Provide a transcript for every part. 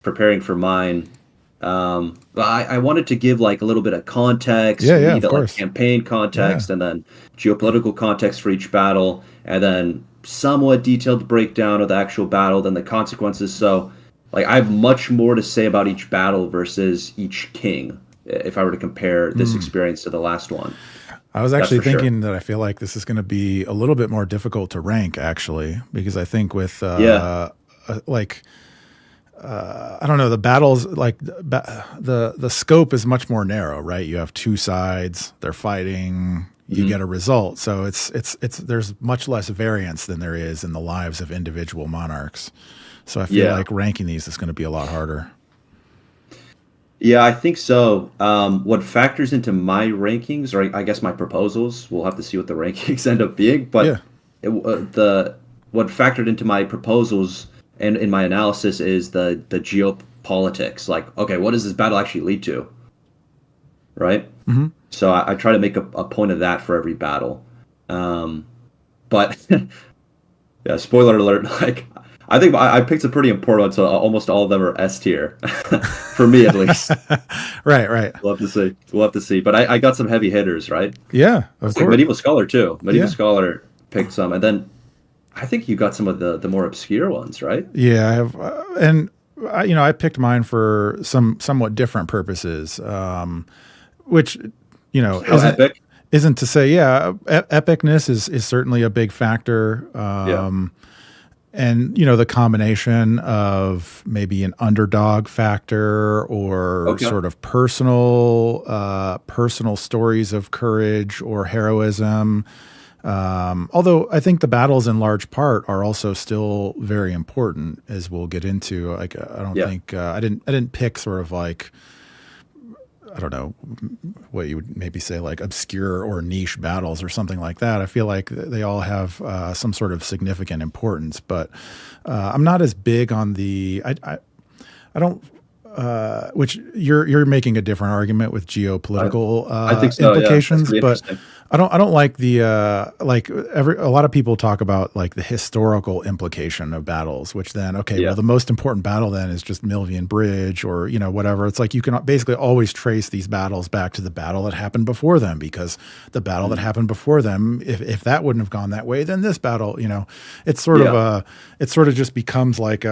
preparing for mine, but I wanted to give like a little bit of context, Yeah, maybe of the like course. campaign Yeah. context, and then geopolitical context for each battle, and then somewhat detailed breakdown of the actual battle, then the consequences. So, like, I have much more to say about each battle versus each king, if I were to compare this Hmm. experience to the last one. I was That's actually for sure. thinking that I feel like this is going to be a little bit more difficult to rank, actually, because I think with Yeah. like I don't know, the battles like the scope is much more narrow, right? You have two sides, they're fighting, you Hmm. get a result. So it's there's much less variance than there is in the lives of individual monarchs. So I feel Yeah. like ranking these is going to be a lot harder. Yeah, I think so. What factors into my rankings, or I guess my proposals, we'll have to see what the rankings end up being. But Yeah. the what factored into my proposals and in my analysis is the geopolitics. Like, okay, what does this battle actually lead to, right? Hmm. So I try to make a point of that for every battle. Um, but yeah, spoiler alert. Like, I think I picked a pretty important one, so almost all of them are S tier, for me at least. Right, right. We'll have to see. We'll have to see. But I got some heavy hitters, right? Yeah, of It's like course. Medieval Scholar too. Medieval Yeah. Scholar picked some, and then I think you got some of the more obscure ones, right? Yeah, I have, and I picked mine for some somewhat different purposes, which How isn't epic? to say, yeah, epicness is certainly a big factor, Yeah. and the combination of maybe an underdog factor or Okay. sort of personal stories of courage or heroism. Although I think the battles in large part are also still very important, as we'll get into. Like, I don't Yeah. think I didn't pick sort of like, I don't know what you would maybe say, like obscure or niche battles or something like that. I feel like they all have some sort of significant importance, but I'm not as big on the I don't. Which you're making a different argument with I geopolitical I think so. Yeah. That's implications, pretty but interesting. I don't like the a lot of people talk about like the historical implication of battles, which then, okay, well, Yeah. the most important battle then is just Milvian Bridge or whatever. It's like you can basically always trace these battles back to the battle that happened before them, because the battle that Mhm. happened before them, if that wouldn't have gone that way, then this battle, it's sort of Yeah. just becomes like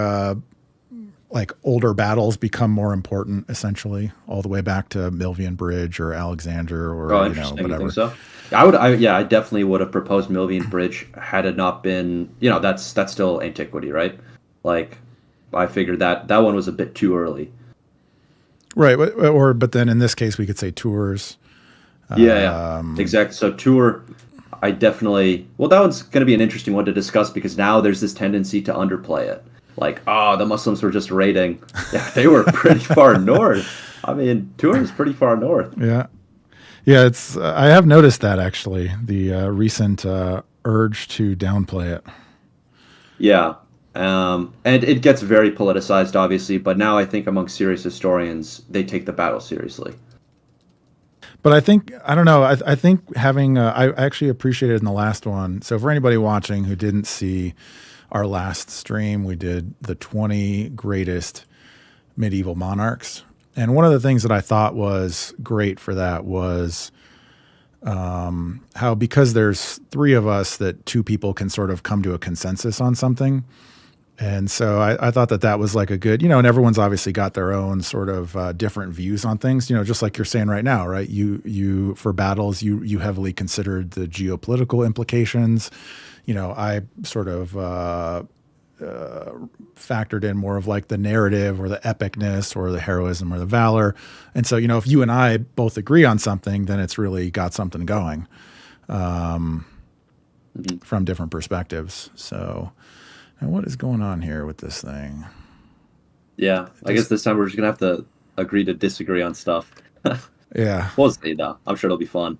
older battles become more important, essentially, all the way back to Milvian Bridge or Alexander or Oh, interesting. You think whatever. so? I definitely would have proposed Milvian Bridge had it not been, that's still antiquity, right? Like, I figured that one was a bit too early. Right. But then in this case, we could say tours. Yeah, yeah, Um, exactly. So tour, I definitely. Well, that one's going to be an interesting one to discuss because now there's this tendency to underplay it. Like, oh, the Muslims were just raiding. Yeah, they were pretty far north. I mean, tour is pretty far north. yeah. Yeah. I have noticed that actually, the recent urge to downplay it. Yeah, and it gets very politicized, obviously. But now I think among serious historians, they take the battle seriously. But I think, I don't know, I think having, I actually appreciated in the last one. So for anybody watching who didn't see our last stream, we did the 20 greatest medieval monarchs. And one of the things that I thought was great for that was how, because there's three of us, that two people can sort of come to a consensus on something. And so I thought that was like a good, and everyone's obviously got their own sort of different views on things, just like you're saying right now, right? You for battles, you heavily considered the geopolitical implications. I sort of factored in more of like the narrative or the epicness or the heroism or the valor. And so, if you and I both agree on something, then it's really got something going Mhm. from different perspectives. So, now what is going on here with this thing? Yeah, I guess Just, this time we're just gonna have to agree to disagree on stuff. yeah. We'll see, though. I'm sure it'll be fun.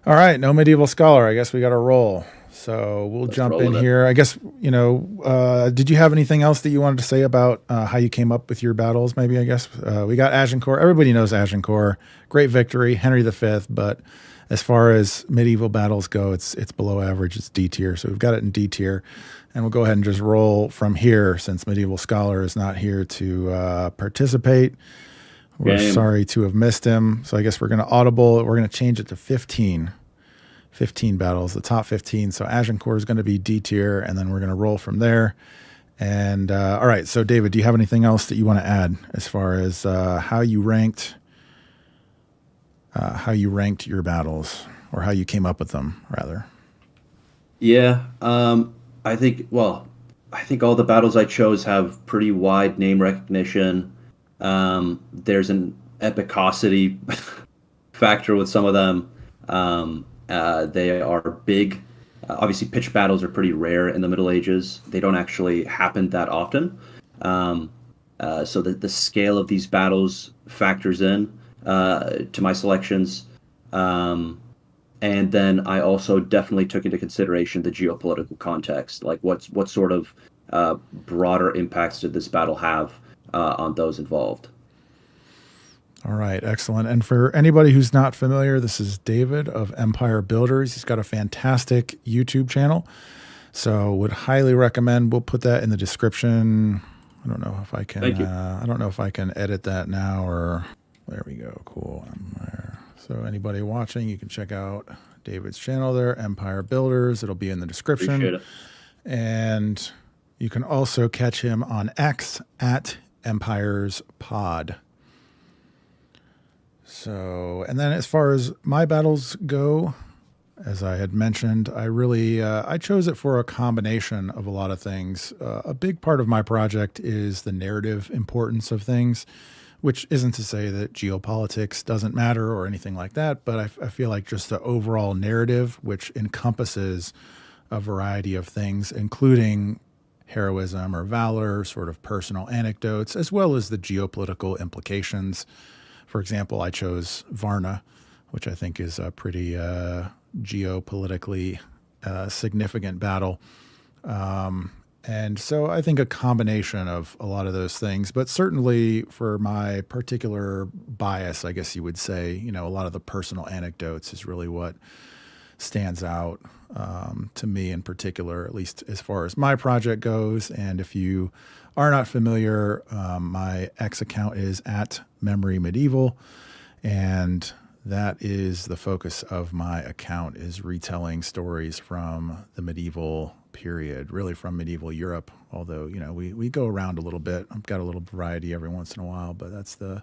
All right. No medieval scholar. I guess we got to roll. So we'll Let's jump roll in with it. here. I guess, did you have anything else that you wanted to say about how you came up with your battles? Maybe, I guess we got Agincourt. Everybody knows Agincourt. Great victory, Henry V. But As far as medieval battles go, it's below average. It's D tier. So we've got it in D tier. And we'll go ahead and just roll from here since Medieval Scholar is not here to participate. We're sorry to have missed him. So I guess we're going to audible. We're going to change it to 15. 15 battles, the top 15. So Agincourt is going to be D tier, and then we're going to roll from there. And all right, so David, do you have anything else that you want to add as far as how you ranked your battles, or how you came up with them, rather? Yeah, I think all the battles I chose have pretty wide name recognition. There's an epicosity factor with some of them. They are big. Obviously, pitched battles are pretty rare in the Middle Ages. They don't actually happen that often. So the scale of these battles factors in to my selections. And then I also definitely took into consideration the geopolitical context. Like what sort of broader impacts did this battle have on those involved? All right, excellent. And for anybody who's not familiar, this is David of Empire Builders. He's got a fantastic YouTube channel, so would highly recommend. We'll put that in the description. I don't know if I can. I don't know if I can edit that now, or there we go. Cool. So anybody watching, you can check out David's channel there, Empire Builders. It'll be in the description. Appreciate it. And you can also catch him on X at Empires Pod. So, and then as far as my battles go, as I had mentioned, I chose it for a combination of a lot of things. A big part of my project is the narrative importance of things, which isn't to say that geopolitics doesn't matter or anything like that, but I feel like just the overall narrative, which encompasses a variety of things, including heroism or valor, sort of personal anecdotes, as well as the geopolitical implications. For example, I chose Varna, which I think is a pretty geopolitically significant battle. And so I think a combination of a lot of those things, but certainly for my particular bias, I guess you would say, a lot of the personal anecdotes is really what stands out to me in particular, at least as far as my project goes. And if you are not familiar, my X account is at Memory Medieval, and that is the focus of my account, is retelling stories from the medieval period, really from medieval Europe. Although, we go around a little bit. I've got a little variety every once in a while, but that's the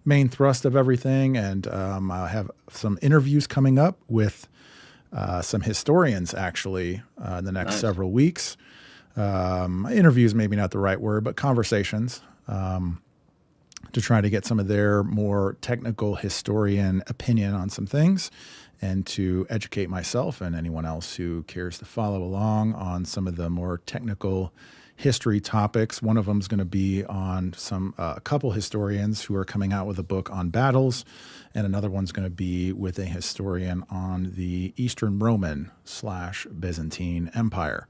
main thrust of everything. And I have some interviews coming up with some historians, actually, in the next several weeks. Interviews, maybe not the right word, but conversations, to try to get some of their more technical historian opinion on some things, and to educate myself and anyone else who cares to follow along on some of the more technical history topics. One of them is going to be on a couple historians who are coming out with a book on battles, and another one's going to be with a historian on the Eastern Roman / Byzantine Empire,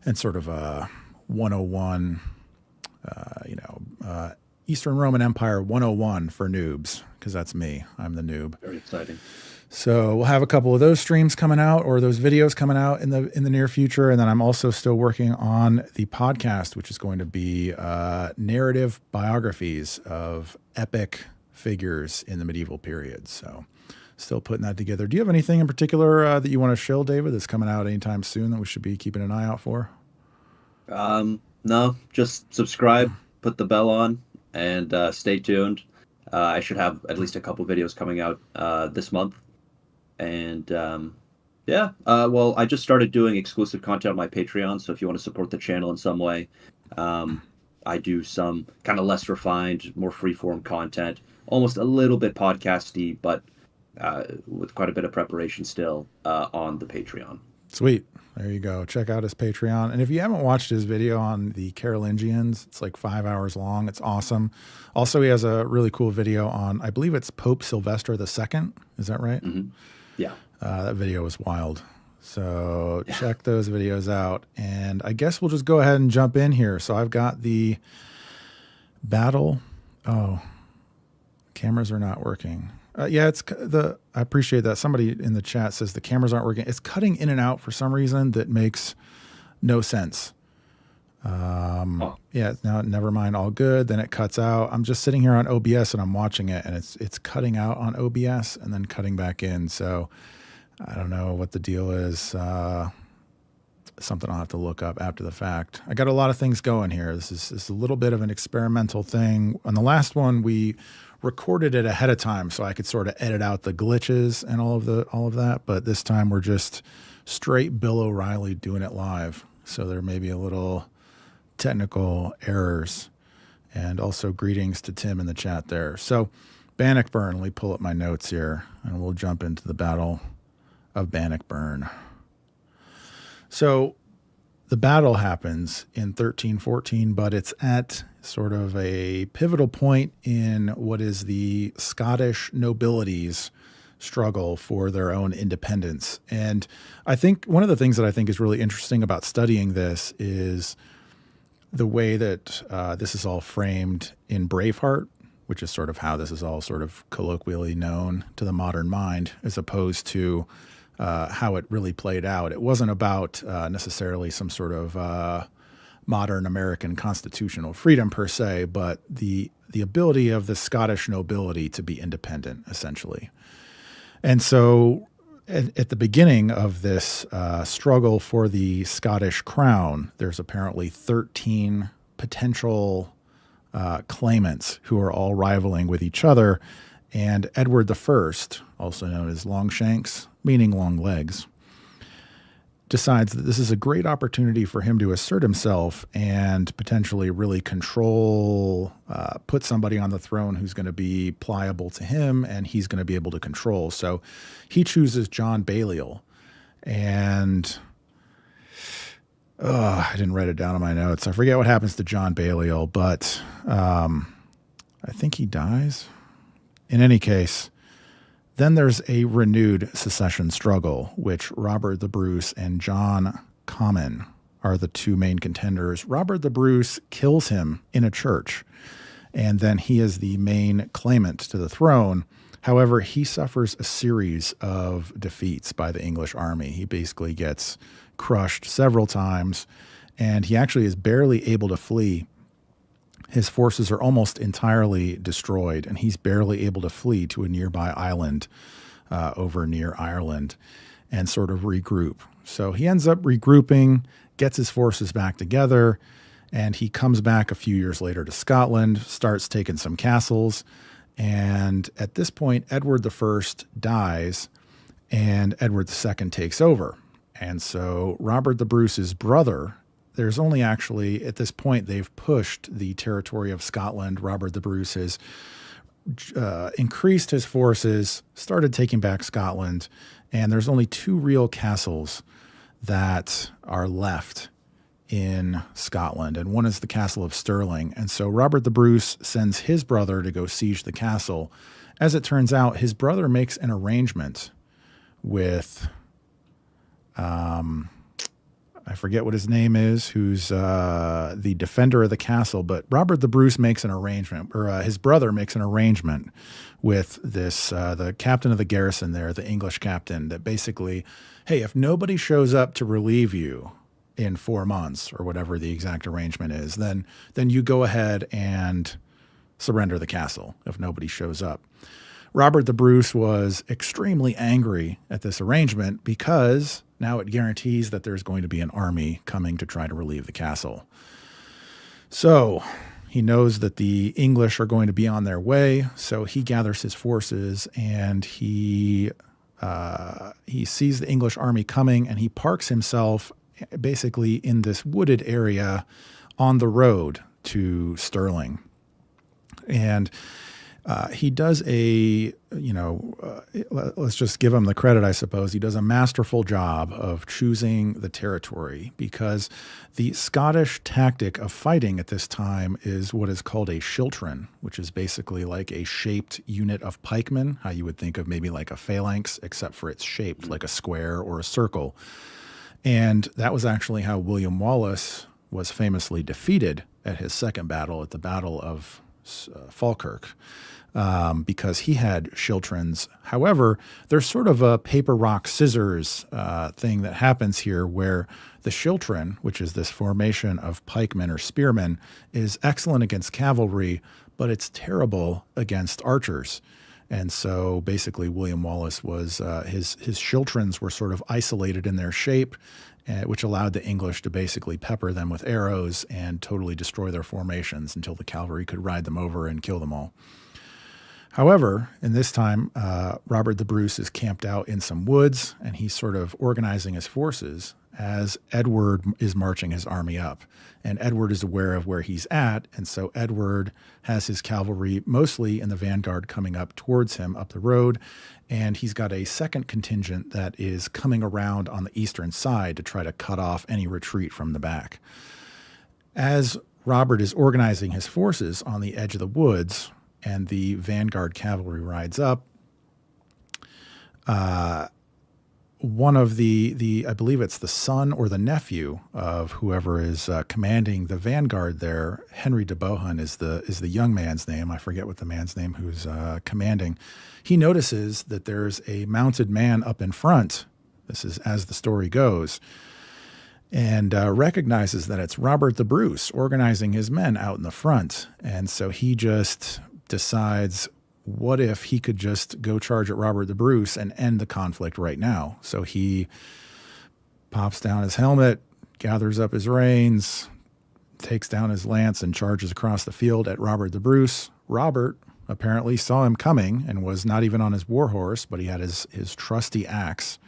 and sort of a 101, Eastern Roman Empire 101 for noobs, because that's me. I'm the noob. Very exciting. So we'll have a couple of those streams coming out, or those videos coming out in the near future. And then I'm also still working on the podcast, which is going to be narrative biographies of epic figures in the medieval period. So still putting that together. Do you have anything in particular that you want to show, David, that's coming out anytime soon that we should be keeping an eye out for? No, just subscribe, put the bell on, and stay tuned. I should have at least a couple videos coming out this month. And well, I just started doing exclusive content on my Patreon, so if you want to support the channel in some way, I do some kind of less refined, more freeform content, almost a little bit podcasty, but with quite a bit of preparation still on the Patreon. Sweet. There you go. Check out his Patreon. And if you haven't watched his video on the Carolingians, it's like 5 hours long. It's awesome. Also, he has a really cool video on, I believe it's Pope Sylvester II. Is that right? Mm-hmm. Yeah. That video was wild. So check those videos out. And I guess we'll just go ahead and jump in here. So I've got the battle. Oh, cameras are not working. Yeah, I appreciate that. Somebody in the chat says the cameras aren't working. It's cutting in and out for some reason that makes no sense. Yeah, no, never mind. All good. Then it cuts out. I'm just sitting here on OBS and I'm watching it, and it's cutting out on OBS and then cutting back in. So I don't know what the deal is. Something I'll have to look up after the fact. I got a lot of things going here. This is a little bit of an experimental thing. On the last one, we recorded it ahead of time so I could sort of edit out the glitches and all of that. But this time we're just straight Bill O'Reilly doing it live. So there may be a little technical errors, and also greetings to Tim in the chat there. So Bannockburn, let me pull up my notes here and we'll jump into the Battle of Bannockburn. So the battle happens in 1314, but it's at sort of a pivotal point in what is the Scottish nobility's struggle for their own independence. And I think one of the things that I think is really interesting about studying this is the way that this is all framed in Braveheart, which is sort of how this is all sort of colloquially known to the modern mind, as opposed to how it really played out. It wasn't about necessarily some sort of modern American constitutional freedom per se, but the ability of the Scottish nobility to be independent, essentially. And so at the beginning of this struggle for the Scottish crown, there's apparently 13 potential claimants who are all rivaling with each other. And Edward I, also known as Longshanks, meaning long legs, decides that this is a great opportunity for him to assert himself and potentially really control, put somebody on the throne who's going to be pliable to him and he's going to be able to control. So he chooses John Balliol. And I didn't write it down in my notes. I forget what happens to John Balliol, but I think he dies. In any case, then there's a renewed succession struggle, which Robert the Bruce and John Comyn are the two main contenders. Robert the Bruce kills him in a church, and then he is the main claimant to the throne. However, he suffers a series of defeats by the English army. He basically gets crushed several times, and he actually is barely able to flee. His forces are almost entirely destroyed, and he's barely able to flee to a nearby island over near Ireland and sort of regroup. So he ends up regrouping, gets his forces back together, and he comes back a few years later to Scotland, starts taking some castles. And at this point, Edward I dies, and Edward II takes over. And so Robert the Bruce's brother, there's only actually, at this point, they've pushed the territory of Scotland. Robert the Bruce has increased his forces, started taking back Scotland, and there's only two real castles that are left in Scotland, and one is the castle of Stirling. And so Robert the Bruce sends his brother to go siege the castle. As it turns out, his brother makes an arrangement with I forget what his name is, who's the defender of the castle, but Robert the Bruce makes an arrangement, or his brother makes an arrangement with this, the captain of the garrison there, the English captain, that basically, hey, if nobody shows up to relieve you in 4 months, or whatever the exact arrangement is, then you go ahead and surrender the castle if nobody shows up. Robert the Bruce was extremely angry at this arrangement because now it guarantees that there's going to be an army coming to try to relieve the castle. So he knows that the English are going to be on their way, so he gathers his forces and he sees the English army coming, and he parks himself basically in this wooded area on the road to Stirling. And he does let's just give him the credit, I suppose. He does a masterful job of choosing the territory, because the Scottish tactic of fighting at this time is what is called a schiltron, which is basically like a shaped unit of pikemen, how you would think of maybe like a phalanx, except for it's shaped like a square or a circle. And that was actually how William Wallace was famously defeated at his second battle, at the Battle of Falkirk, because he had schiltrons. However, there's sort of a paper, rock, scissors thing that happens here where the schiltron, which is this formation of pikemen or spearmen, is excellent against cavalry, but it's terrible against archers. And so basically William Wallace was, his schiltrons were sort of isolated in their shape, which allowed the English to basically pepper them with arrows and totally destroy their formations until the cavalry could ride them over and kill them all. However, in this time, Robert the Bruce is camped out in some woods, and he's sort of organizing his forces as Edward is marching his army up. And Edward is aware of where he's at, and so Edward has his cavalry mostly in the vanguard coming up towards him up the road, and he's got a second contingent that is coming around on the eastern side to try to cut off any retreat from the back. As Robert is organizing his forces on the edge of the woods and the vanguard cavalry rides up, one of the I believe it's the son or the nephew of whoever is commanding the vanguard there, Henry de Bohun is the young man's name. I forget what the man's name who's commanding. He notices that there's a mounted man up in front. This is as the story goes, and recognizes that it's Robert the Bruce organizing his men out in the front. And so he just decides, what if he could just go charge at Robert the Bruce and end the conflict right now? So he pops down his helmet, gathers up his reins, takes down his lance, and charges across the field at Robert the Bruce. Robert apparently saw him coming and was not even on his war horse, but he had his trusty axe,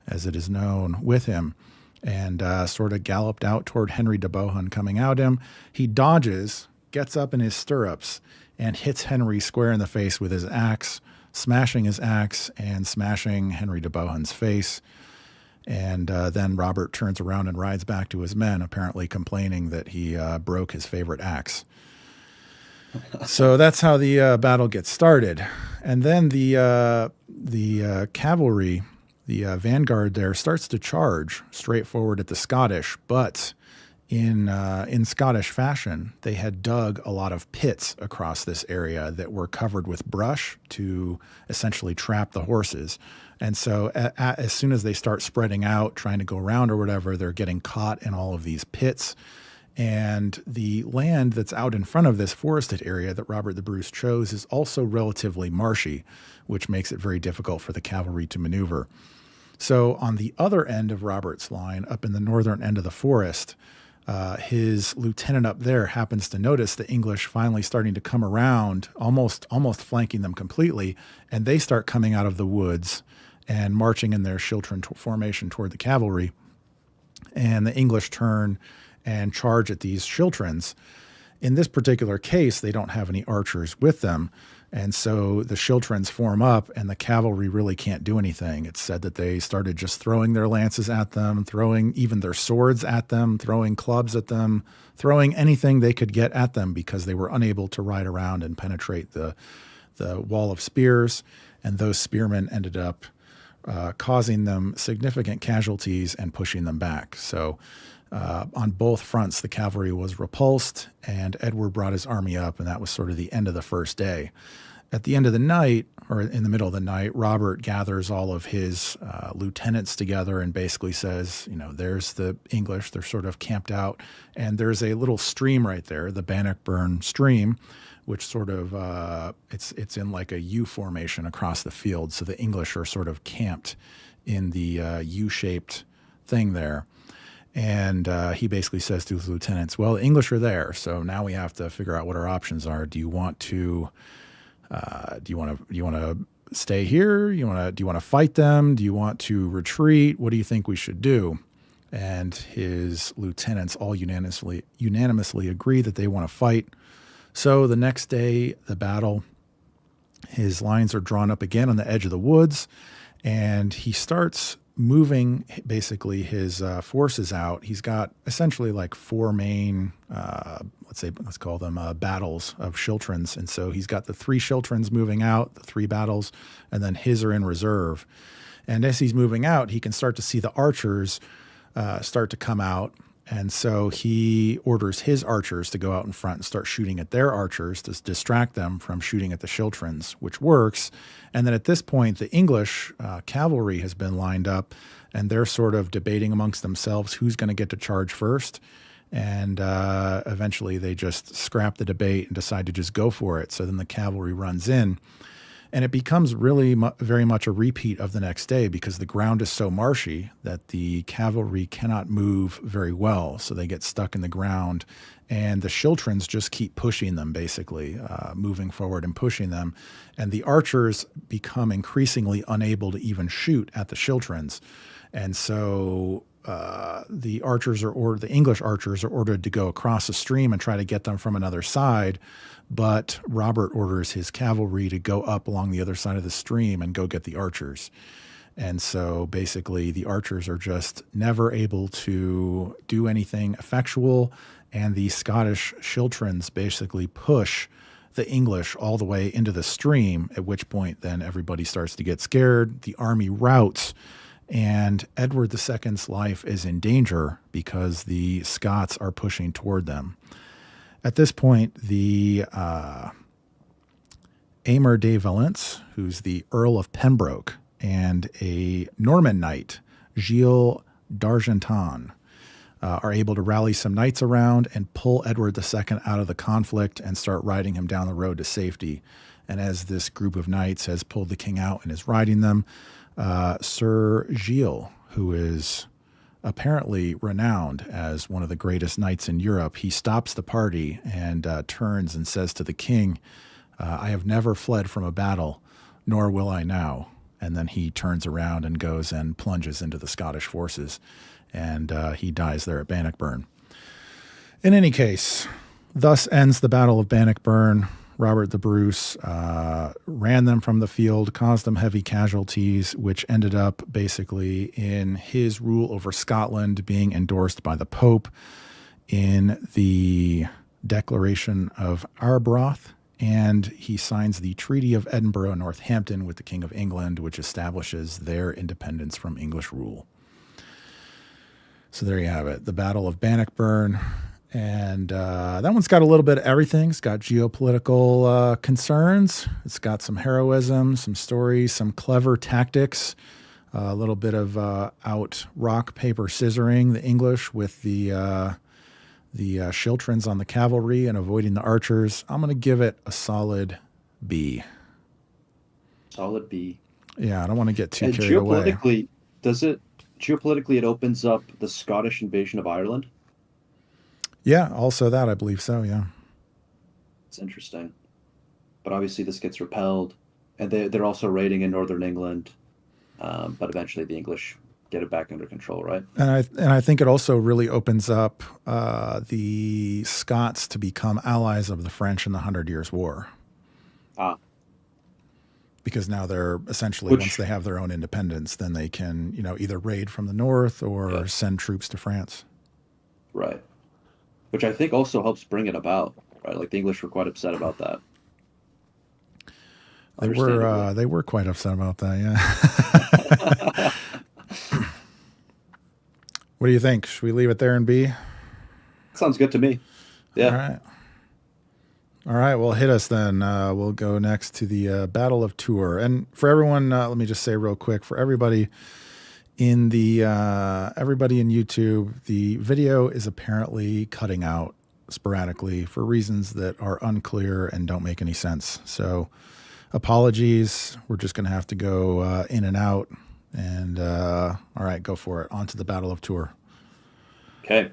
as it is known, with him, and sort of galloped out toward Henry de Bohun coming out him. He dodges, gets up in his stirrups, and hits Henry square in the face with his axe, smashing his axe and smashing Henry de Bohun's face. And then Robert turns around and rides back to his men, apparently complaining that he broke his favorite axe. So that's how the battle gets started. And then the cavalry, the vanguard there, starts to charge straight forward at the Scottish, but in Scottish fashion, they had dug a lot of pits across this area that were covered with brush to essentially trap the horses. And so as soon as they start spreading out, trying to go around or whatever, they're getting caught in all of these pits. And the land that's out in front of this forested area that Robert the Bruce chose is also relatively marshy, which makes it very difficult for the cavalry to maneuver. So on the other end of Robert's line, up in the northern end of the forest, his lieutenant up there happens to notice the English finally starting to come around, almost flanking them completely, and they start coming out of the woods and marching in their schiltron formation toward the cavalry. And the English turn and charge at these schiltrons. In this particular case, they don't have any archers with them, and so the schiltrons form up, and the cavalry really can't do anything. It's said that they started just throwing their lances at them, throwing even their swords at them, throwing clubs at them, throwing anything they could get at them because they were unable to ride around and penetrate the wall of spears, and those spearmen ended up causing them significant casualties and pushing them back. So on both fronts, the cavalry was repulsed, and Edward brought his army up, and that was sort of the end of the first day. At the end of the night, or in the middle of the night, Robert gathers all of his lieutenants together and basically says, there's the English, they're sort of camped out, and there's a little stream right there, the Bannockburn stream, which sort of, it's in like a U formation across the field, so the English are sort of camped in the U-shaped thing there. And he basically says to his lieutenants, well, the English are there, so now we have to figure out what our options are. Do you want to stay here? Do you want to fight them? Do you want to retreat? What do you think we should do? And his lieutenants all unanimously agree that they want to fight. So the next day, the battle, his lines are drawn up again on the edge of the woods, and he starts moving basically his forces out. He's got essentially like four main, let's call them battles of schiltrons. And so he's got the three schiltrons moving out, the three battles, and then his are in reserve. And as he's moving out, he can start to see the archers start to come out. And so he orders his archers to go out in front and start shooting at their archers to distract them from shooting at the Schiltrons, which works. And then at this point, the English cavalry has been lined up, and they're sort of debating amongst themselves who's going to get to charge first. And eventually they just scrap the debate and decide to just go for it. So then the cavalry runs in. And it becomes really very much a repeat of the next day because the ground is so marshy that the cavalry cannot move very well. So they get stuck in the ground, and the Schiltrons just keep pushing them, basically, moving forward and pushing them. And the archers become increasingly unable to even shoot at the Schiltrons. And so the English archers are ordered to go across the stream and try to get them from another side. But Robert orders his cavalry to go up along the other side of the stream and go get the archers. And so basically the archers are just never able to do anything effectual. And the Scottish Schiltrons basically push the English all the way into the stream, at which point then everybody starts to get scared. The army routs, and Edward II's life is in danger because the Scots are pushing toward them. At this point, the Aymer de Valence, who's the Earl of Pembroke, and a Norman knight, Gilles d'Argentan, are able to rally some knights around and pull Edward II out of the conflict and start riding him down the road to safety. And as this group of knights has pulled the king out and is riding them, Sir Gilles, who is apparently renowned as one of the greatest knights in Europe, he stops the party and turns and says to the king, I have never fled from a battle, nor will I now. And then he turns around and goes and plunges into the Scottish forces, and he dies there at Bannockburn. In any case, thus ends the Battle of Bannockburn. Robert the Bruce ran them from the field, caused them heavy casualties, which ended up basically in his rule over Scotland being endorsed by the Pope in the Declaration of Arbroath. And he signs the Treaty of Edinburgh and Northampton with the King of England, which establishes their independence from English rule. So there you have it, the Battle of Bannockburn. And that one's got a little bit of everything. It's got geopolitical concerns. It's got some heroism, some stories, some clever tactics, a little bit of out rock, paper, scissoring the English with the Schiltrons on the cavalry and avoiding the archers. I'm going to give it a solid B. Solid B. Yeah, I don't want to get too And carried away. Geopolitically, it opens up the Scottish invasion of Ireland? Yeah, also that, I believe so, yeah. It's interesting. But obviously this gets repelled, and they're also raiding in northern England, but eventually the English get it back under control, right? And I think it also really opens up the Scots to become allies of the French in the 100 Years' War. Ah. Because now they're essentially, once they have their own independence, then they can, either raid from the north or send troops to France. Right. Which I think also helps bring it about, right? Like the English were quite upset about that. They were quite upset about that, yeah. What do you think? Should we leave it there and B? Sounds good to me. Yeah. All right. Well, hit us then. We'll go next to the Battle of Tours. And for everyone, let me just say real quick, for everybody in YouTube, the video is apparently cutting out sporadically for reasons that are unclear and don't make any sense. So apologies. We're just going to have to go in and out. And all right, go for it. On to the Battle of Tours. Okay.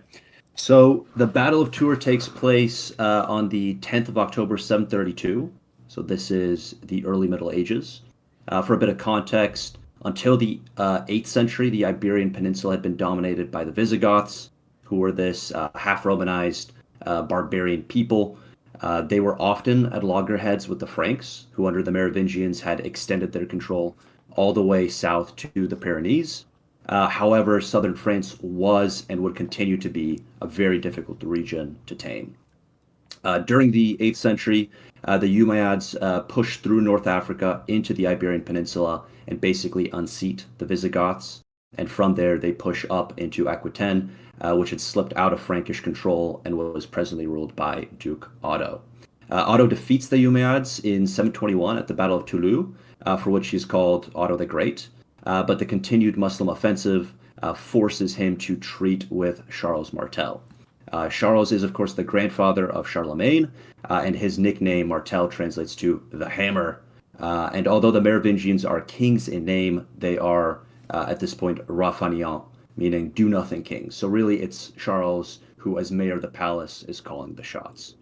So the Battle of Tours takes place on the 10th of October, 732. So this is the early Middle Ages. For a bit of context, until the 8th century, the Iberian Peninsula had been dominated by the Visigoths, who were this half-Romanized barbarian people. They were often at loggerheads with the Franks, who under the Merovingians had extended their control all the way south to the Pyrenees. However, southern France was and would continue to be a very difficult region to tame. During the 8th century, the Umayyads pushed through North Africa into the Iberian Peninsula and basically unseat the Visigoths. And from there, they push up into Aquitaine, which had slipped out of Frankish control and was presently ruled by Duke Otto. Otto defeats the Umayyads in 721 at the Battle of Toulouse, for which he's called Otto the Great. But the continued Muslim offensive forces him to treat with Charles Martel. Charles is, of course, the grandfather of Charlemagne, and his nickname Martel translates to the Hammer. And although the Merovingians are kings in name, they are, at this point, Rafanian, meaning do-nothing kings. So really, it's Charles who, as mayor of the palace, is calling the shots.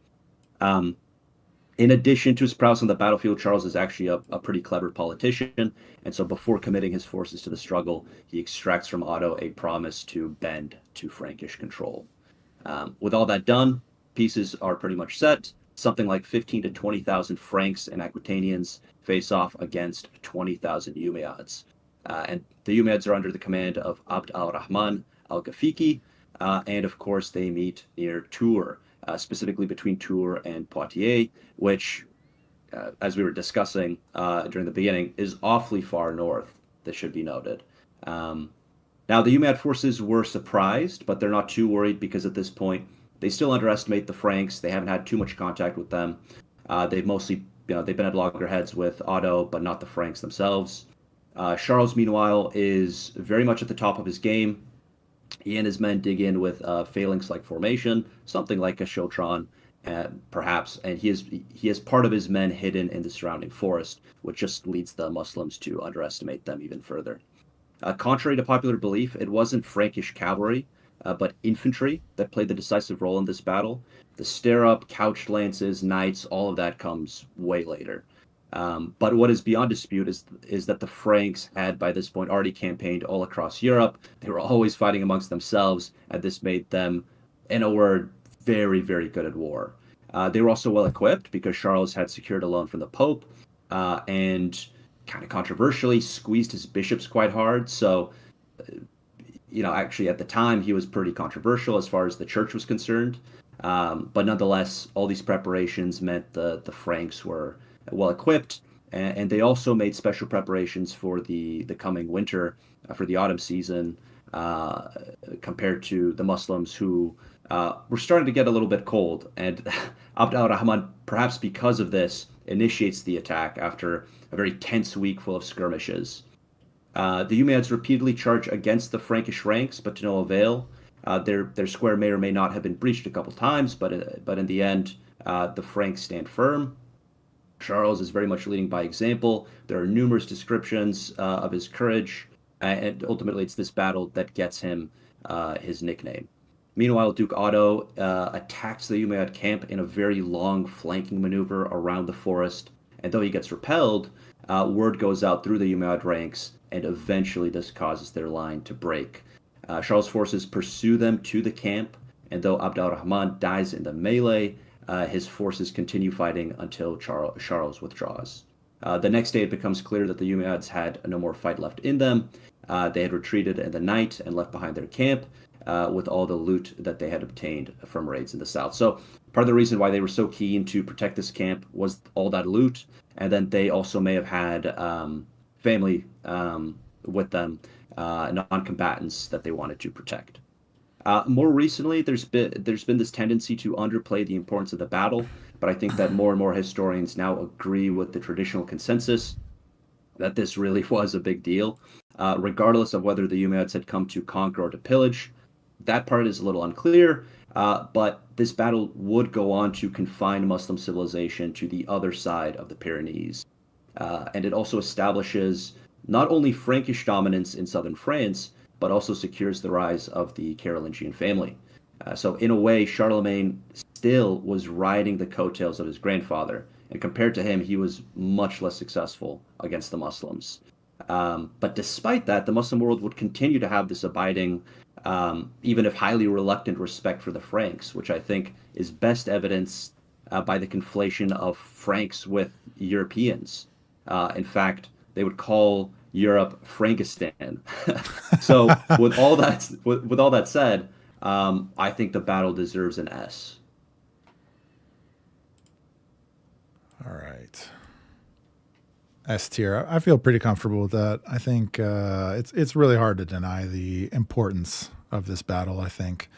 In addition to his prowess on the battlefield, Charles is actually a pretty clever politician, and so before committing his forces to the struggle, he extracts from Otto a promise to bend to Frankish control. With all that done, pieces are pretty much set. Something like 15 to 20,000 Franks and Aquitanians face off against 20,000 Umayyads. And the Umayyads are under the command of Abd al-Rahman al-Ghafiqi, and of course they meet near Tours, specifically between Tours and Poitiers, which, as we were discussing during the beginning, is awfully far north, this should be noted. Now, the Umayyad forces were surprised, but they're not too worried because at this point, they still underestimate the Franks. They haven't had too much contact with them. They've mostly, they've been at loggerheads with Otto, but not the Franks themselves. Charles, meanwhile, is very much at the top of his game. He and his men dig in with phalanx-like formation, something like a Chotron, perhaps, and he has part of his men hidden in the surrounding forest, which just leads the Muslims to underestimate them even further. Contrary to popular belief, it wasn't Frankish cavalry, but infantry that played the decisive role in this battle. The stirrup, couched lances, knights, all of that comes way later. But what is beyond dispute is that the Franks had by this point already campaigned all across Europe. They were always fighting amongst themselves, and this made them, in a word, very, very good at war. They were also well equipped because Charles had secured a loan from the Pope, and kind of controversially squeezed his bishops quite hard. So, actually at the time he was pretty controversial as far as the church was concerned. But nonetheless, all these preparations meant the Franks were well equipped, and they also made special preparations for the coming winter, for the autumn season, compared to the Muslims who were starting to get a little bit cold. And Abd al-Rahman, perhaps because of this, initiates the attack after a very tense week full of skirmishes. The Umayyads repeatedly charge against the Frankish ranks, but to no avail. Their square may or may not have been breached a couple times, but in the end, the Franks stand firm. Charles is very much leading by example. There are numerous descriptions of his courage, and ultimately it's this battle that gets him his nickname. Meanwhile, Duke Otto attacks the Umayyad camp in a very long flanking maneuver around the forest, and though he gets repelled, word goes out through the Umayyad ranks, and eventually this causes their line to break. Charles' forces pursue them to the camp, and though Abd al-Rahman dies in the melee, his forces continue fighting until Charles withdraws. The next day, it becomes clear that the Umayyads had no more fight left in them. They had retreated in the night and left behind their camp with all the loot that they had obtained from raids in the south. So part of the reason why they were so keen to protect this camp was all that loot, and then they also may have had family with them, non-combatants that they wanted to protect. More recently, there's been this tendency to underplay the importance of the battle, but I think that more and more historians now agree with the traditional consensus that this really was a big deal, regardless of whether the Umayyads had come to conquer or to pillage. That part is a little unclear, but this battle would go on to confine Muslim civilization to the other side of the Pyrenees, and it also establishes not only Frankish dominance in southern France, but also secures the rise of the Carolingian family. So in a way, Charlemagne still was riding the coattails of his grandfather, and compared to him, he was much less successful against the Muslims. But despite that, the Muslim world would continue to have this abiding, even if highly reluctant, respect for the Franks, which I think is best evidenced by the conflation of Franks with Europeans. In fact, they would call Europe Frankistan. So with all that said, I think the battle deserves an S. All right. S tier. I feel pretty comfortable with that. I think it's really hard to deny the importance of this battle. I think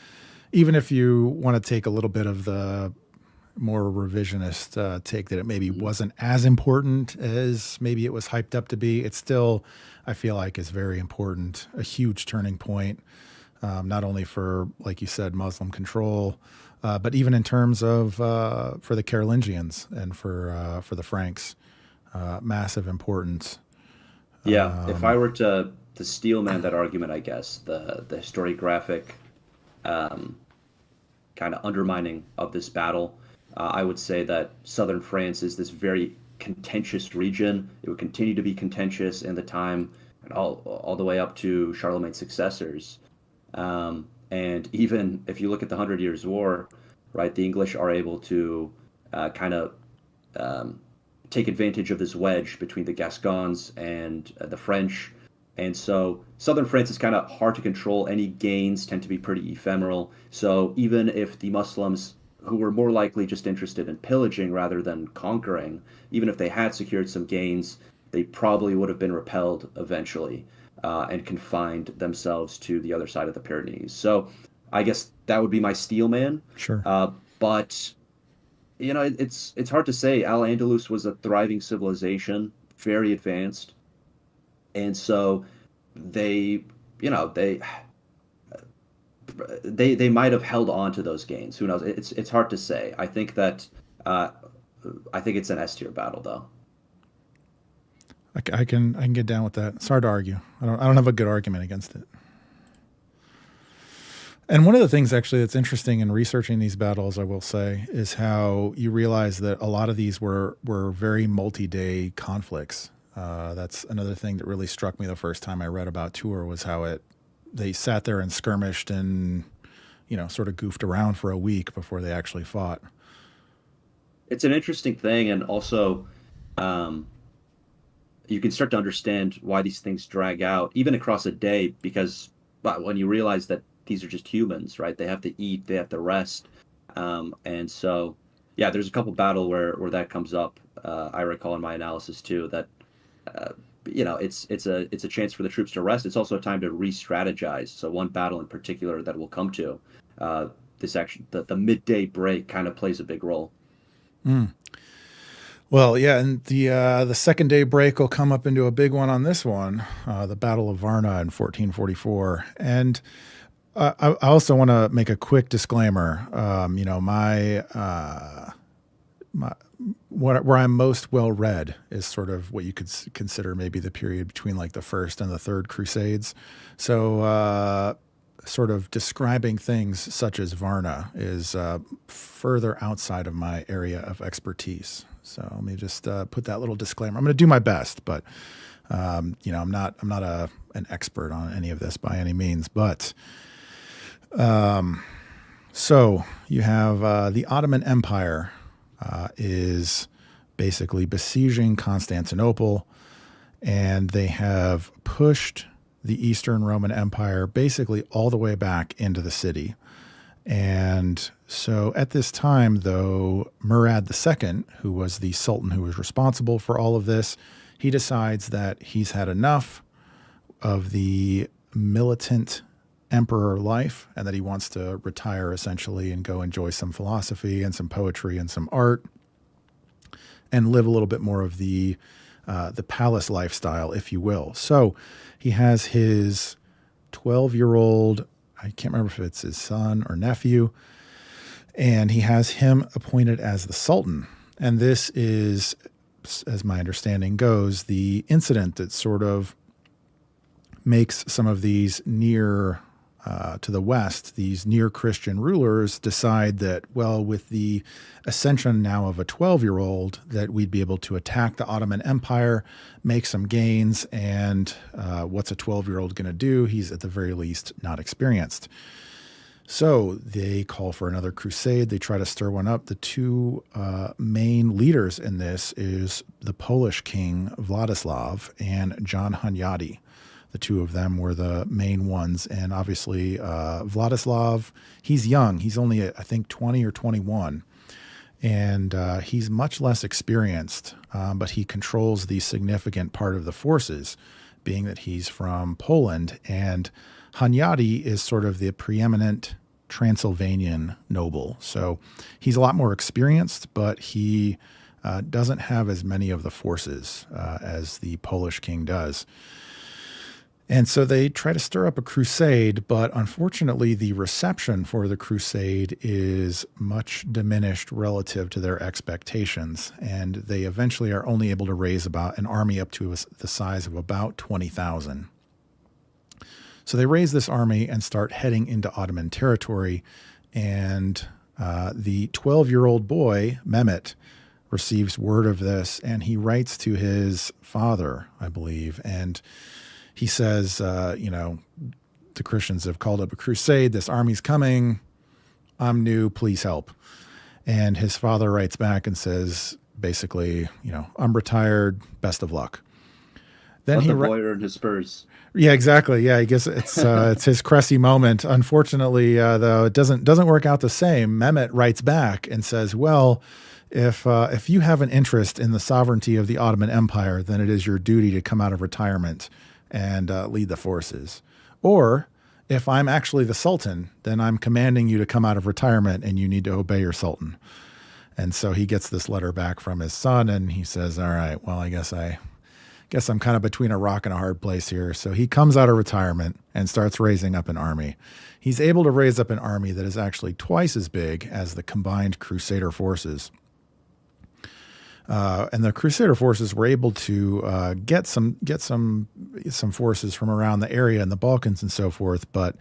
even if you want to take a little bit of the more revisionist take that it maybe wasn't as important as maybe it was hyped up to be, it's still, I feel like, is very important. A huge turning point, not only for, like you said, Muslim control, but even in terms of for the Carolingians and for the Franks. Massive importance. Yeah, if I were to steelman that argument, I guess the historiographic kind of undermining of this battle, I would say that southern France is this very contentious region. It would continue to be contentious in the time and all the way up to Charlemagne's successors. And even if you look at the Hundred Years' War, right, the English are able to kind of take advantage of this wedge between the Gascons and the French. And so southern France is kind of hard to control. Any gains tend to be pretty ephemeral. So even if the Muslims, who were more likely just interested in pillaging rather than conquering, even if they had secured some gains, they probably would have been repelled eventually and confined themselves to the other side of the Pyrenees. So I guess that would be my steelman. Sure. But it's hard to say. Al-Andalus was a thriving civilization, very advanced, and so they might have held on to those gains. Who knows? It's hard to say. I think that I think it's an S tier battle, though. I can get down with that. It's hard to argue. I don't have a good argument against it. And one of the things actually that's interesting in researching these battles, I will say, is how you realize that a lot of these were very multi-day conflicts. That's another thing that really struck me the first time I read about Tours, was how they sat there and skirmished and, sort of goofed around for a week before they actually fought. It's an interesting thing, and also you can start to understand why these things drag out, even across a day, because when you realize that these are just humans, right? They have to eat, they have to rest. And so, yeah, there's a couple battle where that comes up. I recall in my analysis too, that, it's a chance for the troops to rest. It's also a time to re-strategize. So one battle in particular that we'll come to, the midday break kind of plays a big role. Mm. Well, yeah, and the second day break will come up into a big one on this one, the Battle of Varna in 1444. And I also want to make a quick disclaimer. Where I'm most well read is sort of what you could consider maybe the period between like the First and the Third Crusades. So sort of describing things such as Varna is further outside of my area of expertise. So let me just put that little disclaimer. I'm going to do my best, but I'm not an expert on any of this by any means. But so you have the Ottoman Empire is basically besieging Constantinople, and they have pushed the Eastern Roman Empire basically all the way back into the city. And so at this time, though, Murad II, who was the Sultan who was responsible for all of this, he decides that he's had enough of the militant emperor life and that he wants to retire essentially and go enjoy some philosophy and some poetry and some art and live a little bit more of the palace lifestyle, if you will. So he has his 12-year-old, I can't remember if it's his son or nephew, and he has him appointed as the Sultan. And this is, as my understanding goes, the incident that sort of makes some of these near to the west, these near Christian rulers decide that, well, with the ascension now of a 12-year-old, that we'd be able to attack the Ottoman Empire, make some gains, and what's a 12-year-old going to do? He's at the very least not experienced. So they call for another crusade. They try to stir one up. The two main leaders in this is the Polish king Vladislav and John Hunyadi. The two of them were the main ones. And obviously Vladislav, he's young. He's only, I think, 20 or 21. And he's much less experienced, but he controls the significant part of the forces, being that he's from Poland. And Hunyadi is sort of the preeminent Transylvanian noble. So he's a lot more experienced, but he doesn't have as many of the forces as the Polish king does. And so they try to stir up a crusade, but unfortunately the reception for the crusade is much diminished relative to their expectations. And they eventually are only able to raise about an army up to the size of about 20,000. So they raise this army and start heading into Ottoman territory. And the 12-year-old boy, Mehmet, receives word of this, and he writes to his father, I believe, and he says, the Christians have called up a crusade. This army's coming. I'm new. Please help. And his father writes back and says, basically, I'm retired. Best of luck. Then Let the boy earn his spurs. Yeah, exactly. Yeah, I guess it's his Crecy moment. Unfortunately, though, it doesn't work out the same. Mehmet writes back and says, well, if you have an interest in the sovereignty of the Ottoman Empire, then it is your duty to come out of retirement and lead the forces. Or if I'm actually the Sultan, then I'm commanding you to come out of retirement and you need to obey your Sultan. And so he gets this letter back from his son and he says, all right, well, I guess I'm kind of between a rock and a hard place here. So he comes out of retirement and starts raising up an army. He's able to raise up an army that is actually twice as big as the combined Crusader forces. And the Crusader forces were able to get some forces from around the area in the Balkans and so forth. But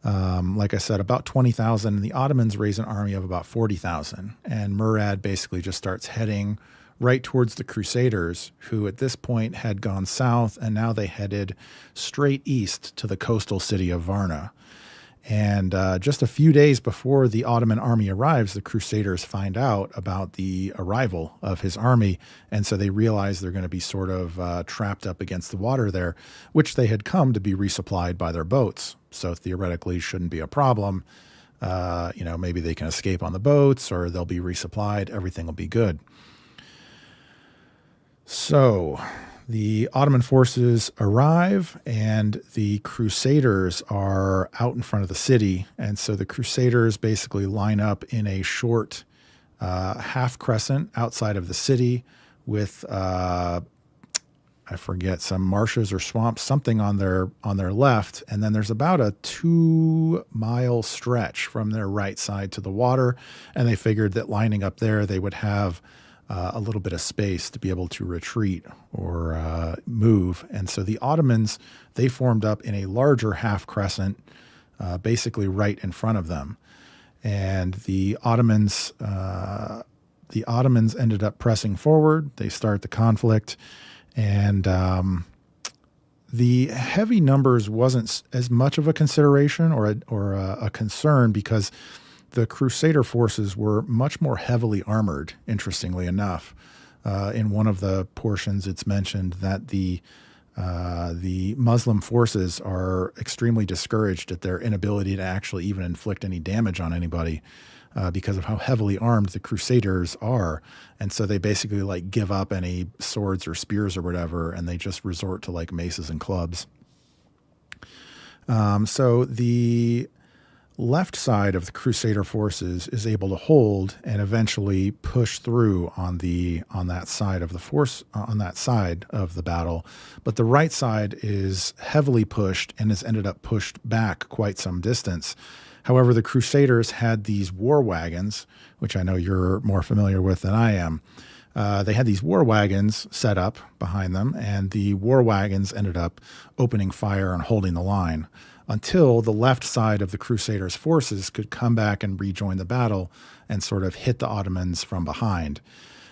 like I said, about 20,000. And the Ottomans raise an army of about 40,000. And Murad basically just starts heading right towards the Crusaders, who at this point had gone south, and now they headed straight east to the coastal city of Varna. And just a few days before the Ottoman army arrives, the Crusaders find out about the arrival of his army. And so they realize they're going to be sort of trapped up against the water there, which they had come to be resupplied by their boats. So theoretically shouldn't be a problem. Maybe they can escape on the boats or they'll be resupplied. Everything will be good. So the Ottoman forces arrive and the Crusaders are out in front of the city. And so the Crusaders basically line up in a short half crescent outside of the city with, I forget, some marshes or swamps, something on their left. And then there's about a 2-mile stretch from their right side to the water. And they figured that lining up there, they would have a little bit of space to be able to retreat or move. And so the Ottomans, they formed up in a larger half crescent, basically right in front of them. And the Ottomans ended up pressing forward. They start the conflict, and the heavy numbers wasn't as much of a consideration or a concern, because the Crusader forces were much more heavily armored, interestingly enough. In one of the portions, it's mentioned that the Muslim forces are extremely discouraged at their inability to actually even inflict any damage on anybody because of how heavily armed the Crusaders are. And so they basically give up any swords or spears or whatever, and they just resort to maces and clubs. So the left side of the Crusader forces is able to hold and eventually push through on that side of the battle, but the right side is heavily pushed and has ended up pushed back quite some distance. However, the Crusaders had these war wagons, which I know you're more familiar with than I am. They had these war wagons set up behind them, and the war wagons ended up opening fire and holding the line until the left side of the Crusaders' forces could come back and rejoin the battle and sort of hit the Ottomans from behind.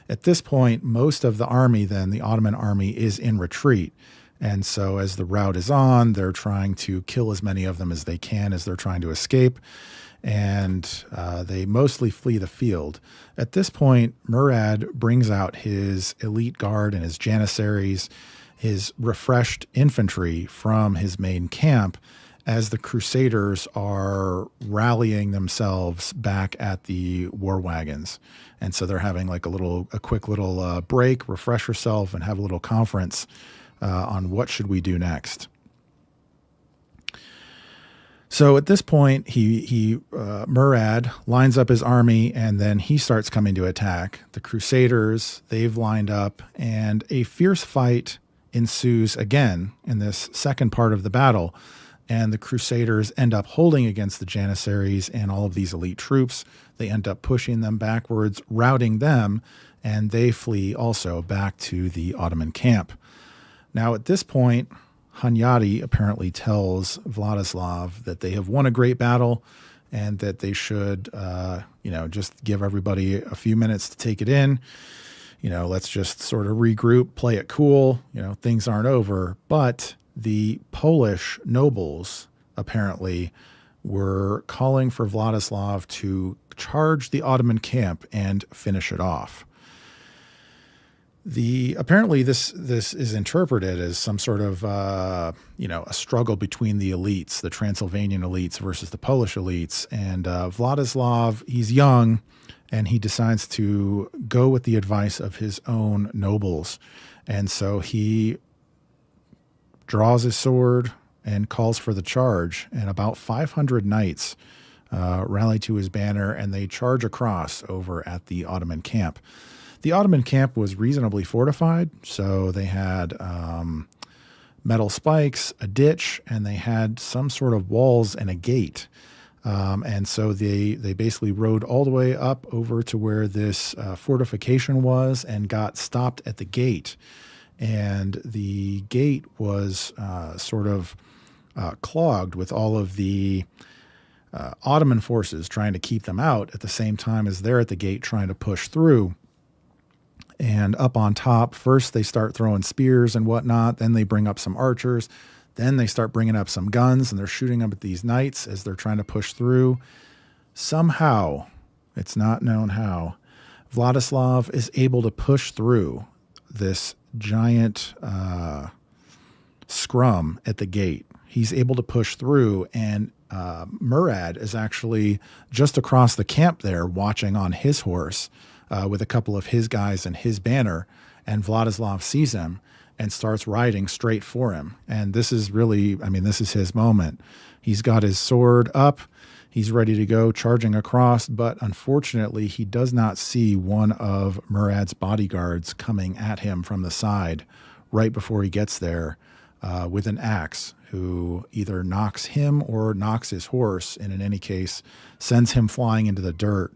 At this point, most of the army, then, the Ottoman army, is in retreat. And so as the rout is on, they're trying to kill as many of them as they can as they're trying to escape. And they mostly flee the field. At this point, Murad brings out his elite guard and his janissaries, his refreshed infantry from his main camp, as the Crusaders are rallying themselves back at the war wagons. And so they're having like a quick little break, refresh yourself, and have a little conference on what should we do next. So at this point, Murad lines up his army, and then he starts coming to attack. The Crusaders, they've lined up, and a fierce fight ensues again in this second part of the battle. And the Crusaders end up holding against the Janissaries and all of these elite troops. They end up pushing them backwards, routing them, and they flee also back to the Ottoman camp. Now at this point, Hunyadi apparently tells Vladislav that they have won a great battle and that they should, just give everybody a few minutes to take it in. Let's just sort of regroup, play it cool. Things aren't over. But the Polish nobles apparently were calling for Vladislav to charge the Ottoman camp and finish it off. Apparently this is interpreted as some sort of a struggle between the elites, the Transylvanian elites versus the Polish elites. And Vladislav, he's young, and he decides to go with the advice of his own nobles. And so he draws his sword and calls for the charge. And about 500 knights rally to his banner, and they charge across over at the Ottoman camp. The Ottoman camp was reasonably fortified, so they had metal spikes, a ditch, and they had some sort of walls and a gate. And so they basically rode all the way up over to where this fortification was and got stopped at the gate. And the gate was clogged with all of the Ottoman forces trying to keep them out at the same time as they're at the gate trying to push through. And up on top, first they start throwing spears and whatnot. Then they bring up some archers. Then they start bringing up some guns, and they're shooting up at these knights as they're trying to push through. Somehow, it's not known how, Vladislav is able to push through this giant scrum at the gate. He's able to push through, and Murad is actually just across the camp there watching on his horse with a couple of his guys and his banner, and Vladislav sees him and starts riding straight for him. And this is this is his moment. He's got his sword up. He's ready to go, charging across, but unfortunately he does not see one of Murad's bodyguards coming at him from the side right before he gets there with an axe, who either knocks him or knocks his horse, and in any case sends him flying into the dirt.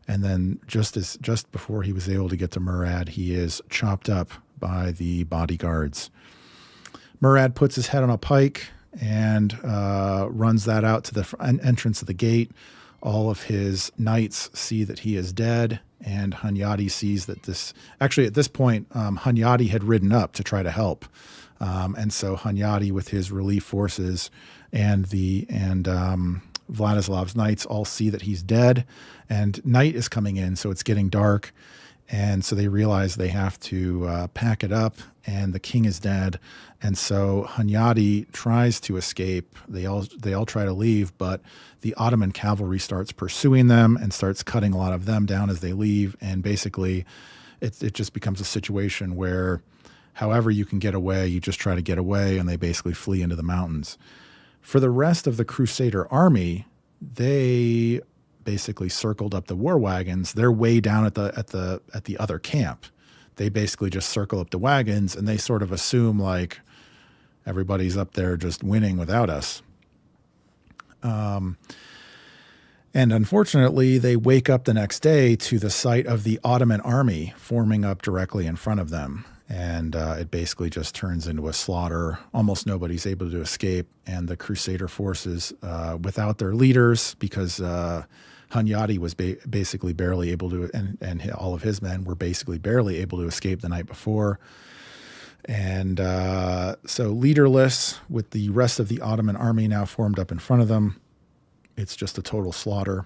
And then just before he was able to get to Murad, he is chopped up by the bodyguards. Murad puts his head on a pike and runs that out to the entrance of the gate. All of his knights see that he is dead, and Hunyadi sees that at this point, Hunyadi had ridden up to try to help. And so Hunyadi, with his relief forces and Vladislav's knights, all see that he's dead, and night is coming in, so it's getting dark. And so they realize they have to pack it up, and the king is dead. And so Hunyadi tries to escape. They all try to leave, but the Ottoman cavalry starts pursuing them and starts cutting a lot of them down as they leave. And basically, it just becomes a situation where however you can get away, you just try to get away, and they basically flee into the mountains. For the rest of the Crusader army, they basically circled up the war wagons. They're way down at the other camp. They basically just circle up the wagons, and they sort of assume like everybody's up there just winning without us. And unfortunately, they wake up the next day to the sight of the Ottoman army forming up directly in front of them. And it basically just turns into a slaughter. Almost nobody's able to escape. And the Crusader forces, without their leaders, because Hunyadi was basically barely able to, and all of his men were basically barely able to escape the night before. And so leaderless, with the rest of the Ottoman army now formed up in front of them, it's just a total slaughter.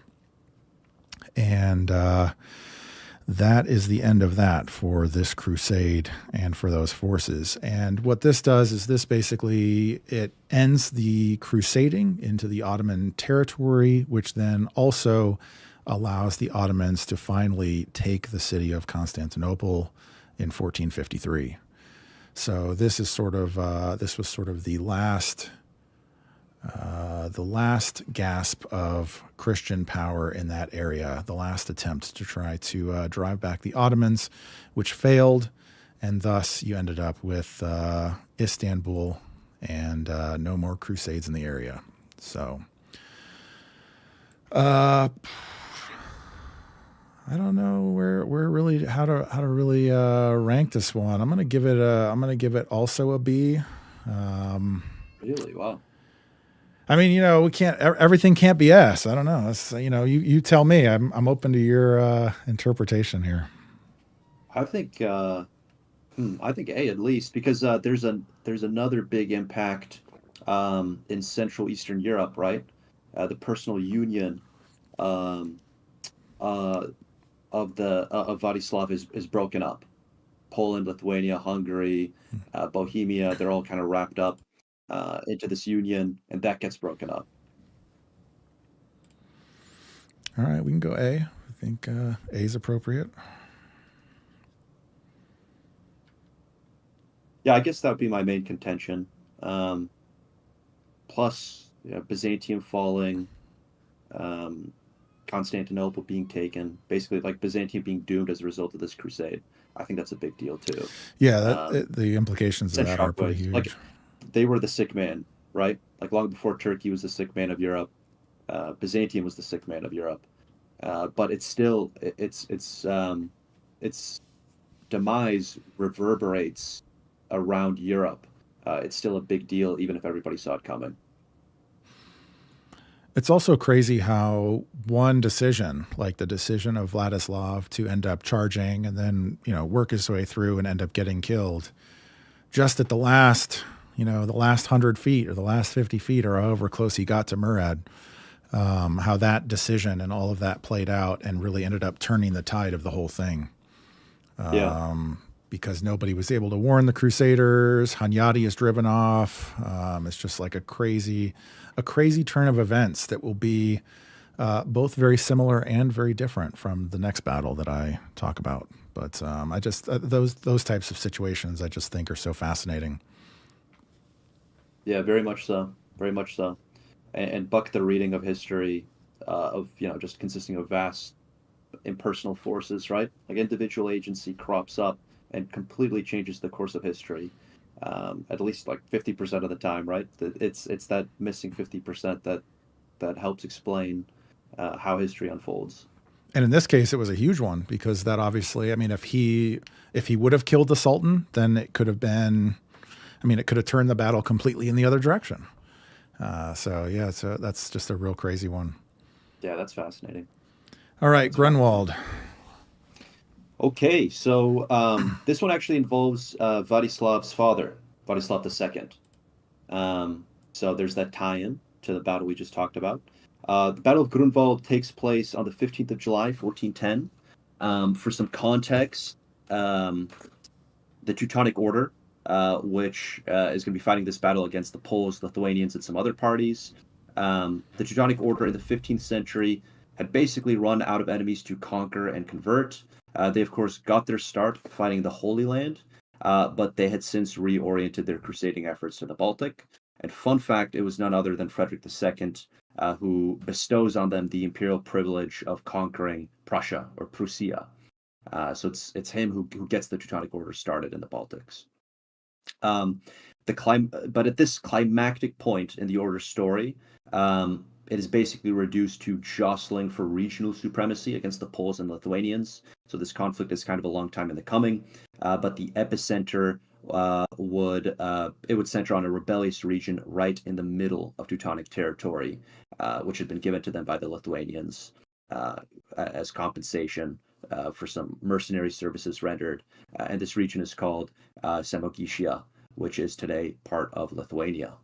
And that is the end of that for this crusade and for those forces. And what this does is this basically, it ends the crusading into the Ottoman territory, which then also allows the Ottomans to finally take the city of Constantinople in 1453. So this is sort of this was sort of the last gasp of Christian power in that area, the last attempt to try to drive back the Ottomans, which failed, and thus you ended up with Istanbul and no more crusades in the area. So I don't know where really how to really rank this one. I'm gonna give it also a B. Really? Wow. I mean, we can't. Everything can't be S. I don't know. That's, you tell me. I'm open to your interpretation here. I think A at least, because there's another big impact in Central Eastern Europe, right? The personal union of Vladislav is broken up. Poland, Lithuania, Hungary, Bohemia, they're all kind of wrapped up into this union, and that gets broken up. All right, we can go A. I think A is appropriate. Yeah, I guess that would be my main contention. Plus, Byzantium falling, Constantinople being taken, basically like Byzantium being doomed as a result of this crusade. I think that's a big deal too. Yeah, the implications of that are pretty huge. Like, they were the sick man, right? Like, long before Turkey was the sick man of Europe, Byzantium was the sick man of Europe. But it's still its demise reverberates around Europe. It's still a big deal, even if everybody saw it coming. It's also crazy how one decision, like the decision of Vladislav to end up charging and then, work his way through and end up getting killed, just at the last 100 feet or the last 50 feet or however close he got to Murad, how that decision and all of that played out and really ended up turning the tide of the whole thing. Because nobody was able to warn the Crusaders. Hunyadi is driven off. It's just like a crazy turn of events that will be both very similar and very different from the next battle that I talk about. But I just those types of situations I just think are so fascinating. Yeah, very much so. Very much so. And buck the reading of history of just consisting of vast impersonal forces, right? Like, individual agency crops up and completely changes the course of history, at least like 50% of the time, right? It's that missing 50% that helps explain how history unfolds. And in this case, it was a huge one because that obviously, I mean, if he would have killed the Sultan, then it could have been, it could have turned the battle completely in the other direction. So that's just a real crazy one. Yeah, that's fascinating. All right, Grunwald. Okay, so this one actually involves Vladislav's father, Vladislav II. So there's that tie-in to the battle we just talked about. The Battle of Grunwald takes place on the 15th of July, 1410. For some context, the Teutonic Order, which is going to be fighting this battle against the Poles, Lithuanians, and some other parties. The Teutonic Order in the 15th century had basically run out of enemies to conquer and convert. They, of course, got their start fighting the Holy Land, but they had since reoriented their crusading efforts to the Baltic. And fun fact, it was none other than Frederick II who bestows on them the imperial privilege of conquering Prussia, or Prussia. So it's him who gets the Teutonic Order started in the Baltics. But at this climactic point in the Order's story, it is basically reduced to jostling for regional supremacy against the Poles and Lithuanians. So this conflict is kind of a long time in the coming, but the epicenter would center on a rebellious region right in the middle of Teutonic territory, which had been given to them by the Lithuanians as compensation for some mercenary services rendered. And this region is called Samogitia, which is today part of Lithuania.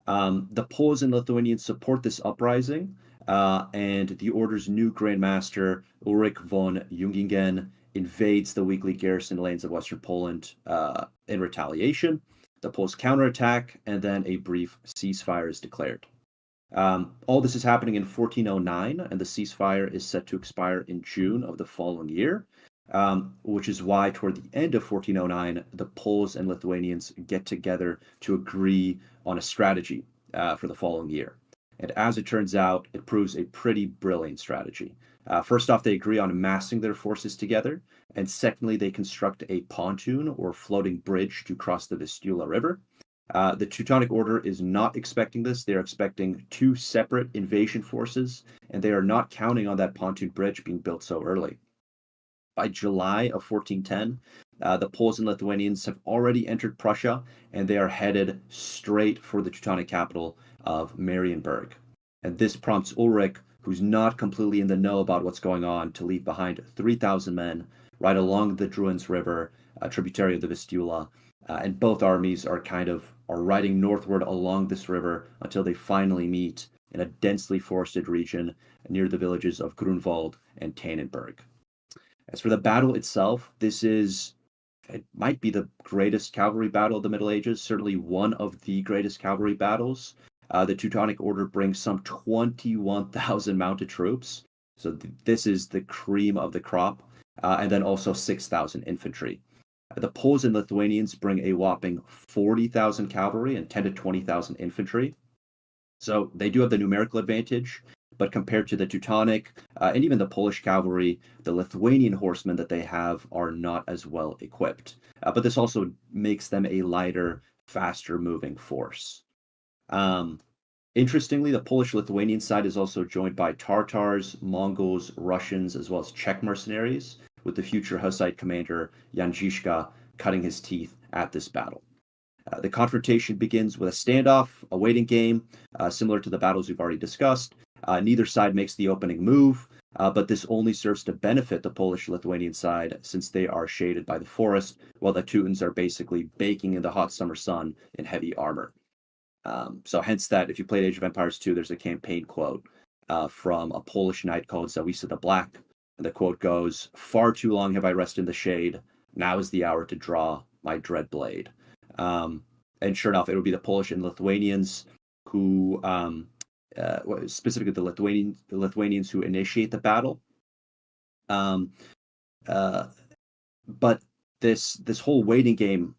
The Poles and Lithuanians support this uprising, and the order's new Grand Master, Ulrich von Jungingen, invades the weakly garrisoned lands of Western Poland in retaliation. The Poles counterattack, and then a brief ceasefire is declared. All this is happening in 1409, and the ceasefire is set to expire in June of the following year, which is why toward the end of 1409, the Poles and Lithuanians get together to agree on a strategy for the following year. And as it turns out, it proves a pretty brilliant strategy. First off, they agree on massing their forces together, and secondly, they construct a pontoon or floating bridge to cross the Vistula River. The Teutonic Order is not expecting this. They're expecting two separate invasion forces, and they are not counting on that pontoon bridge being built so early. By July of 1410, the Poles and Lithuanians have already entered Prussia, and they are headed straight for the Teutonic capital of Marienburg. And this prompts Ulrich, who's not completely in the know about what's going on, to leave behind 3,000 men right along the Druins River, a tributary of the Vistula, and both armies are riding northward along this river until they finally meet in a densely forested region near the villages of Grunwald and Tannenberg. As for the battle itself, it might be the greatest cavalry battle of the Middle Ages, certainly one of the greatest cavalry battles. The Teutonic Order brings some 21,000 mounted troops, so this is the cream of the crop, and then also 6,000 infantry. The Poles and Lithuanians bring a whopping 40,000 cavalry and 10 to 20,000 infantry. So they do have the numerical advantage, but compared to the Teutonic and even the Polish cavalry, the Lithuanian horsemen that they have are not as well equipped. But this also makes them a lighter, faster moving force. Interestingly, the Polish-Lithuanian side is also joined by Tartars, Mongols, Russians, as well as Czech mercenaries, with the future Hussite commander Jan Žižka cutting his teeth at this battle. The confrontation begins with a standoff, a waiting game, similar to the battles we've already discussed. Neither side makes the opening move, but this only serves to benefit the Polish-Lithuanian side since they are shaded by the forest, while the Teutons are basically baking in the hot summer sun in heavy armor. So hence that, if you played Age of Empires 2, there's a campaign quote from a Polish knight called Zawisza the Black. And the quote goes, "Far too long have I rested in the shade. Now is the hour to draw my dread blade." And sure enough, it would be the Polish and Lithuanians who, specifically the Lithuanians who initiate the battle. But this whole waiting game,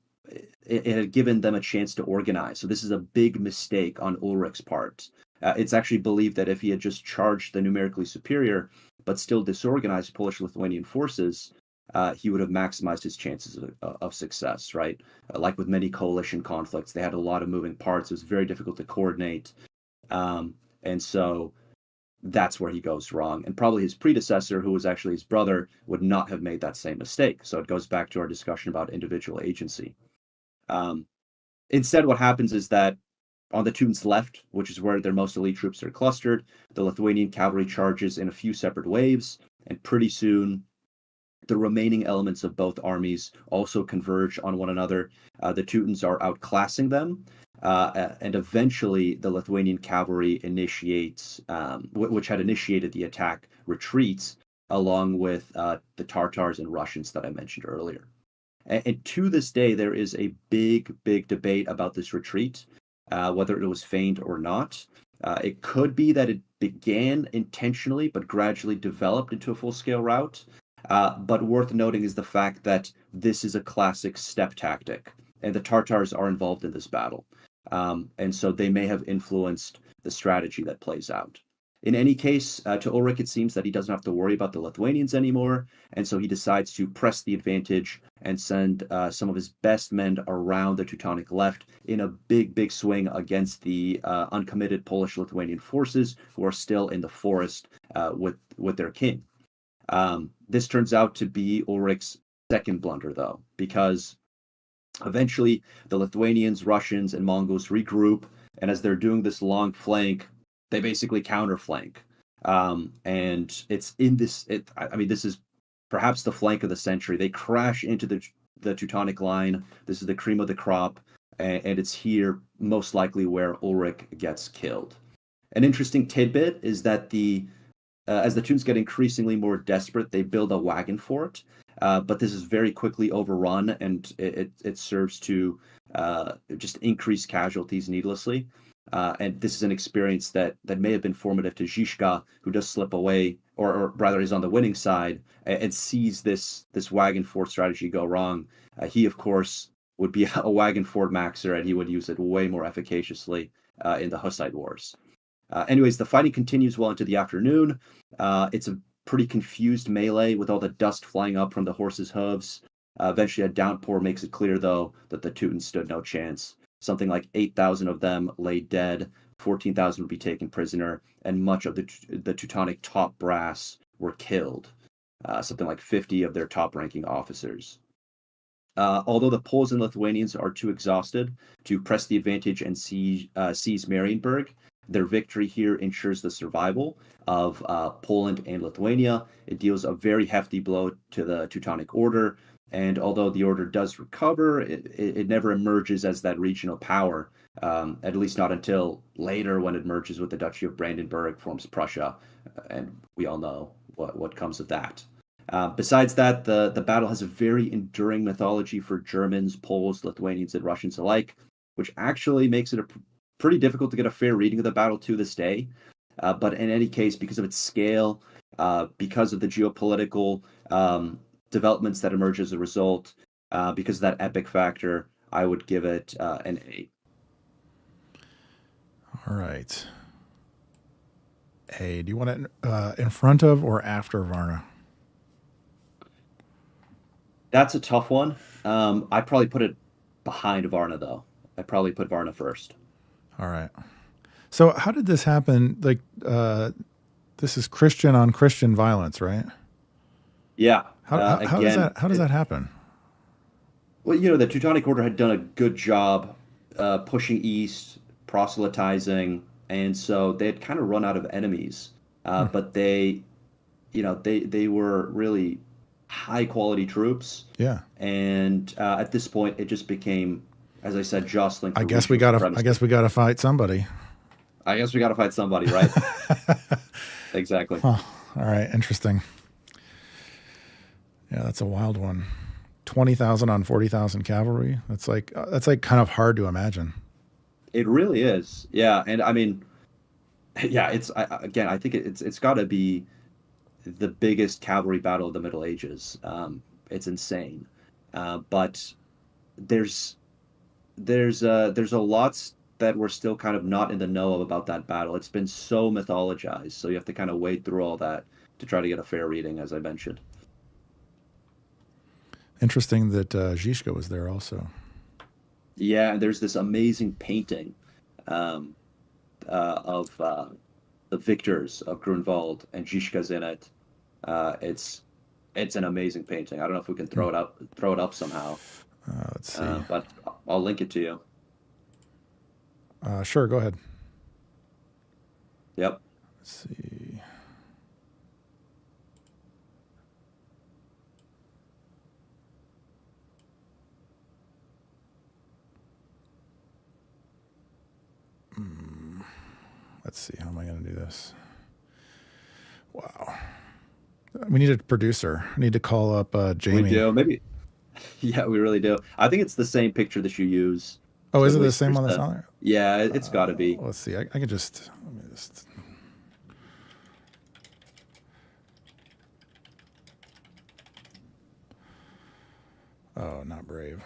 it had given them a chance to organize. So this is a big mistake on Ulrich's part. It's actually believed that if he had just charged the numerically superior, but still disorganized Polish-Lithuanian forces, he would have maximized his chances of success, right? Like with many coalition conflicts, they had a lot of moving parts. It was very difficult to coordinate. And so that's where he goes wrong. And probably his predecessor, who was actually his brother, would not have made that same mistake. So it goes back to our discussion about individual agency. Instead, what happens is that on the Teutons' left, which is where their most elite troops are clustered, the Lithuanian cavalry charges in a few separate waves, and pretty soon the remaining elements of both armies also converge on one another. The Teutons are outclassing them, and eventually the Lithuanian cavalry initiates, which had initiated the attack, retreats along with the Tartars and Russians that I mentioned earlier. And to this day, there is a big debate about this retreat, whether it was feigned or not. It could be that it began intentionally, but gradually developed into a full-scale rout. But worth noting is the fact that this is a classic step tactic, and the Tartars are involved in this battle. And so they may have influenced the strategy that plays out. In any case, to Ulrich, it seems that he doesn't have to worry about the Lithuanians anymore, and so he decides to press the advantage and send some of his best men around the Teutonic left in a big swing against the uncommitted Polish-Lithuanian forces who are still in the forest with their king. This turns out to be Ulrich's second blunder, though, because eventually the Lithuanians, Russians, and Mongols regroup, and as they're doing this long flank, they basically counterflank. And it's in this, this is perhaps the flank of the century. They crash into the Teutonic line. This is the cream of the crop, and it's here most likely where Ulrich gets killed. An interesting tidbit is that as the Teutons get increasingly more desperate, they build a wagon fort, but this is very quickly overrun, and it serves to just increase casualties needlessly. And this is an experience that may have been formative to Zizka, who does slip away, or rather is on the winning side, and sees this wagon fort strategy go wrong. He, of course, would be a wagon fort maxer, and he would use it way more efficaciously in the Hussite Wars. Anyways, the fighting continues well into the afternoon. It's a pretty confused melee with all the dust flying up from the horses' hooves. Eventually, a downpour makes it clear, though, that the Teutons stood no chance. Something like 8,000 of them lay dead, 14,000 would be taken prisoner, and much of the Teutonic top brass were killed. Something like 50 of their top-ranking officers. Although the Poles and Lithuanians are too exhausted to press the advantage and seize Marienburg, their victory here ensures the survival of Poland and Lithuania. It deals a very hefty blow to the Teutonic Order, and although the order does recover, it never emerges as that regional power, at least not until later when it merges with the Duchy of Brandenburg, forms Prussia, and we all know what comes of that. Besides that, the battle has a very enduring mythology for Germans, Poles, Lithuanians, and Russians alike, which actually makes it pretty difficult to get a fair reading of the battle to this day. But in any case, because of its scale, because of the geopolitical developments that emerge as a result, because of that epic factor, I would give it an 8. All right. A. Do you want it in front of or after Varna? That's a tough one. I'd probably put it behind Varna, though. I'd probably put Varna first. All right. So how did this happen? Like, this is Christian on Christian violence, right? Yeah. How does that happen? Well, the Teutonic Order had done a good job pushing east, proselytizing, and so they had kind of run out of enemies. But they were really high quality troops. Yeah. And at this point, it just became, as I said, jostling. I guess we gotta fight somebody. I guess we gotta fight somebody, right? Exactly. Huh. All right. Interesting. Yeah, that's a wild one. 20,000 on 40,000 cavalry. That's like kind of hard to imagine. It really is. Yeah, and I mean, yeah, I think it's got to be the biggest cavalry battle of the Middle Ages. It's insane, but there's a lot that we're still kind of not in the know of about that battle. It's been so mythologized, so you have to kind of wade through all that to try to get a fair reading, as I mentioned. Interesting that Zizka was there also. Yeah, and there's this amazing painting of the victors of Grunwald, and Zizka's in it. It's an amazing painting. I don't know if we can throw it up somehow. Let's see. But I'll link it to you. Sure, go ahead. Yep. Let's see. Let's see. How am I going to do this? Wow. We need a producer. I need to call up Jamie. We do. Maybe. Yeah, we really do. I think it's the same picture that you use. Oh, is it the same one that's on there? Yeah, it's got to be. Let's see. I can just. Let me just. Oh, not brave.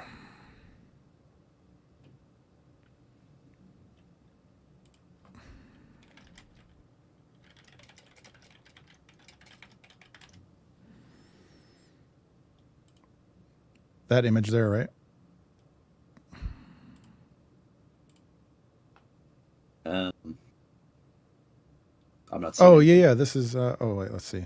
That image there, right? I'm not seeing Oh, anything. yeah. This is. Oh, wait. Let's see.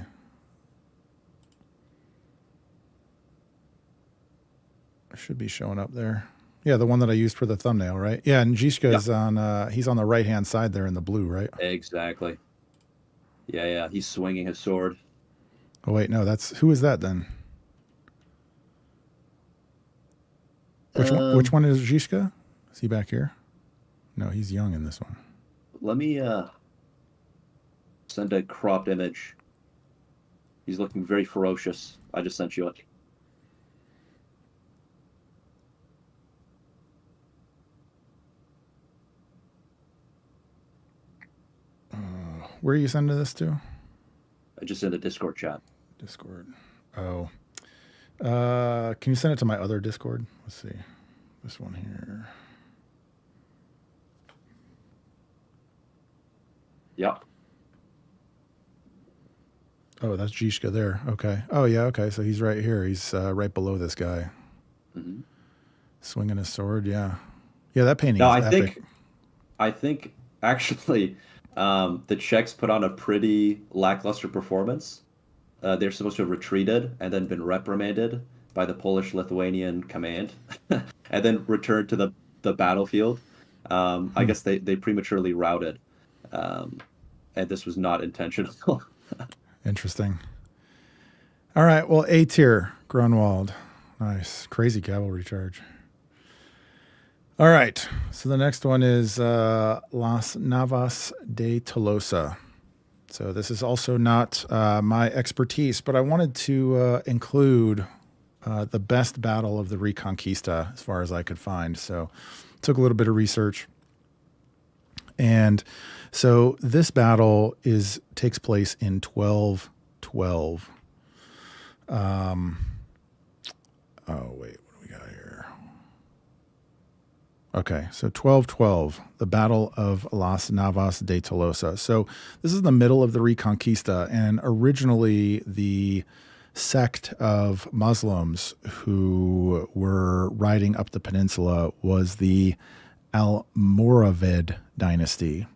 It should be showing up there. Yeah, the one that I used for the thumbnail, right? Yeah, and Zizka is on. He's on the right hand side there in the blue, right? Exactly. Yeah. He's swinging his sword. Oh wait, no. Who is that then? Which one is Zizka? Is he back here? No, he's young in this one. Let me send a cropped image. He's looking very ferocious. I just sent you it. Where are you sending this to? I just sent a Discord chat. Discord. Oh. Can you send it to my other Discord? Let's see. This one here. Yep. Oh, that's Zizka there. Okay. Oh, yeah. Okay. So he's right here. He's right below this guy. Mm-hmm. Swinging his sword. Yeah. Yeah, that painting No, is epic. I think actually the Czechs put on a pretty lackluster performance. They're supposed to have retreated and then been reprimanded by the Polish-Lithuanian command and then returned to the battlefield. I guess they prematurely routed. And this was not intentional. Interesting. All right. Well, A tier, Grunwald. Nice. Crazy cavalry charge. All right. So the next one is Las Navas de Tolosa. So this is also not my expertise, but I wanted to include the best battle of the Reconquista as far as I could find. So took a little bit of research. And so this battle takes place in 1212. Oh, wait, what do we got here? Okay, so 1212, the Battle of Las Navas de Tolosa. So this is the middle of the Reconquista, and originally the sect of Muslims who were riding up the peninsula was the Almoravid dynasty.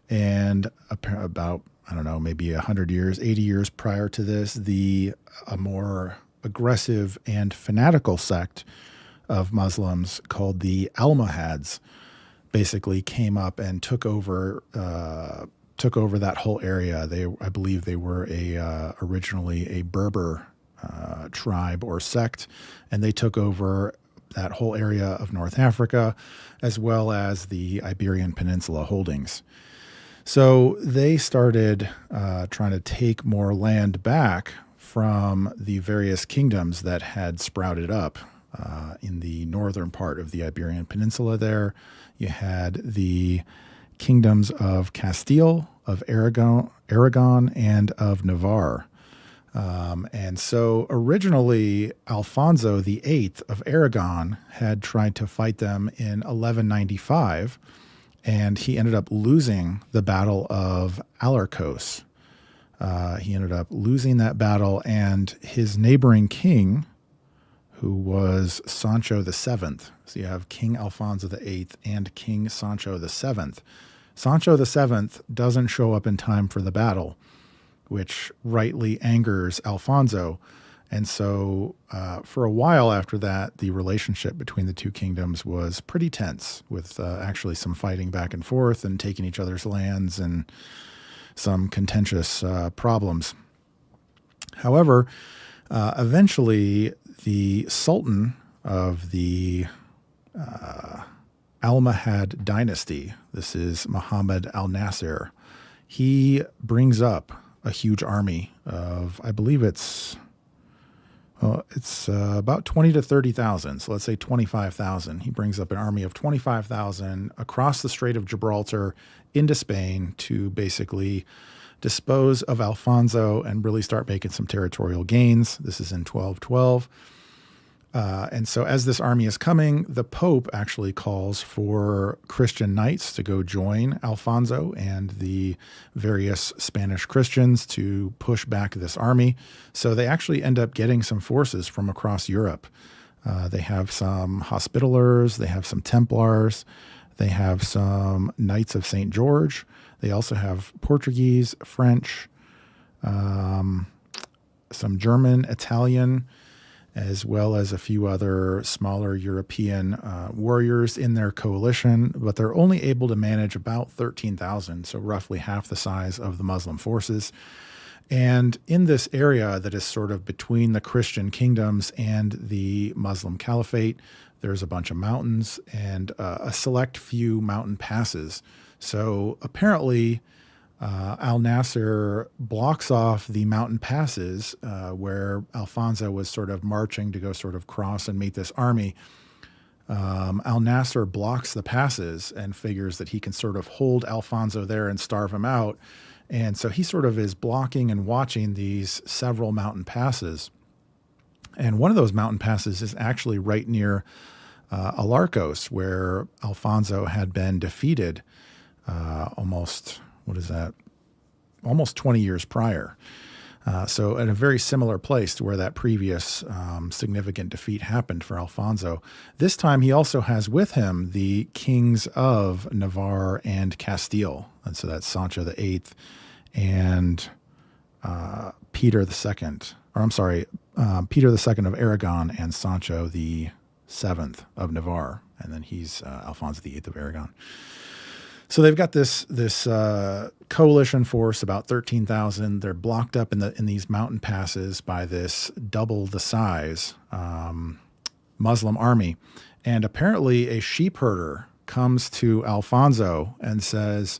And about, I don't know, maybe 100 years, 80 years prior to this, a more aggressive and fanatical sect of Muslims called the Almohads basically came up and took over that whole area. I believe they were originally a Berber tribe or sect, and they took over that whole area of North Africa, as well as the Iberian Peninsula holdings. So they started trying to take more land back from the various kingdoms that had sprouted up in the northern part of the Iberian Peninsula there. You had the kingdoms of Castile, of Aragon, and of Navarre. And so originally, Alfonso VIII of Aragon had tried to fight them in 1195, and he ended up losing the Battle of Alarcos. He ended up losing that battle, and his neighboring king, who was Sancho VII. So you have King Alfonso VIII and King Sancho VII. Sancho VII doesn't show up in time for the battle, which rightly angers Alfonso. And so for a while after that, the relationship between the two kingdoms was pretty tense, with actually some fighting back and forth and taking each other's lands and some contentious problems. However, eventually the Sultan of the Almohad dynasty, this is Muhammad al-Nasir, he brings up a huge army of, I believe it's about 20 to 30,000. So let's say 25,000. He brings up an army of 25,000 across the Strait of Gibraltar into Spain to basically dispose of Alfonso and really start making some territorial gains. This is in 1212. And so as this army is coming, the Pope actually calls for Christian knights to go join Alfonso and the various Spanish Christians to push back this army. So they actually end up getting some forces from across Europe. They have some Hospitallers, they have some Templars, they have some Knights of St. George. They also have Portuguese, French, some German, Italian, as well as a few other smaller European warriors in their coalition, but they're only able to manage about 13,000, so roughly half the size of the Muslim forces. And in this area that is sort of between the Christian kingdoms and the Muslim caliphate, there's a bunch of mountains and a select few mountain passes. So apparently Al Nasser blocks off the mountain passes where Alfonso was sort of marching to go sort of cross and meet this army. Al Nasser blocks the passes and figures that he can sort of hold Alfonso there and starve him out. And so he sort of is blocking and watching these several mountain passes. And one of those mountain passes is actually right near Alarcos, where Alfonso had been defeated almost 20 years prior. So in a very similar place to where that previous significant defeat happened for Alfonso. This time he also has with him the kings of Navarre and Castile. And so that's Sancho VIII and Peter II. Or I'm sorry, Peter II of Aragon and Sancho VII of Navarre. And then he's Alfonso VIII of Aragon. So they've got this coalition force, about 13,000. They're blocked up in these mountain passes by this double the size Muslim army. And apparently a sheep herder comes to Alfonso and says,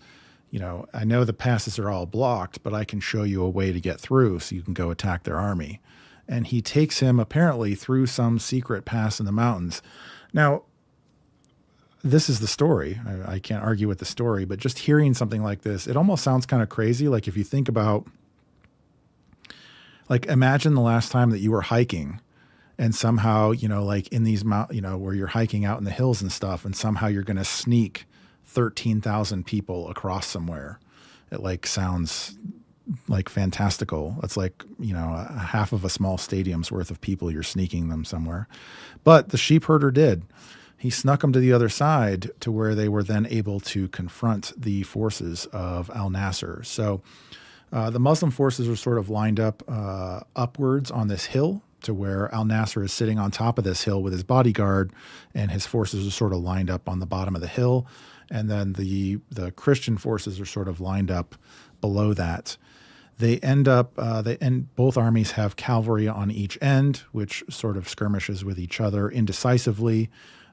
I know the passes are all blocked, but I can show you a way to get through so you can go attack their army. And he takes him apparently through some secret pass in the mountains. Now, this is the story. I can't argue with the story, but just hearing something like this, it almost sounds kind of crazy. Like if you think about, imagine the last time that you were hiking and somehow, like in these where you're hiking out in the hills and stuff, and somehow you're going to sneak 13,000 people across somewhere. It sounds like fantastical. It's like, half of a small stadium's worth of people, you're sneaking them somewhere. But the sheep herder did. He snuck them to the other side to where they were then able to confront the forces of Al Nasser. So the Muslim forces are sort of lined up upwards on this hill to where Al Nasser is sitting on top of this hill with his bodyguard, and his forces are sort of lined up on the bottom of the hill. And then the Christian forces are sort of lined up below that. Both armies have cavalry on each end, which sort of skirmishes with each other indecisively.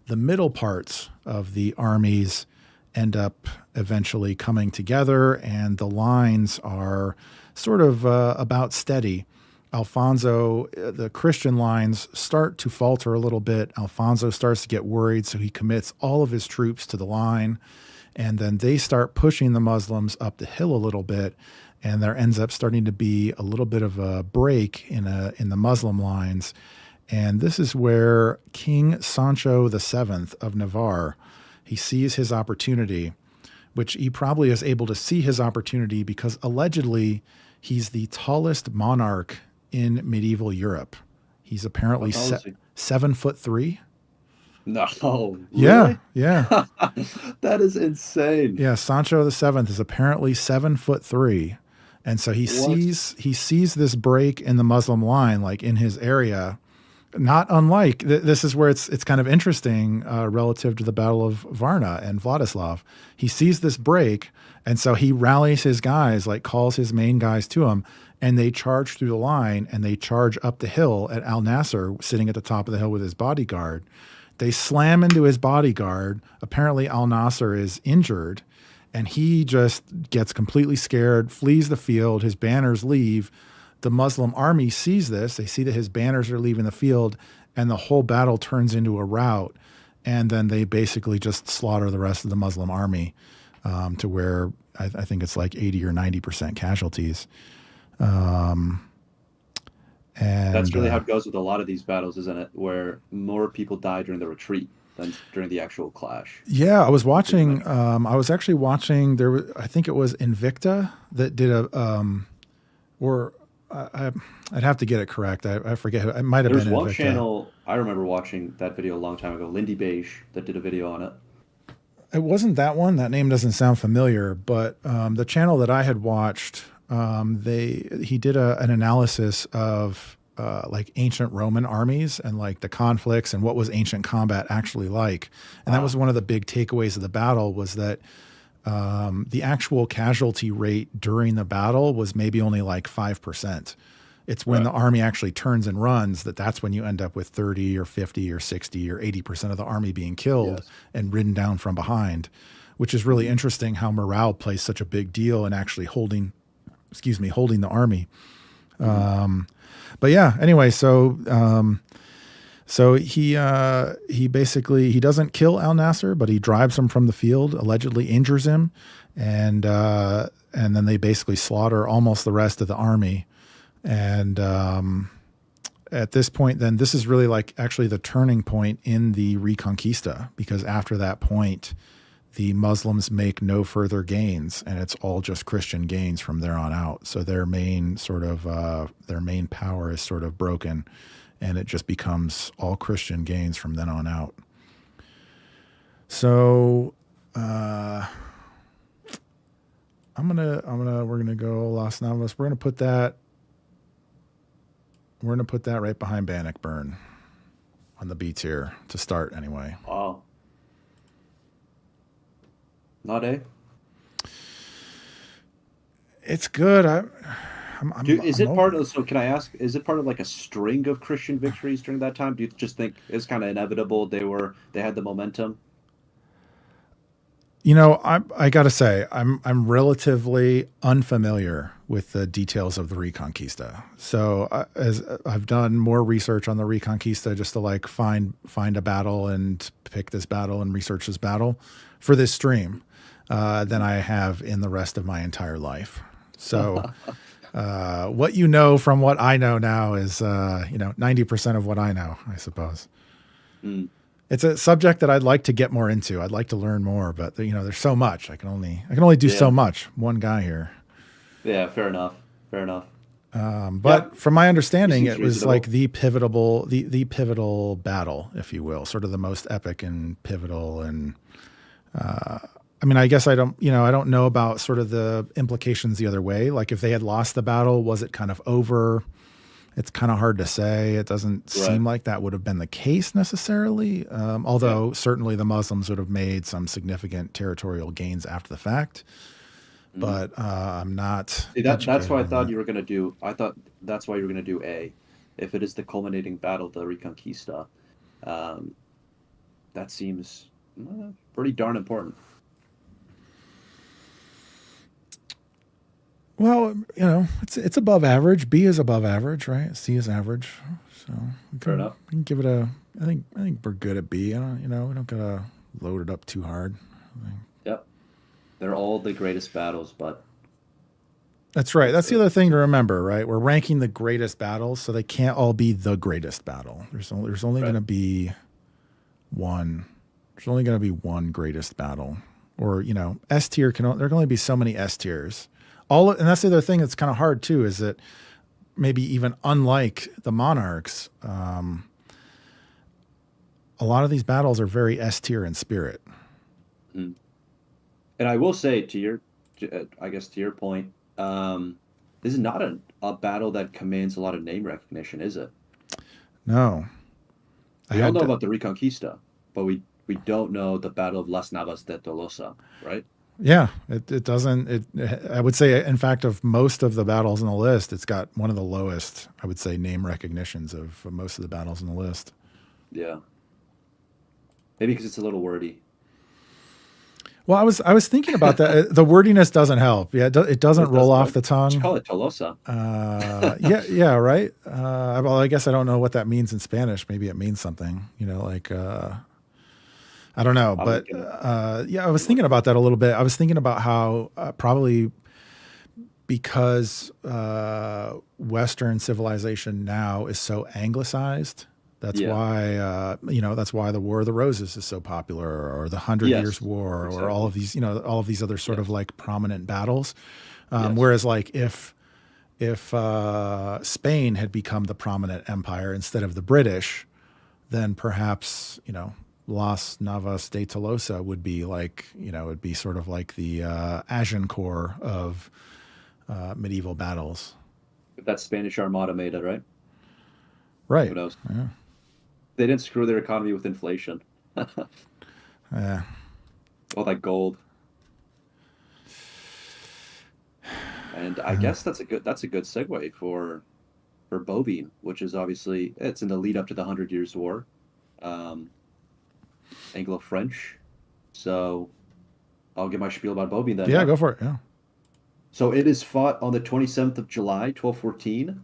The middle parts of the armies end up eventually coming together, and the lines are sort of about steady. The Christian lines start to falter a little bit. Alfonso starts to get worried, so he commits all of his troops to the line, and then they start pushing the Muslims up the hill a little bit, and there ends up starting to be a little bit of a break in the Muslim lines. And this is where King Sancho VII of Navarre, he sees his opportunity, which he probably is able to see his opportunity because Oh, allegedly he's the tallest monarch in medieval Europe. He's apparently 7'3". No, really? Yeah. That is insane. Yeah, Sancho VII is apparently 7'3", and so he sees this break in the Muslim line, like in his area. Not unlike this is where it's kind of interesting relative to the Battle of Varna and Vladislav. He sees this break, and so he rallies his guys, calls his main guys to him, and they charge through the line, and they charge up the hill at Al Nasser sitting at the top of the hill with his bodyguard. They slam into his bodyguard. Apparently Al Nasser is injured, and he just gets completely scared, flees the field. His banners leave. The Muslim army sees this. They see that his banners are leaving the field, and the whole battle turns into a rout. And then they basically just slaughter the rest of the Muslim army to where I think it's like 80 or 90% casualties. And that's really how it goes with a lot of these battles, isn't it? Where more people die during the retreat than during the actual clash. Yeah, I was watching. I was actually watching. I think it was Invicta that did I'd have to get it correct. I forget. It might have been Invicta. There's one channel I remember watching that video a long time ago, Lindy Beige, that did a video on it. It wasn't that one. That name doesn't sound familiar, but the channel that I had watched, he did an analysis of ancient Roman armies and the conflicts and what was ancient combat actually like. And that was one of the big takeaways of the battle was that the actual casualty rate during the battle was maybe only 5%. It's when the army actually turns and runs that's when you end up with 30 or 50 or 60 or 80% of the army being killed and ridden down from behind, which is really interesting how morale plays such a big deal in actually holding the army. But yeah, anyway, so he basically, he doesn't kill Al Nasser, but he drives him from the field, allegedly injures him, and then they basically slaughter almost the rest of the army. And at this point, then this is really like actually the turning point in the Reconquista, because after that point, the Muslims make no further gains, and it's all just Christian gains from there on out. So their main power is sort of broken, and it just becomes all Christian gains from then on out. So we're gonna go Las Navas. We're gonna put that right behind Bannockburn on the B tier to start anyway. Wow. Not A? It's good. So can I ask, is it part of like a string of Christian victories during that time? Do you just think it's kind of inevitable they had the momentum? You know, I got to say, I'm relatively unfamiliar with the details of the Reconquista. So as I've done more research on the Reconquista just to like find a battle and pick this battle and research this battle for this stream than I have in the rest of my entire life. So what you know from what I know now is 90% of what I know, I suppose. Mm. It's a subject that I'd like to get more into. I'd like to learn more, but there's so much. I can only do so much. One guy here. Yeah, fair enough. But from my understanding, it was like the pivotal battle, if you will, sort of the most epic and pivotal. And I guess I don't know about sort of the implications the other way. Like if they had lost the battle, was it kind of over? It's kind of hard to say. It doesn't seem like that would have been the case necessarily. Although certainly the Muslims would have made some significant territorial gains after the fact. But I'm not. See, that's why I thought you were going to do. I thought that's why you were going to do A, if it is the culminating battle of the Reconquista. That seems pretty darn important. Well, it's above average. B is above average, right? C is average. So fair enough. We can give it a. I think we're good at B. We don't gotta load it up too hard. Yep, they're all the greatest battles, but that's right. That's the other thing to remember, right? We're ranking the greatest battles, so they can't all be the greatest battle. There's only going to be one. There's only going to be one greatest battle, or S tier there can only be so many S tiers. And that's the other thing that's kind of hard too, is that maybe even unlike the monarchs, a lot of these battles are very S tier in spirit. And I will say to your point, this is not a battle that commands a lot of name recognition, is it? No. We all know about the Reconquista, but we don't know the Battle of Las Navas de Tolosa, right? Yeah, it doesn't. I would say, in fact, of most of the battles on the list, it's got one of the lowest, I would say, name recognitions of most of the battles on the list. Yeah. Maybe because it's a little wordy. Well, I was thinking about that. The wordiness doesn't help. Yeah, it doesn't roll off the tongue. Just call it Tolosa. Yeah, right. Well, I guess I don't know what that means in Spanish. Maybe it means something. I don't know, but I was thinking about that a little bit. I was thinking about how probably because Western civilization now is so anglicized, that's why that's why the War of the Roses is so popular, or the 100 Years' War, or all of these other sort of like prominent battles. Whereas like if Spain had become the prominent empire instead of the British, then perhaps Las Navas de Tolosa would be like, it'd be sort of like the Agincourt of medieval battles. If that Spanish Armada made it, right? Right. Who knows? Yeah. They didn't screw their economy with inflation. Yeah. All that gold. And I guess that's a good segue for Bouvines, which is obviously, it's in the lead up to the 100 Years' War. Anglo-French. So I'll get my spiel about Bouvines then. Yeah, go for it. Yeah. So it is fought on the 27th of July, 1214.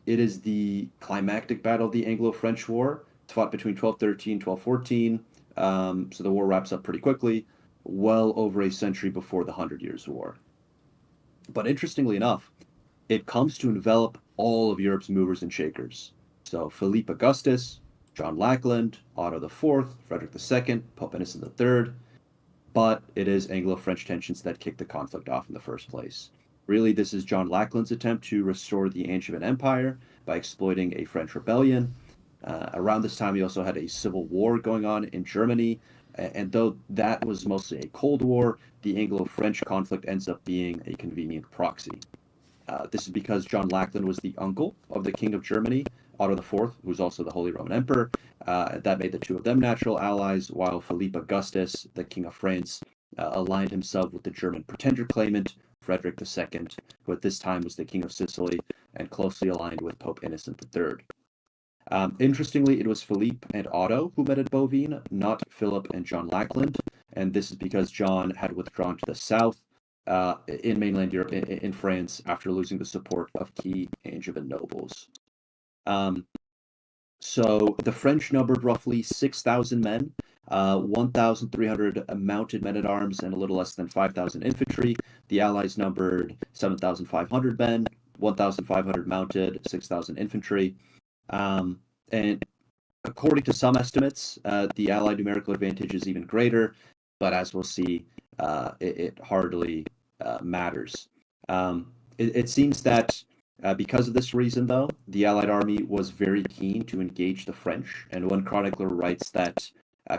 It is the climactic battle of the Anglo-French War. It's fought between 1213 1214. So the war wraps up pretty quickly, well over a century before the Hundred Years' War. But interestingly enough, it comes to envelop all of Europe's movers and shakers. So Philippe Augustus, John Lackland, Otto IV, Frederick II, Pope Innocent III, but it is Anglo-French tensions that kicked the conflict off in the first place. Really, this is John Lackland's attempt to restore the Angevin Empire by exploiting a French rebellion. Around this time, he also had a civil war going on in Germany, and though that was mostly a Cold War, the Anglo-French conflict ends up being a convenient proxy. This is because John Lackland was the uncle of the King of Germany, Otto IV, who was also the Holy Roman Emperor. That made the two of them natural allies, while Philippe Augustus, the King of France, aligned himself with the German pretender claimant, Frederick II, who at this time was the King of Sicily and closely aligned with Pope Innocent III. Interestingly, it was Philippe and Otto who met at Bouvines, not Philip and John Lackland, and this is because John had withdrawn to the south in mainland Europe, in France, after losing the support of key Angevin nobles. So the French numbered roughly 6,000 men, 1,300 mounted men-at-arms, and a little less than 5,000 infantry. The Allies numbered 7,500 men, 1,500 mounted, 6,000 infantry. And according to some estimates, the Allied numerical advantage is even greater, but as we'll see, it hardly matters. It seems that because of this reason, though, the Allied army was very keen to engage the French, and one chronicler writes that,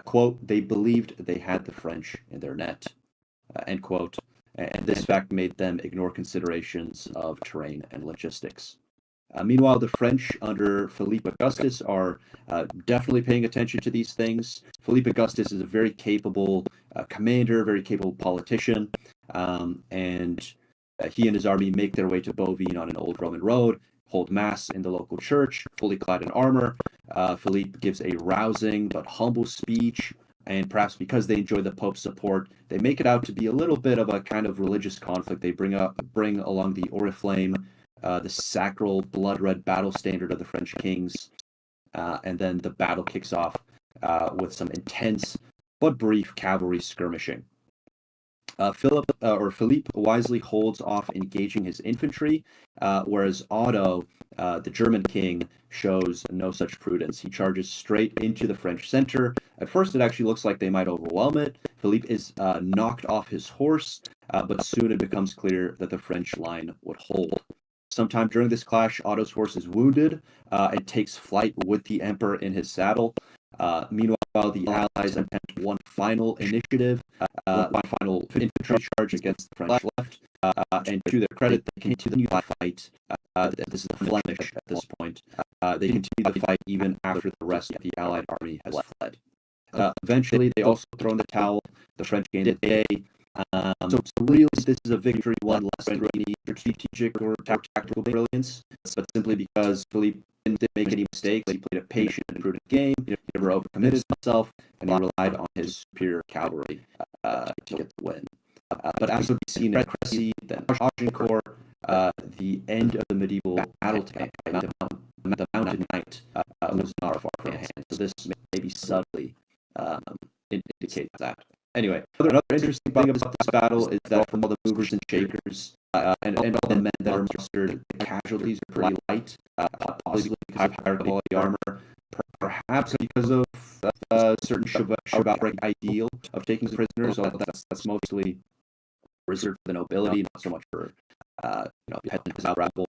quote, they believed they had the French in their net, end quote, and this fact made them ignore considerations of terrain and logistics. Meanwhile, the French under Philippe Augustus are definitely paying attention to these things. Philippe Augustus is a very capable commander, very capable politician, and he and his army make their way to Bouvines on an old Roman road, hold mass in the local church, fully clad in armor. Philippe gives a rousing but humble speech, and perhaps because they enjoy the Pope's support, they make it out to be a little bit of a kind of religious conflict. They bring along the oriflamme, the sacral blood-red battle standard of the French kings, and then the battle kicks off with some intense but brief cavalry skirmishing. Philippe wisely holds off engaging his infantry, whereas Otto, the German king, shows no such prudence. He charges straight into the French center. At first, it actually looks like they might overwhelm it. Philippe is knocked off his horse, but soon it becomes clear that the French line would hold. Sometime during this clash, Otto's horse is wounded and takes flight with the emperor in his saddle. Meanwhile, the Allies attempt one final initiative, one final infantry charge against the French left, and to their credit, they continue the fight. This is the Flemish at this point. They continue the fight even after the rest of the Allied army has fled. Eventually, they also throw in the towel. The French gain the day. So really, this is a victory won less through any strategic or tactical brilliance, but simply because Philippe didn't make any mistakes. He played a patient and prudent game. He never overcommitted himself, and he relied on his superior cavalry to get the win. But as we've seen in Crecy, then Agincourt, the end of the medieval battle tank, the Mountain Knight, was not far from hand. So this maybe subtly indicates that. Anyway, another interesting thing about this battle is that from all the movers and shakers and all the men that are mustered, the casualties are pretty light, possibly because of higher quality armor, perhaps because of certain chivalric ideal of taking prisoners, although that's mostly reserved for the nobility, not so much for peasant rabble.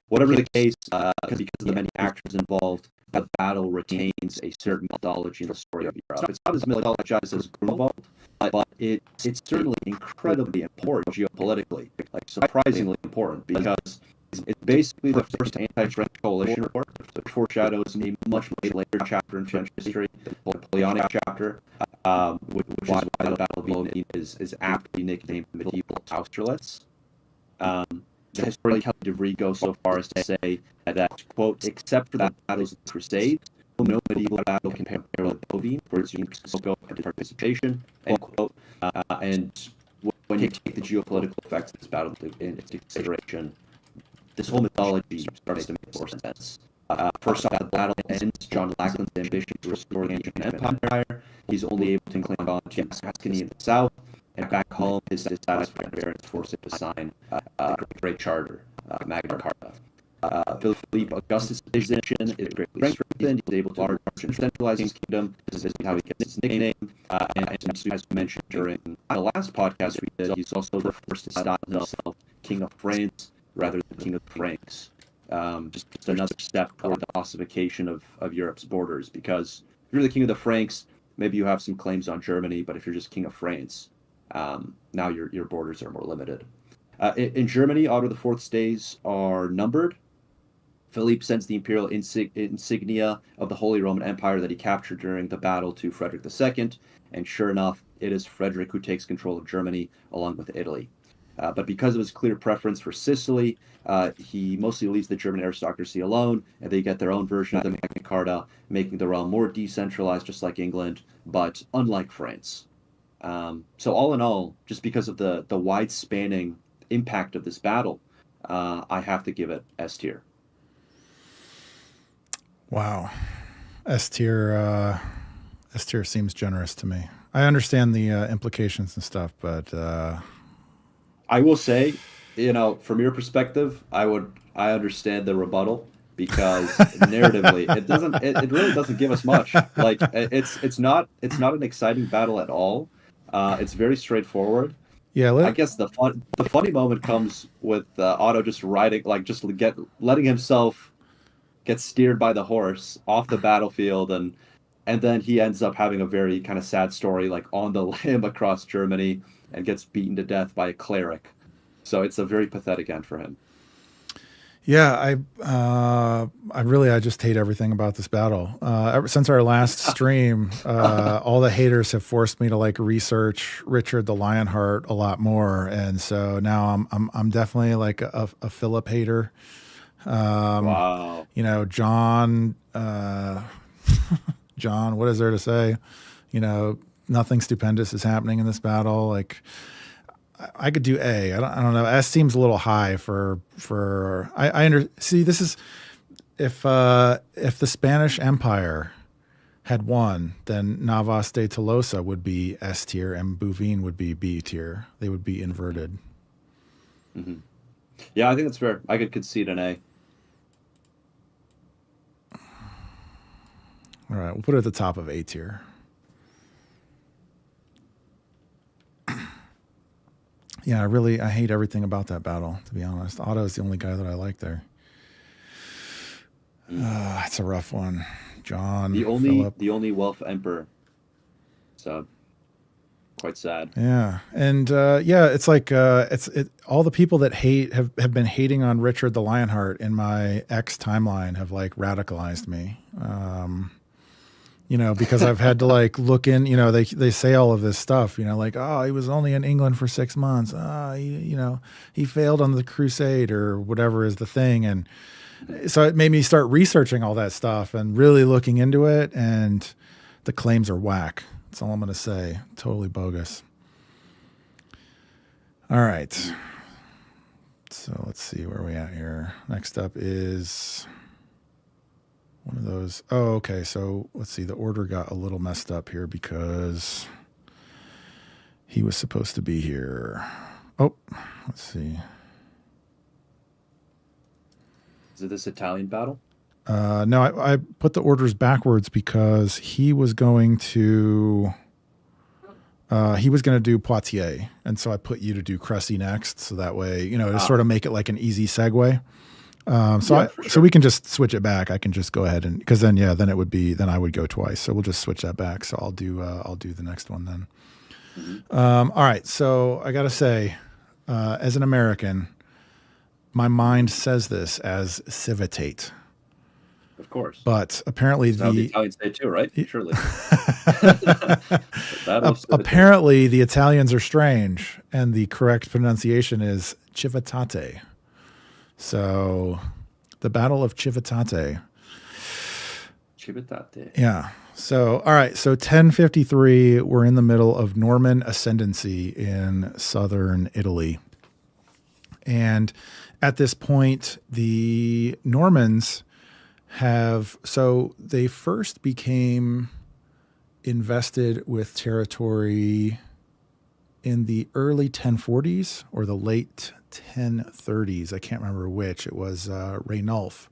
Whatever the case, because of the many actors involved, the battle retains a certain mythology in the story of Europe. It's not as mythologized as Grunwald, but it's certainly incredibly important geopolitically, like surprisingly important, because it's basically the first anti-French coalition war, which foreshadows a much later chapter in French history, the Napoleonic chapter, which is why the Battle of Bouvines is aptly nicknamed medieval Austerlitz. The historian Kelly DeVry goes so far as to say that, quote, except for the battles of the Crusades, no medieval battle can compare with Bouvines for its unique scope and participation, end quote. And when you take the geopolitical effects of this battle into consideration, this whole mythology starts to make more sense. First off, the battle ends John Lackland's ambition to restore the ancient empire. He's only able to cling on to Tuscany in the south, and back home, his dissatisfied barons force him to sign the Great Charter, Magna Carta. Philippe Augustus' position is greatly strengthened. He's able to large and centralize his kingdom. This is how he gets his nickname. And as mentioned during the last podcast we did, he's also the first to style himself King of France rather than King of the Franks. Just another step toward the ossification of Europe's borders. Because if you're the King of the Franks, maybe you have some claims on Germany, but if you're just King of France, now your borders are more limited. In Germany, Otto IV's days are numbered. Philippe sends the imperial insignia of the Holy Roman Empire that he captured during the battle to Frederick II, and sure enough, it is Frederick who takes control of Germany along with Italy. But because of his clear preference for Sicily, he mostly leaves the German aristocracy alone, and they get their own version of the Magna Carta, making the realm more decentralized, just like England, but unlike France. So all in all, just because of the wide-spanning impact of this battle, I have to give it S tier. Wow. S tier seems generous to me. I understand the implications and stuff, but I will say, from your perspective, I understand the rebuttal because narratively it really doesn't give us much. Like it's not an exciting battle at all. It's very straightforward. Yeah, I guess the funny moment comes with Otto just riding, like letting himself get steered by the horse off the battlefield, and then he ends up having a very kind of sad story, like on the limb across Germany, and gets beaten to death by a cleric. So it's a very pathetic end for him. Yeah, I just hate everything about this battle. Ever since our last stream, all the haters have forced me to research Richard the Lionheart a lot more, and so now I'm definitely like a Philip hater. Wow. John, what is there to say? Nothing stupendous is happening in this battle. Like, I could do A. I don't know. S seems a little high see, this is, if the Spanish Empire had won, then Navas de Tolosa would be S tier and Bouvines would be B tier. They would be inverted. Mm-hmm. Yeah, I think that's fair. I could concede an A. All right, we'll put it at the top of A tier. Yeah, I hate everything about that battle, to be honest. Otto is the only guy that I like there. It's a rough one. John, the only Welf emperor. So quite sad. Yeah, and it's like all the people that have been hating on Richard the Lionheart in my X timeline have radicalized me. Because I've had to look in, they say all of this stuff, oh, he was only in England for 6 months. He failed on the crusade or whatever is the thing. And so it made me start researching all that stuff and really looking into it. And the claims are whack. That's all I'm going to say. Totally bogus. All right. So let's see where we at here. Next up is one of those. Oh, okay. So let's see. The order got a little messed up here because he was supposed to be here. Oh, let's see. Is it this Italian battle? No, I put the orders backwards because he was going to do Poitiers, and so I put you to do Crecy next, so that way to sort of make it like an easy segue. So we can just switch it back. I can just go ahead and because then I would go twice. So we'll just switch that back. So I'll do the next one then. Mm-hmm. All right. So I gotta say, as an American, my mind says this as Civitate. Of course. But apparently the Italians say too, right? Surely. Apparently the Italians are strange, and the correct pronunciation is Civitate. So the Battle of Civitate. Civitate. Yeah. So, all right. So 1053, we're in the middle of Norman ascendancy in southern Italy. And at this point, the Normans they first became invested with territory in the early 1040s or the late 1030s. I can't remember which. It was Rainulf,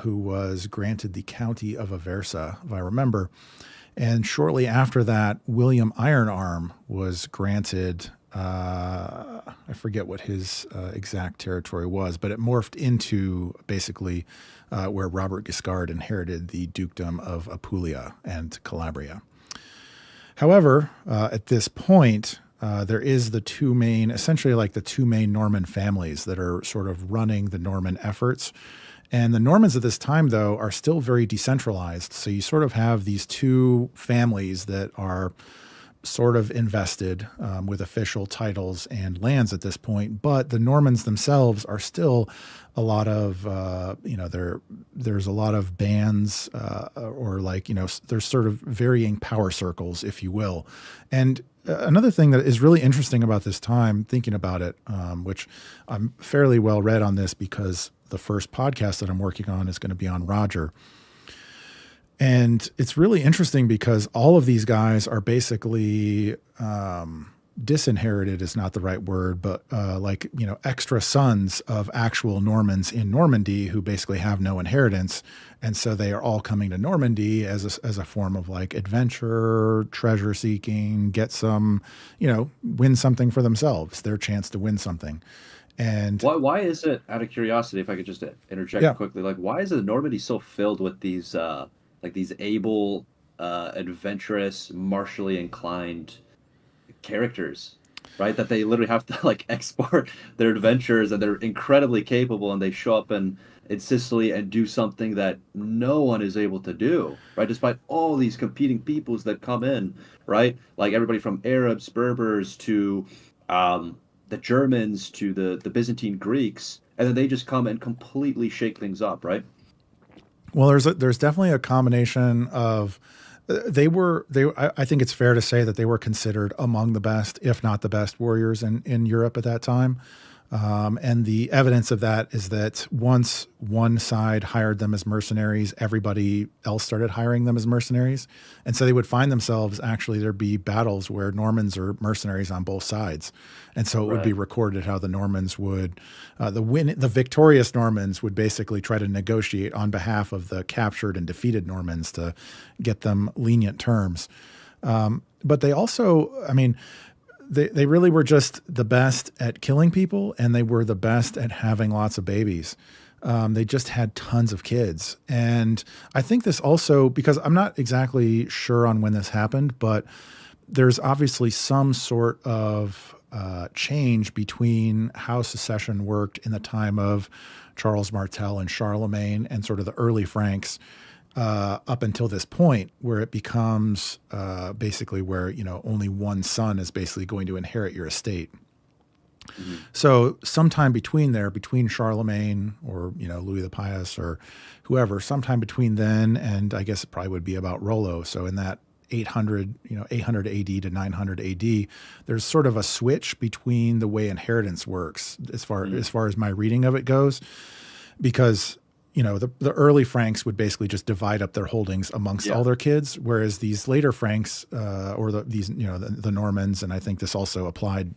who was granted the county of Aversa, if I remember. And shortly after that, William Ironarm was granted, I forget what his exact territory was, but it morphed into basically where Robert Guiscard inherited the dukedom of Apulia and Calabria. However, at this point, there is essentially like the two main Norman families that are sort of running the Norman efforts. And the Normans at this time, though, are still very decentralized. So you sort of have these two families that are sort of invested with official titles and lands at this point. But the Normans themselves are still a lot of, there's a lot of bands there's sort of varying power circles, if you will. And another thing that is really interesting about this time, thinking about it, which I'm fairly well read on this because the first podcast that I'm working on is going to be on Roger. And it's really interesting because all of these guys are basically disinherited is not the right word, but extra sons of actual Normans in Normandy who basically have no inheritance. And so they are all coming to Normandy as a form of like adventure, treasure seeking, get some, win something for themselves, their chance to win something. And why is it, out of curiosity, if I could just interject quickly, like why is it Normandy so filled with these these able, adventurous, martially inclined characters, right? That they literally have to like export their adventures, and they're incredibly capable, and they show up in Sicily and do something that no one is able to do, right? Despite all these competing peoples that come in, right? Like everybody from Arabs, Berbers to the Germans to the Byzantine Greeks, and then they just come and completely shake things up, right? Well, there's definitely a combination of I think it's fair to say that they were considered among the best, if not the best warriors in Europe at that time. And the evidence of that is that once one side hired them as mercenaries, everybody else started hiring them as mercenaries. And so they would find themselves, actually, there'd be battles where Normans are mercenaries on both sides. And so it would be recorded how the Normans would, the victorious Normans would basically try to negotiate on behalf of the captured and defeated Normans to get them lenient terms. But they also, they really were just the best at killing people, and they were the best at having lots of babies. They just had tons of kids. And I think this also, because I'm not exactly sure on when this happened, but there's obviously some sort of change between how succession worked in the time of Charles Martel and Charlemagne and sort of the early Franks up until this point, where it becomes basically where, only one son is basically going to inherit your estate. Mm-hmm. So sometime between Charlemagne or, Louis the Pious or whoever, sometime between then and I guess it probably would be about Rollo. So in that 800 AD to 900 AD, there's sort of a switch between the way inheritance works as far as my reading of it goes, because the early Franks would basically just divide up their holdings amongst all their kids, whereas these later Franks the Normans, and I think this also applied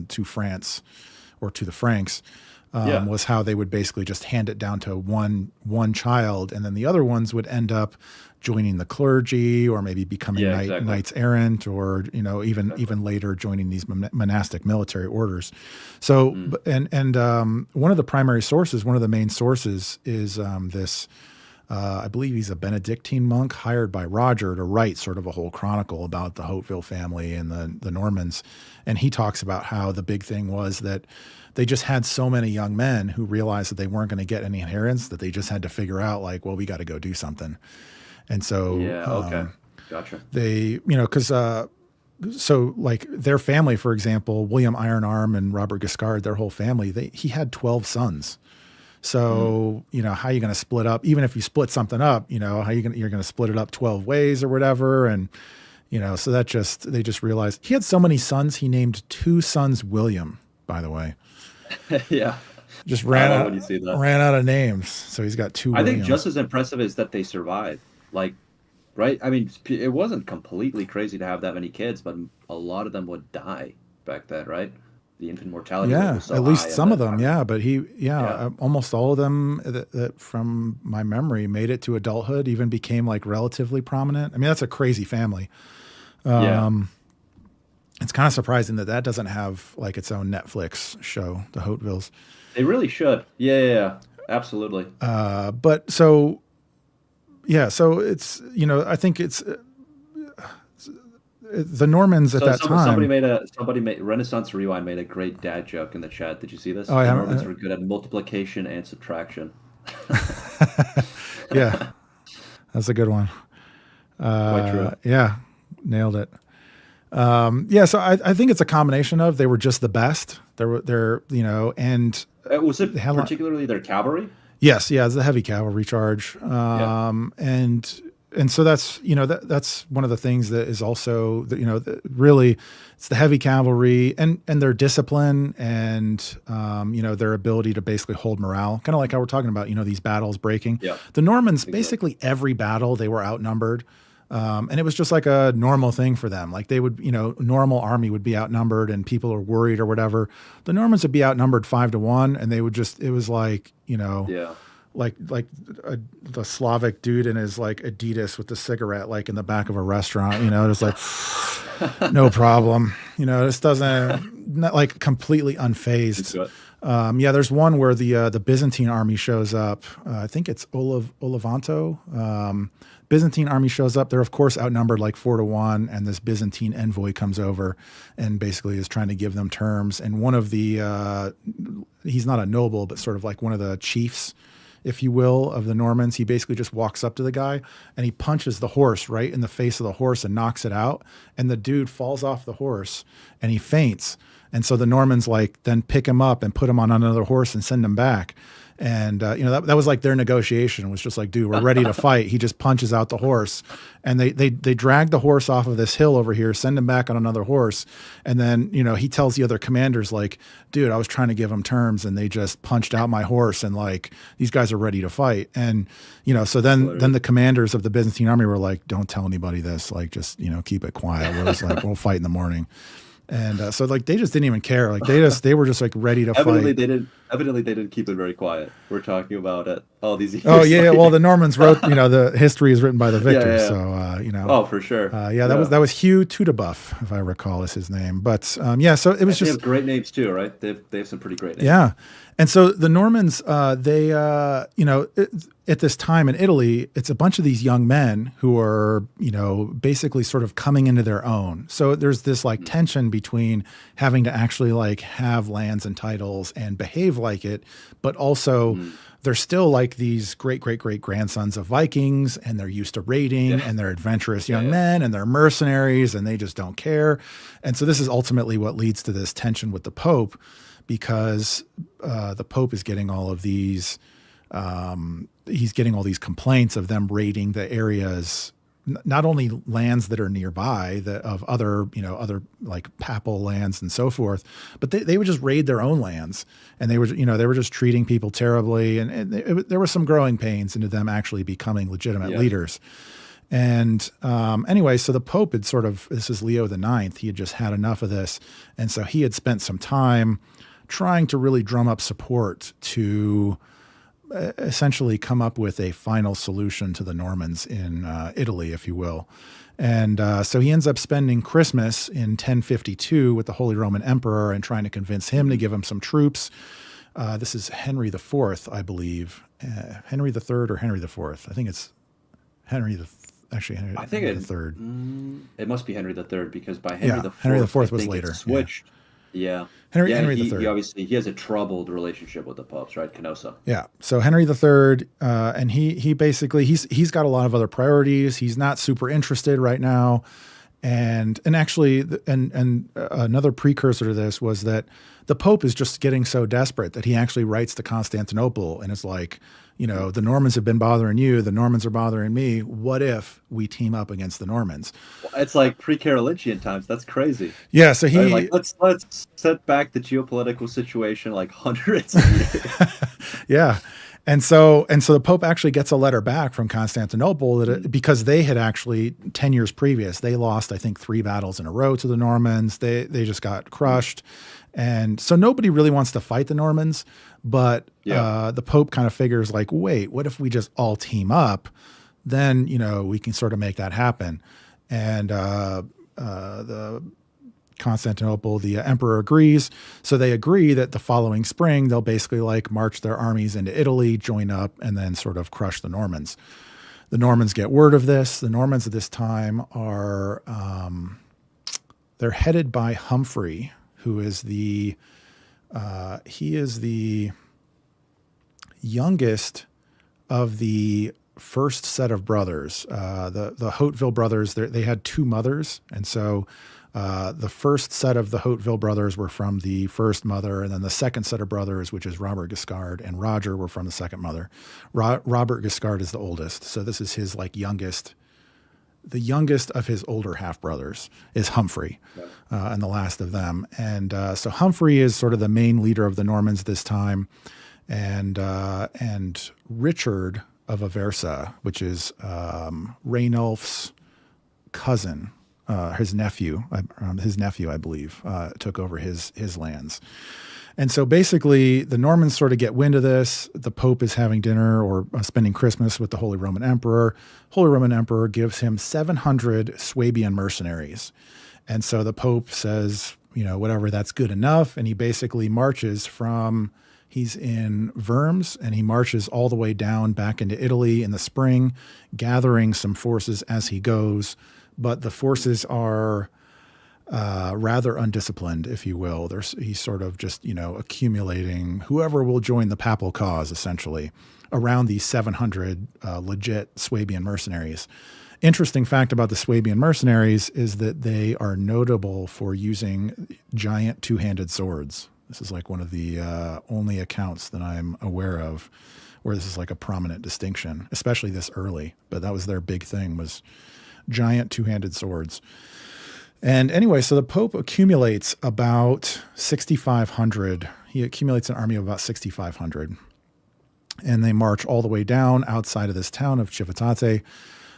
to France or to the Franks, was how they would basically just hand it down to one child, and then the other ones would end up joining the clergy or maybe becoming knights errant, or even later joining these monastic military orders. So one of the main sources is this. I believe he's a Benedictine monk hired by Roger to write sort of a whole chronicle about the Hauteville family and the Normans. And he talks about how the big thing was that they just had so many young men who realized that they weren't going to get any inheritance, that they just had to figure out like, well, we got to go do something. And so, Gotcha. They, so like their family, for example, William Ironarm and Robert Guiscard, their whole family, he had 12 sons. So, how are you going to split up? Even if you split something up, you're going to split it up 12 ways or whatever. And, so they just realized he had so many sons. He named 2 sons William, by the way. Yeah. Just ran out of names. So he's got 2 Williams. I think just as impressive is that they survived. Like, right? I mean, it wasn't completely crazy to have that many kids, but a lot of them would die back then, right? The infant mortality rate was so at least high some of them, time. but almost all of them that from my memory made it to adulthood, even became like relatively prominent. I mean, that's a crazy family. It's kind of surprising that doesn't have like its own Netflix show, the Hautevilles. They really should. Yeah, absolutely. But so it's, I think it's the Normans at that time. Renaissance Rewind made a great dad joke in the chat. Did you see this? Oh, the Normans were good at multiplication and subtraction. Yeah, that's a good one. Quite true. Yeah, nailed it. So I think it's a combination of they were just the best. And was it particularly their cavalry? Yes, it's the heavy cavalry charge. And so that's that's one of the things that is also really it's the heavy cavalry and their discipline and their ability to basically hold morale, kind of like how we're talking about these battles breaking. Yeah. The Normans, basically every battle they were outnumbered. And it was just like a normal thing for them. Like they would, normal army would be outnumbered and people are worried or whatever. The Normans would be outnumbered 5-1 and they would it was like, like the Slavic dude in his like Adidas with the cigarette, like in the back of a restaurant, just like, no problem. This doesn't, not like completely unfazed. There's one where the Byzantine army shows up. I think it's Olivanto. Byzantine army shows up. They're of course outnumbered like 4-1, and this Byzantine envoy comes over and basically is trying to give them terms. And one of the he's not a noble, but sort of like one of the chiefs, if you will, of the Normans. He basically just walks up to the guy and he punches the horse right in the face of the horse and knocks it out. And the dude falls off the horse and he faints. And so the Normans then pick him up and put him on another horse and send him back. And, that was like their negotiation was just like, dude, we're ready to fight. He just punches out the horse and they drag the horse off of this hill over here, send him back on another horse. And then, he tells the other commanders like, dude, I was trying to give them terms and they just punched out my horse. And like, these guys are ready to fight. And, so then the commanders of the Byzantine army were like, don't tell anybody this, like, just, keep it quiet. We're just like, we'll fight in the morning. And so like they just didn't even care. Like they were just like ready to fight. Evidently they didn't keep it very quiet. We're talking about all these years. Oh yeah, well the Normans wrote, the history is written by the victors. Yeah. So Oh, for sure. That was Hugh Tudebuff, if I recall, is his name. But so it was they have great names too, right? They have some pretty great names. Yeah. And so the Normans, at this time in Italy, it's a bunch of these young men who are, basically sort of coming into their own. So there's this like tension between having to actually like have lands and titles and behave like it, but also they're still like these great grandsons of Vikings and they're used to raiding and they're adventurous young men and they're mercenaries and they just don't care. And so this is ultimately what leads to this tension with the Pope, because the Pope is getting all of these, he's getting all these complaints of them raiding the areas, not only lands that are nearby of other like papal lands and so forth, but they would just raid their own lands, and they were just treating people terribly, and there were some growing pains into them actually becoming legitimate leaders. And anyway, so the Pope had this is Leo IX, he had just had enough of this, and so he had spent some time trying to really drum up support to essentially come up with a final solution to the Normans in Italy, if you will. And so he ends up spending Christmas in 1052 with the Holy Roman Emperor and trying to convince him to give him some troops. This is Henry IV, I believe. Henry III or Henry IV? I think it's Henry III. It must be Henry III, because by Henry IV, Henry IV was later. Switched. Yeah. Henry III. He has a troubled relationship with the popes, right? Canossa. Yeah. So Henry III, and he basically he's got a lot of other priorities. He's not super interested right now. And actually, another precursor to this was that the Pope is just getting so desperate that he actually writes to Constantinople and is like, the Normans have been bothering you, the Normans are bothering me. What if we team up against the Normans? It's like pre-Carolingian times. That's crazy. Yeah, so he like let's set back the geopolitical situation like hundreds of years. Yeah. And so the Pope actually gets a letter back from Constantinople because they had actually 10 years previous, they lost, I think, 3 battles in a row to the Normans. They just got crushed. And so nobody really wants to fight the Normans, but the Pope kind of figures like, wait, what if we just all team up? Then, we can sort of make that happen. And the Constantinople, the emperor agrees. So they agree that the following spring, they'll basically like march their armies into Italy, join up, and then sort of crush the Normans. The Normans get word of this. The Normans at this time are, they're headed by Humphrey, who is the youngest of the first set of brothers. The Hauteville brothers, they had 2 mothers. And so the first set of the Hauteville brothers were from the first mother, and then the second set of brothers, which is Robert Guiscard and Roger, were from the second mother. Robert Guiscard is the oldest, so this is his youngest. The youngest of his older half brothers is Humphrey, and the last of them. And so Humphrey is sort of the main leader of the Normans this time, and Richard of Aversa, which is Rainulf's cousin. His nephew, I believe, took over his lands. And so basically the Normans sort of get wind of this. The Pope is having dinner or spending Christmas with the Holy Roman Emperor. Holy Roman Emperor gives him 700 Swabian mercenaries. And so the Pope says, whatever, that's good enough. And he basically marches he's in Worms, and he marches all the way down back into Italy in the spring, gathering some forces as he goes. But the forces are rather undisciplined, if you will. He's sort of just, accumulating whoever will join the papal cause, essentially, around these 700 legit Swabian mercenaries. Interesting fact about the Swabian mercenaries is that they are notable for using giant 2-handed swords. This is like one of the only accounts that I'm aware of where this is like a prominent distinction, especially this early. But that was their big thing, was giant 2-handed swords. And anyway, so the Pope accumulates about 6,500. He accumulates an army of about 6,500. And they march all the way down outside of this town of Civitate.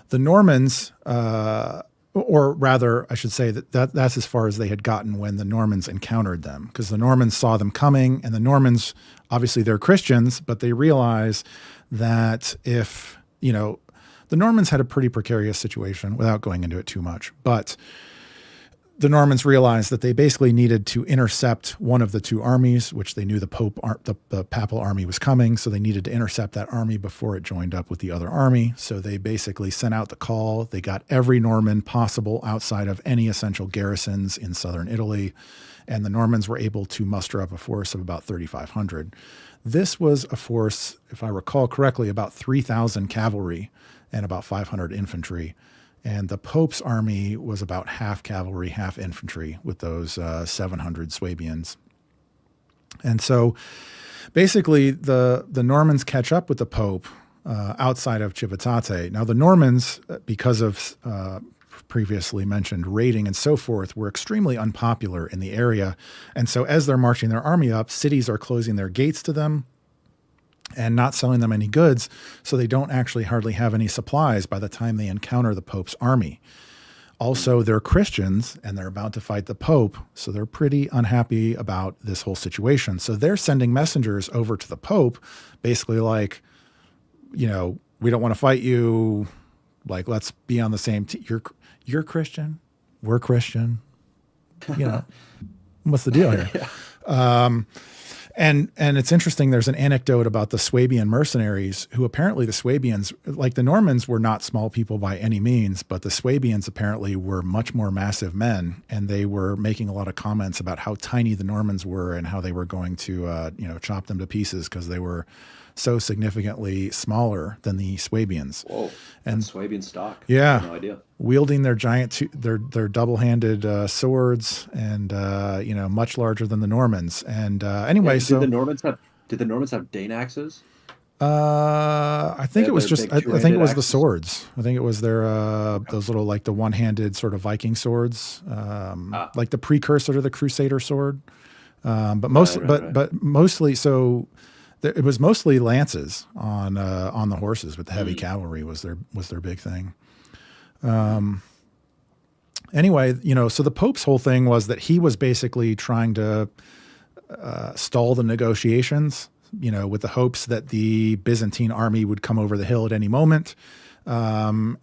The Normans, or rather, I should say that's as far as they had gotten when the Normans encountered them, because the Normans saw them coming, and the Normans, obviously they're Christians, but they realize that if, the Normans had a pretty precarious situation without going into it too much, but the Normans realized that they basically needed to intercept one of the 2 armies, which they knew the papal army was coming. So they needed to intercept that army before it joined up with the other army. So they basically sent out the call. They got every Norman possible outside of any essential garrisons in southern Italy. And the Normans were able to muster up a force of about 3,500. This was a force, if I recall correctly, about 3,000 cavalry and about 500 infantry. And the Pope's army was about half cavalry, half infantry, with those 700 Swabians. And so basically the Normans catch up with the Pope outside of Civitate. Now the Normans, because of previously mentioned raiding and so forth, were extremely unpopular in the area. And so as they're marching their army up, cities are closing their gates to them and not selling them any goods, so they don't actually hardly have any supplies by the time they encounter the Pope's army. Also, they're Christians, and they're about to fight the Pope, so they're pretty unhappy about this whole situation. So they're sending messengers over to the Pope, basically like, we don't want to fight you, like, let's be on the same team. You're Christian, we're Christian, what's the deal here? And it's interesting, there's an anecdote about the Swabian mercenaries who apparently the Swabians, like the Normans were not small people by any means, but the Swabians apparently were much more massive men, and they were making a lot of comments about how tiny the Normans were and how they were going to, chop them to pieces because they were so significantly smaller than the Swabians. Whoa, And that's Swabian stock. I yeah, had no idea. wielding their their double-handed swords, and much larger than the Normans. And Yeah, anyway, so did the Normans have Dane axes? I They think it had was their just big I think it two-handed was the axes. swords. I think it was their Okay. those little, like, the one-handed sort of Viking swords, Ah, like the precursor to the Crusader sword. But right, most right, right. but mostly so. It was mostly lances on the horses, but the heavy Mm, cavalry was their big thing. right. Anyway, so the Pope's whole thing was that he was basically trying to stall the negotiations, with the hopes that the Byzantine army would come over the hill at any moment. And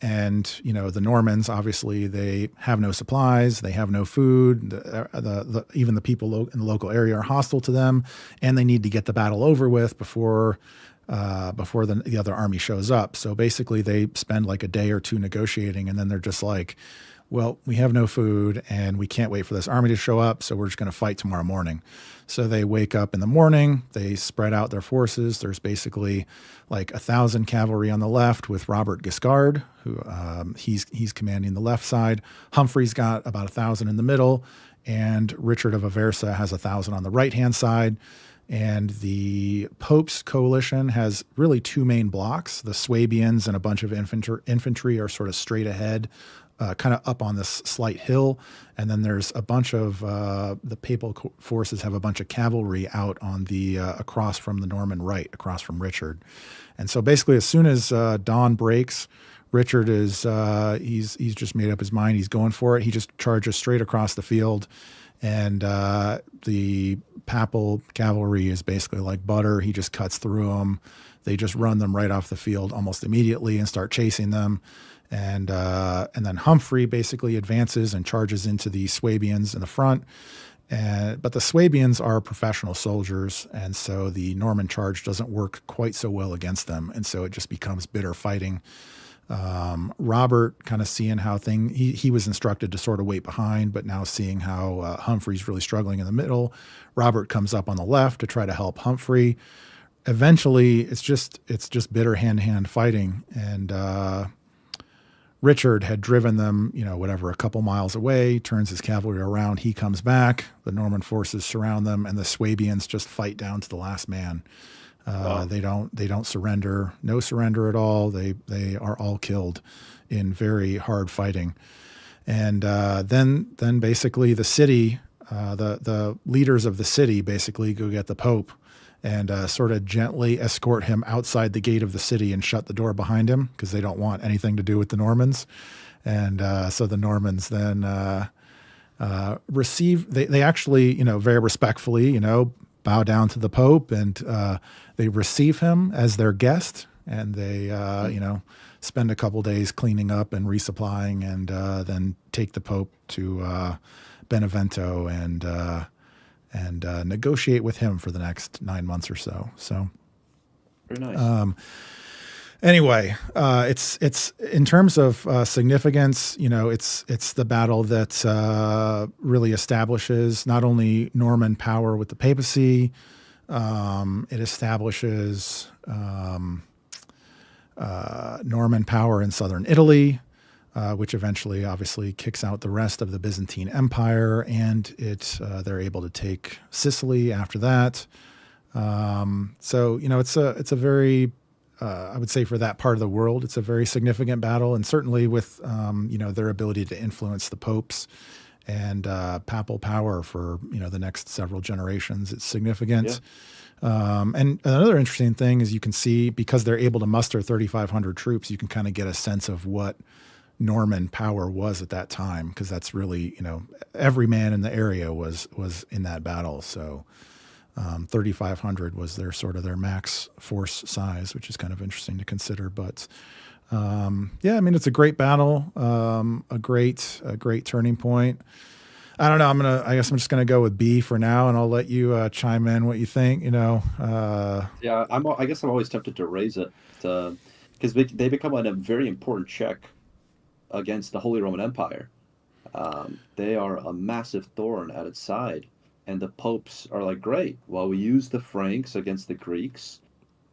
the Normans, obviously, they have no supplies, they have no food. Even the people in the local area are hostile to them, and they need to get the battle over with before the other army shows up. So basically, they spend like a day or two negotiating, and then they're just like, well, we have no food and we can't wait for this army to show up, so we're just going to fight tomorrow morning. So they wake up in the morning, they spread out their forces. There's basically like 1,000 cavalry on the left with Robert Guiscard, who he's commanding the left side. Humphrey's got about 1,000 in the middle, and Richard of Aversa has 1,000 on the right-hand side. And the Pope's coalition has really two main blocks. The Swabians and a bunch of infantry are sort of straight ahead, kind of up on this slight hill. And then there's a bunch of the papal forces have a bunch of cavalry out on the across from the Norman right, across from Richard. And so basically, as soon as dawn breaks, Richard is he's just made up his mind. He's going for it. He just charges straight across the field. And the papal cavalry is basically like butter. He just cuts through them. They just run them right off the field almost immediately and start chasing them. And then Humphrey basically advances and charges into the Swabians in the front. But the Swabians are professional soldiers, and so the Norman charge doesn't work quite so well against them. And so it just becomes bitter fighting. Robert, kind of seeing how he was instructed to sort of wait behind, but now seeing how Humphrey's really struggling in the middle, Robert comes up on the left to try to help Humphrey. Eventually, it's just bitter hand-to-hand fighting, and Richard had driven them, a couple miles away, turns his cavalry around. He comes back. The Norman forces surround them, and the Swabians just fight down to the last man. Wow. They don't surrender. No surrender at all. They are all killed in very hard fighting. And then basically the city, the leaders of the city basically go get the Pope and sort of gently escort him outside the gate of the city and shut the door behind him because they don't want anything to do with the Normans. And so the Normans then they actually, very respectfully, bow down to the Pope, and they receive him as their guest, and they, spend a couple days cleaning up and resupplying, and then take the Pope to Benevento and negotiate with him for the next 9 months or so. So Very nice. anyway, it's in terms of significance, it's the battle that really establishes not only Norman power with the papacy, it establishes Norman power in southern Italy, which eventually obviously kicks out the rest of the Byzantine Empire, and they're able to take Sicily after that. So it's a very I would say for that part of the world, it's a very significant battle, and certainly with their ability to influence the popes and papal power for the next several generations, it's significant. And another interesting thing is you can see, because they're able to muster 3,500 troops, you can kind of get a sense of what Norman power was at that time, because that's really every man in the area was in that battle. So 3,500 was their max force size, which is kind of interesting to consider. But it's a great battle, a great turning point. I don't know. I guess I'm just gonna go with B for now, and I'll let you chime in what you think. Yeah, I guess I'm always tempted to raise it because they become a very important check against the Holy Roman Empire. They are a massive thorn at its side, and the popes are like, great. Well, we use the Franks against the Greeks,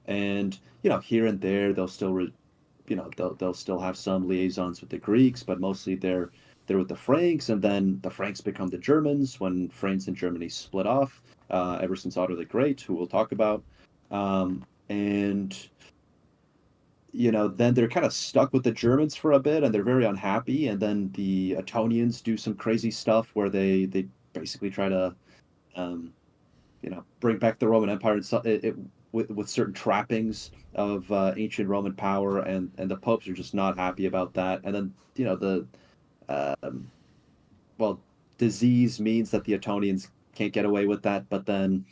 And here and there they'll still they'll still have some liaisons with the Greeks, but mostly they're with the Franks, and then the Franks become the Germans when France and Germany split off. Ever since Otto the Great, who we'll talk about, and then they're kind of stuck with the Germans for a bit, and they're very unhappy. And then the Ettonians do some crazy stuff where they basically try to, bring back the Roman Empire with certain trappings of ancient Roman power, and the popes are just not happy about that. And then well, disease means that the Ettonians can't get away with that, but then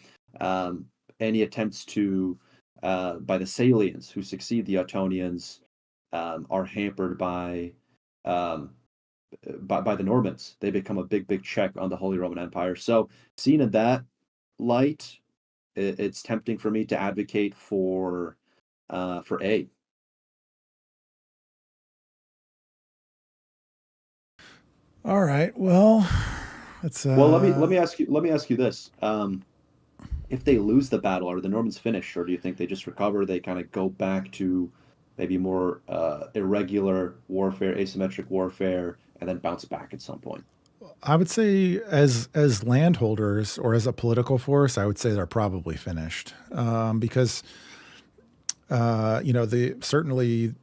any attempts to by the Salians who succeed the Ettonians are hampered by the Normans. They become a big check on the Holy Roman Empire. So seen in that light, it's tempting for me to advocate for A. All right. Well, it's Well, let me ask you this. If they lose the battle, are the Normans finished, or do you think they just recover? They kind of go back to maybe more irregular warfare, asymmetric warfare, and then bounce back at some point? I would say as landholders or as a political force, I would say they're probably finished because certainly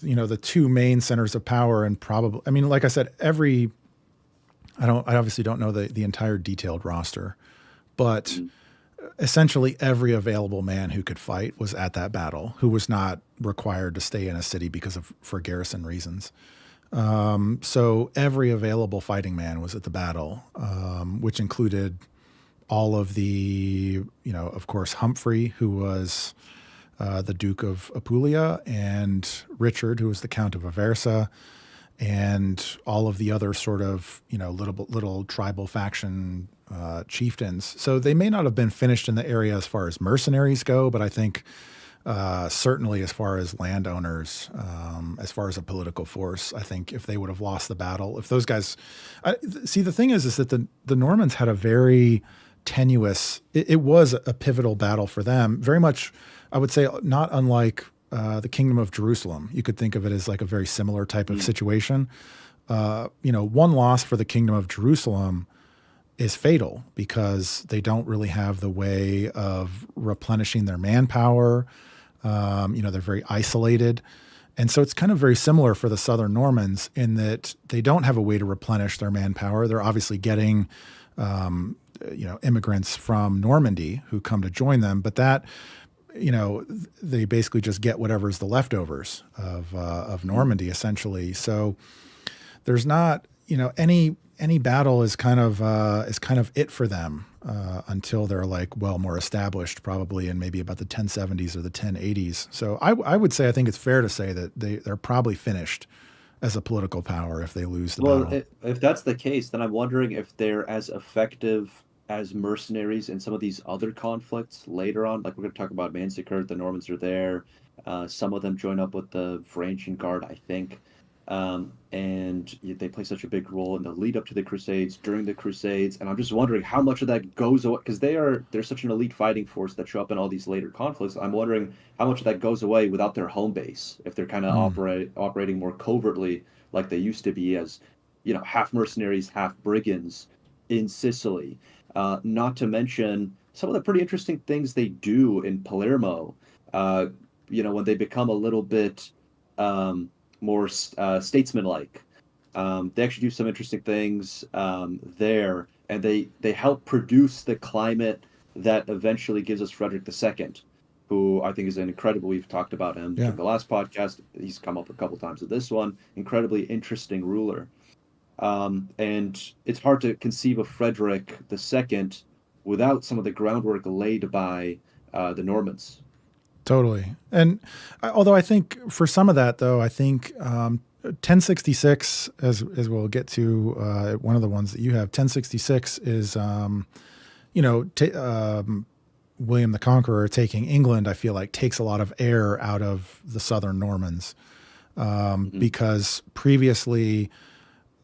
the two main centers of power and probably, I mean, like I said, I obviously don't know the entire detailed roster, but essentially every available man who could fight was at that battle, who was not required to stay in a city for garrison reasons. So every available fighting man was at the battle, which included all of the, of course, Humphrey, who was the Duke of Apulia, and Richard, who was the Count of Aversa, and all of the other sort of, little tribal faction chieftains. So they may not have been finished in the area as far as mercenaries go, but I think certainly as far as landowners, as far as a political force, I think if they would have lost the battle, if those guys, the thing is that the Normans had a very tenuous, it was a pivotal battle for them, very much, I would say, not unlike the Kingdom of Jerusalem. You could think of it as like a very similar type of situation. One loss for the Kingdom of Jerusalem is fatal because they don't really have the way of replenishing their manpower. They're very isolated. And so it's kind of very similar for the Southern Normans in that they don't have a way to replenish their manpower. They're obviously getting, immigrants from Normandy who come to join them, but that, they basically just get whatever's the leftovers of Normandy, essentially. So there's not, any battle is kind of it for them until they're more established, probably in maybe about the 1070s or the 1080s. So I would say I think it's fair to say that they're probably finished as a political power if they lose the battle. If that's the case, then I'm wondering if they're as effective as mercenaries in some of these other conflicts later on. Like we're going to talk about Manzikert, the Normans are there. Some of them join up with the Varangian Guard, I think. And they play such a big role in the lead up to the Crusades, during the Crusades, and I'm just wondering how much of that goes away, because they're such an elite fighting force that show up in all these later conflicts. I'm wondering how much of that goes away without their home base, if they're kind of operating more covertly like they used to be as, half mercenaries, half brigands in Sicily. Not to mention some of the pretty interesting things they do in Palermo, when they become a little bit more statesmanlike. They actually do some interesting things there, and they help produce the climate that eventually gives us Frederick II, who I think is an incredible. We've talked about him in the last podcast. He's come up a couple times with this one. Incredibly interesting ruler. And it's hard to conceive of Frederick II without some of the groundwork laid by the Normans. Totally. And although I think for some of that, though, I think 1066, as we'll get to one of the ones that you have, 1066 is, William the Conqueror taking England, I feel like takes a lot of air out of the Southern Normans because previously,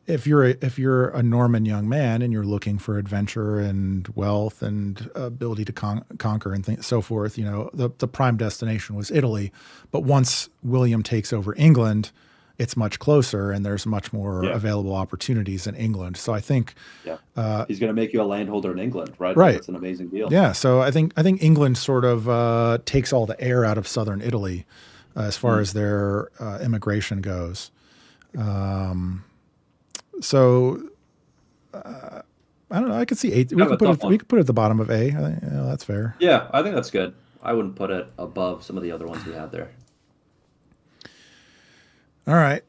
if you're a Norman young man and you're looking for adventure and wealth and ability to conquer and so forth, the prime destination was Italy. But once William takes over England, it's much closer and there's much more Yeah. available opportunities in England. So I think, Yeah. He's going to make you a landholder in England, right? right. That's an amazing deal. Yeah. So I think England sort of takes all the air out of southern Italy as far as their immigration goes. So I don't know. I could see 8. We could put it at the bottom of A. I think, that's fair. Yeah, I think that's good. I wouldn't put it above some of the other ones we had there. All right.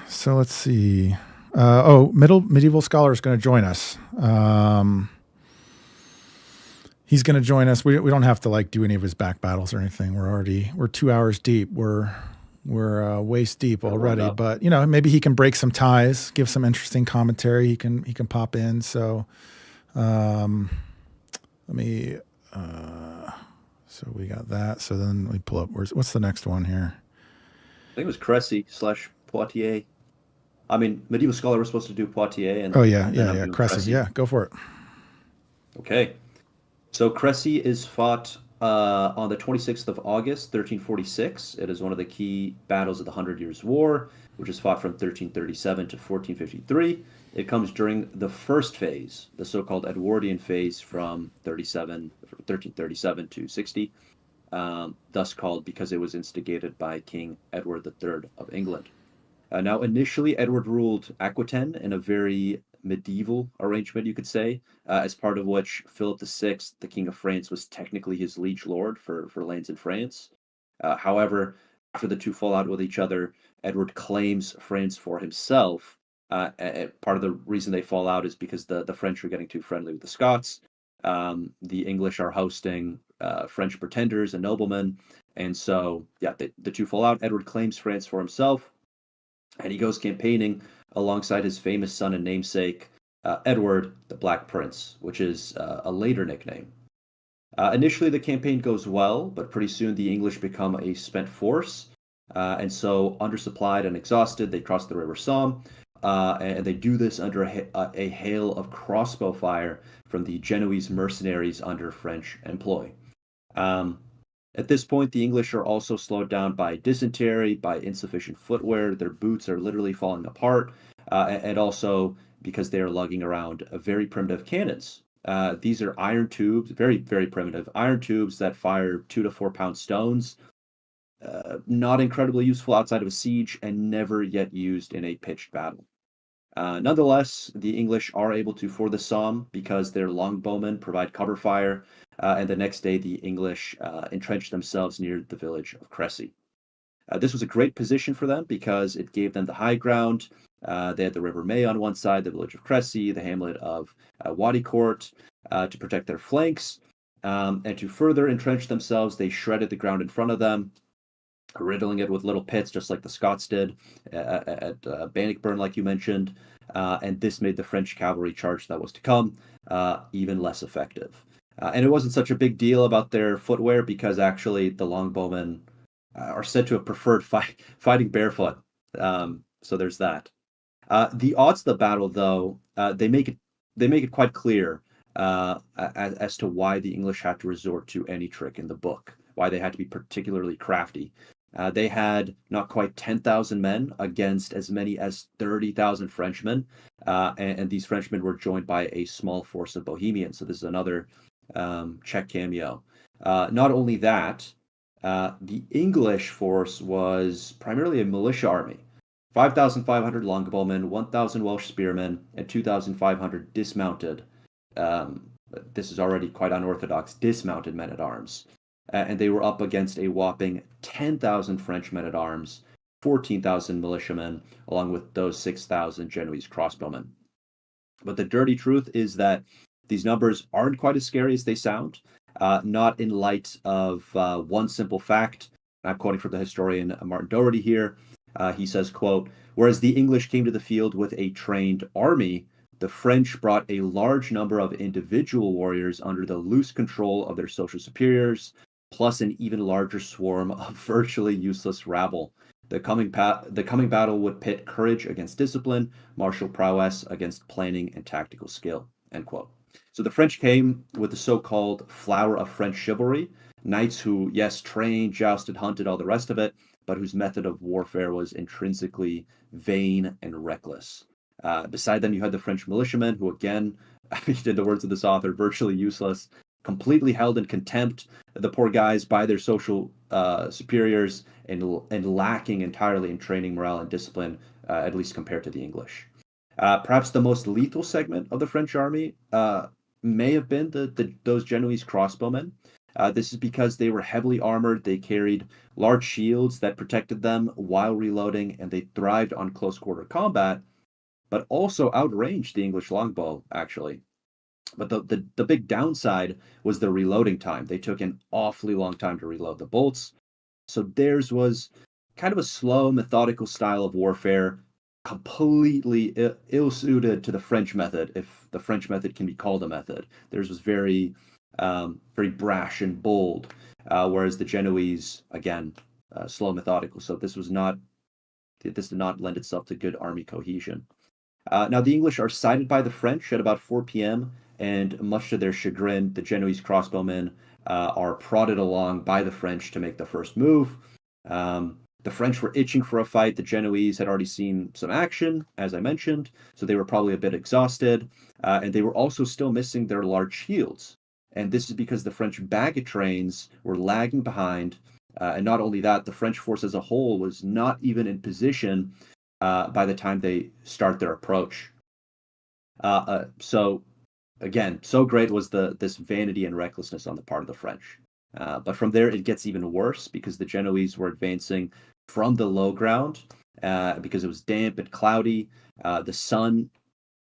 So let's see. Medieval Scholar is going to join us. He's going to join us. We don't have to like do any of his back battles or anything. We're 2 hours deep. We're waist deep already, but maybe he can break some ties, give some interesting commentary. He can pop in. So, let me. So we got that. So then we pull up. What's the next one here? I think it was Crecy / Poitiers. I mean, Medieval Scholar was supposed to do Poitiers. And Crecy. Yeah, go for it. Okay. So Crecy is fought on the 26th of August, 1346. It is one of the key battles of the 100 Years' War, which is fought from 1337 to 1453. It comes during the first phase, the so-called Edwardian phase from 1337 to 60, thus called because it was instigated by King Edward III of England. Now, initially, Edward ruled Aquitaine in a very medieval arrangement, you could say, as part of which Philip VI, the King of France, was technically his liege lord for lands in France. However, after the two fall out with each other, Edward claims France for himself. Part of the reason they fall out is because the French are getting too friendly with the Scots. The English are hosting French pretenders and noblemen. And so, yeah, the two fall out. Edward claims France for himself. And he goes campaigning alongside his famous son and namesake, Edward the Black Prince, which is a later nickname. Initially, the campaign goes well, but pretty soon the English become a spent force. And so, undersupplied and exhausted, they cross the River Somme. And they do this under a hail of crossbow fire from the Genoese mercenaries under French employ. At this point, the English are also slowed down by dysentery, by insufficient footwear. Their boots are literally falling apart, and also because they are lugging around very primitive cannons. These are iron tubes, very, very primitive iron tubes that fire 2 to 4 pound stones. Not incredibly useful outside of a siege and never yet used in a pitched battle. Nonetheless, the English are able to ford the Somme because their longbowmen provide cover fire, and the next day the English entrench themselves near the village of Crecy. This was a great position for them because it gave them the high ground. They had the River May on one side, the village of Crecy, the hamlet of Wadicourt, to protect their flanks. And to further entrench themselves, they shredded the ground in front of them, riddling it with little pits, just like the Scots did at Bannockburn, like you mentioned. And this made the French cavalry charge that was to come even less effective. And it wasn't such a big deal about their footwear because actually the longbowmen are said to have preferred fighting barefoot. So there's that. The odds of the battle, though, they make it quite clear as to why the English had to resort to any trick in the book, why they had to be particularly crafty. They had not quite 10,000 men against as many as 30,000 Frenchmen, and these Frenchmen were joined by a small force of Bohemians. So this is another Czech cameo. Not only that, the English force was primarily a militia army. 5,500 longbowmen, 1,000 Welsh spearmen, and 2,500 dismounted. This is already quite unorthodox, dismounted men-at-arms. And they were up against a whopping 10,000 French men-at-arms, 14,000 militiamen, along with those 6,000 Genoese crossbowmen. But the dirty truth is that these numbers aren't quite as scary as they sound, not in light of one simple fact. I'm quoting from the historian Martin Doherty here. He says, quote, "Whereas the English came to the field with a trained army, the French brought a large number of individual warriors under the loose control of their social superiors, plus an even larger swarm of virtually useless rabble. The coming battle would pit courage against discipline, martial prowess against planning and tactical skill. End quote. So the French came with the so-called flower of French chivalry, knights who, yes, trained, jousted, hunted, all the rest of it, but whose method of warfare was intrinsically vain and reckless. Beside them, you had the French militiamen, who, again, in the words of this author, virtually useless, completely held in contempt, the poor guys, by their social superiors, and lacking entirely in training, morale, and discipline, at least compared to the English. Perhaps the most lethal segment of the French army may have been those Genoese crossbowmen. This is because they were heavily armored, they carried large shields that protected them while reloading, and they thrived on close quarter combat, but also outranged the English longbow, actually. But the big downside was the reloading time. They took an awfully long time to reload the bolts. So theirs was kind of a slow, methodical style of warfare, completely ill-suited to the French method, if the French method can be called a method. Theirs was very, very brash and bold, whereas the Genoese, again, slow, methodical. So this did not lend itself to good army cohesion. Now, the English are sighted by the French at about 4 p.m., and much to their chagrin, the Genoese crossbowmen are prodded along by the French to make the first move. The French were itching for a fight. The Genoese had already seen some action, as I mentioned, so they were probably a bit exhausted, and they were also still missing their large shields. And this is because the French baggage trains were lagging behind, and not only that, the French force as a whole was not even in position by the time they start their approach. So again, so great was this vanity and recklessness on the part of the French. But from there, it gets even worse because the Genoese were advancing from the low ground because it was damp and cloudy. The sun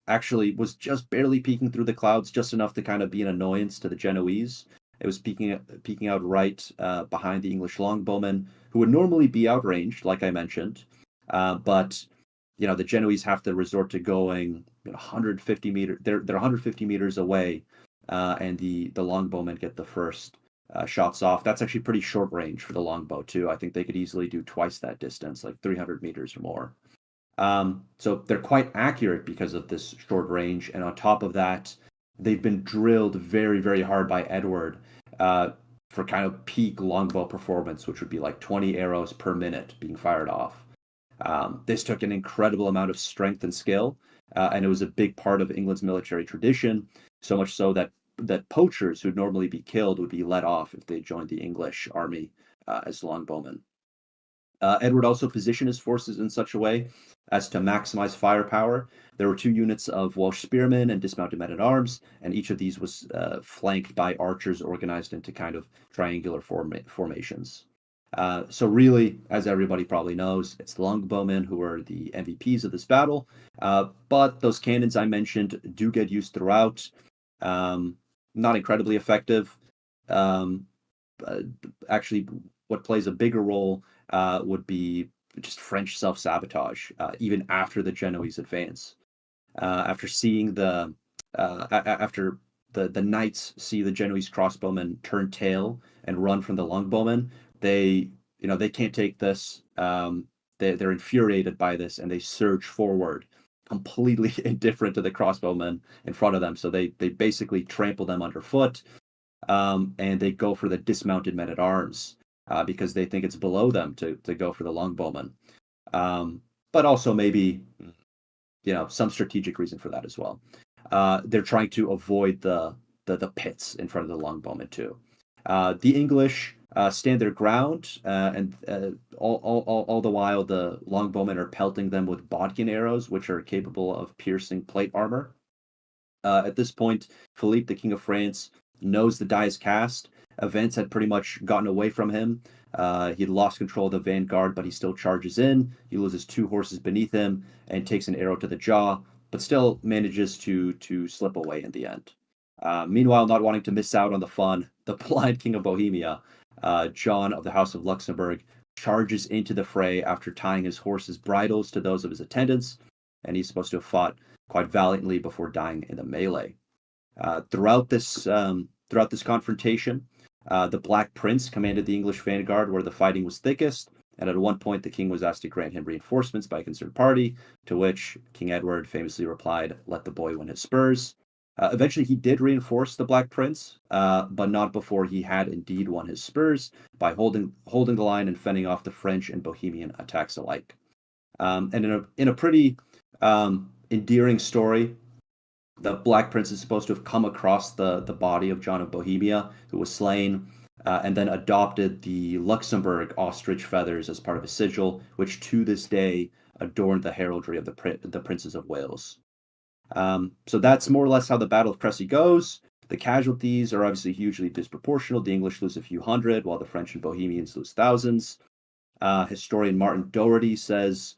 actually was just barely peeking through the clouds, just enough to kind of be an annoyance to the Genoese. It was peeking out right behind the English longbowmen, who would normally be outranged, like I mentioned. But the Genoese have to resort to going 150 meters. They're 150 meters away, and the longbowmen get the first shots off. That's actually pretty short range for the longbow too. I think they could easily do twice that distance, like 300 meters or more. So they're quite accurate because of this short range, and on top of that, they've been drilled very, very hard by Edward for kind of peak longbow performance, which would be like 20 arrows per minute being fired off. This took an incredible amount of strength and skill, and it was a big part of England's military tradition, so much so that poachers who'd normally be killed would be let off if they joined the English army as longbowmen. Edward also positioned his forces in such a way as to maximize firepower. There were 2 units of Welsh spearmen and dismounted men-at-arms, and each of these was flanked by archers organized into kind of triangular formations. So really, as everybody probably knows, it's the longbowmen who are the MVPs of this battle. But those cannons I mentioned do get used throughout. Not incredibly effective. Actually, what plays a bigger role would be just French self-sabotage, even after the Genoese advance. After the knights see the Genoese crossbowmen turn tail and run from the longbowmen, they can't take this. They're infuriated by this, and they surge forward, completely indifferent to the crossbowmen in front of them. So they basically trample them underfoot, and they go for the dismounted men-at-arms because they think it's below them to go for the longbowmen. But also maybe some strategic reason for that as well. They're trying to avoid the pits in front of the longbowmen too. The English stand their ground, and all the while the longbowmen are pelting them with bodkin arrows, which are capable of piercing plate armor. At this point, Philippe, the King of France, knows the die is cast. Events had pretty much gotten away from him. He had lost control of the vanguard, but he still charges in. He loses 2 horses beneath him and takes an arrow to the jaw, but still manages to slip away in the end. Meanwhile, not wanting to miss out on the fun, the blind King of Bohemia, John of the House of Luxembourg, charges into the fray after tying his horse's bridles to those of his attendants, and he's supposed to have fought quite valiantly before dying in the melee. Throughout this confrontation, the Black Prince commanded the English vanguard where the fighting was thickest, and at one point the king was asked to grant him reinforcements by a concerned party, to which King Edward famously replied, "Let the boy win his spurs." Eventually, he did reinforce the Black Prince, but not before he had indeed won his spurs by holding the line and fending off the French and Bohemian attacks alike. And in a pretty endearing story, the Black Prince is supposed to have come across the body of John of Bohemia, who was slain, and then adopted the Luxembourg ostrich feathers as part of his sigil, which to this day adorned the heraldry of the Princes of Wales. So that's more or less how the Battle of Crecy goes. The casualties are obviously hugely disproportional. The English lose a few hundred, while the French and Bohemians lose thousands. Historian Martin Doherty says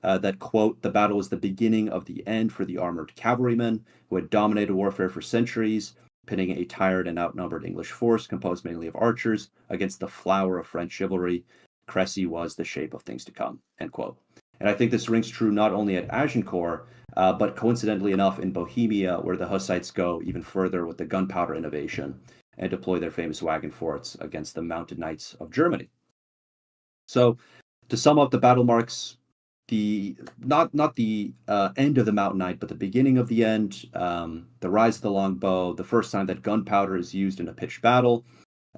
that, quote, "The battle was the beginning of the end for the armored cavalrymen who had dominated warfare for centuries, pitting a tired and outnumbered English force composed mainly of archers against the flower of French chivalry. Crecy was the shape of things to come," end quote. And I think this rings true not only at Agincourt, but coincidentally enough in Bohemia, where the Hussites go even further with the gunpowder innovation and deploy their famous wagon forts against the mounted knights of Germany. So, to sum up, the battle marks the not the end of the Mountain Knight, but the beginning of the end, the rise of the longbow, the first time that gunpowder is used in a pitched battle.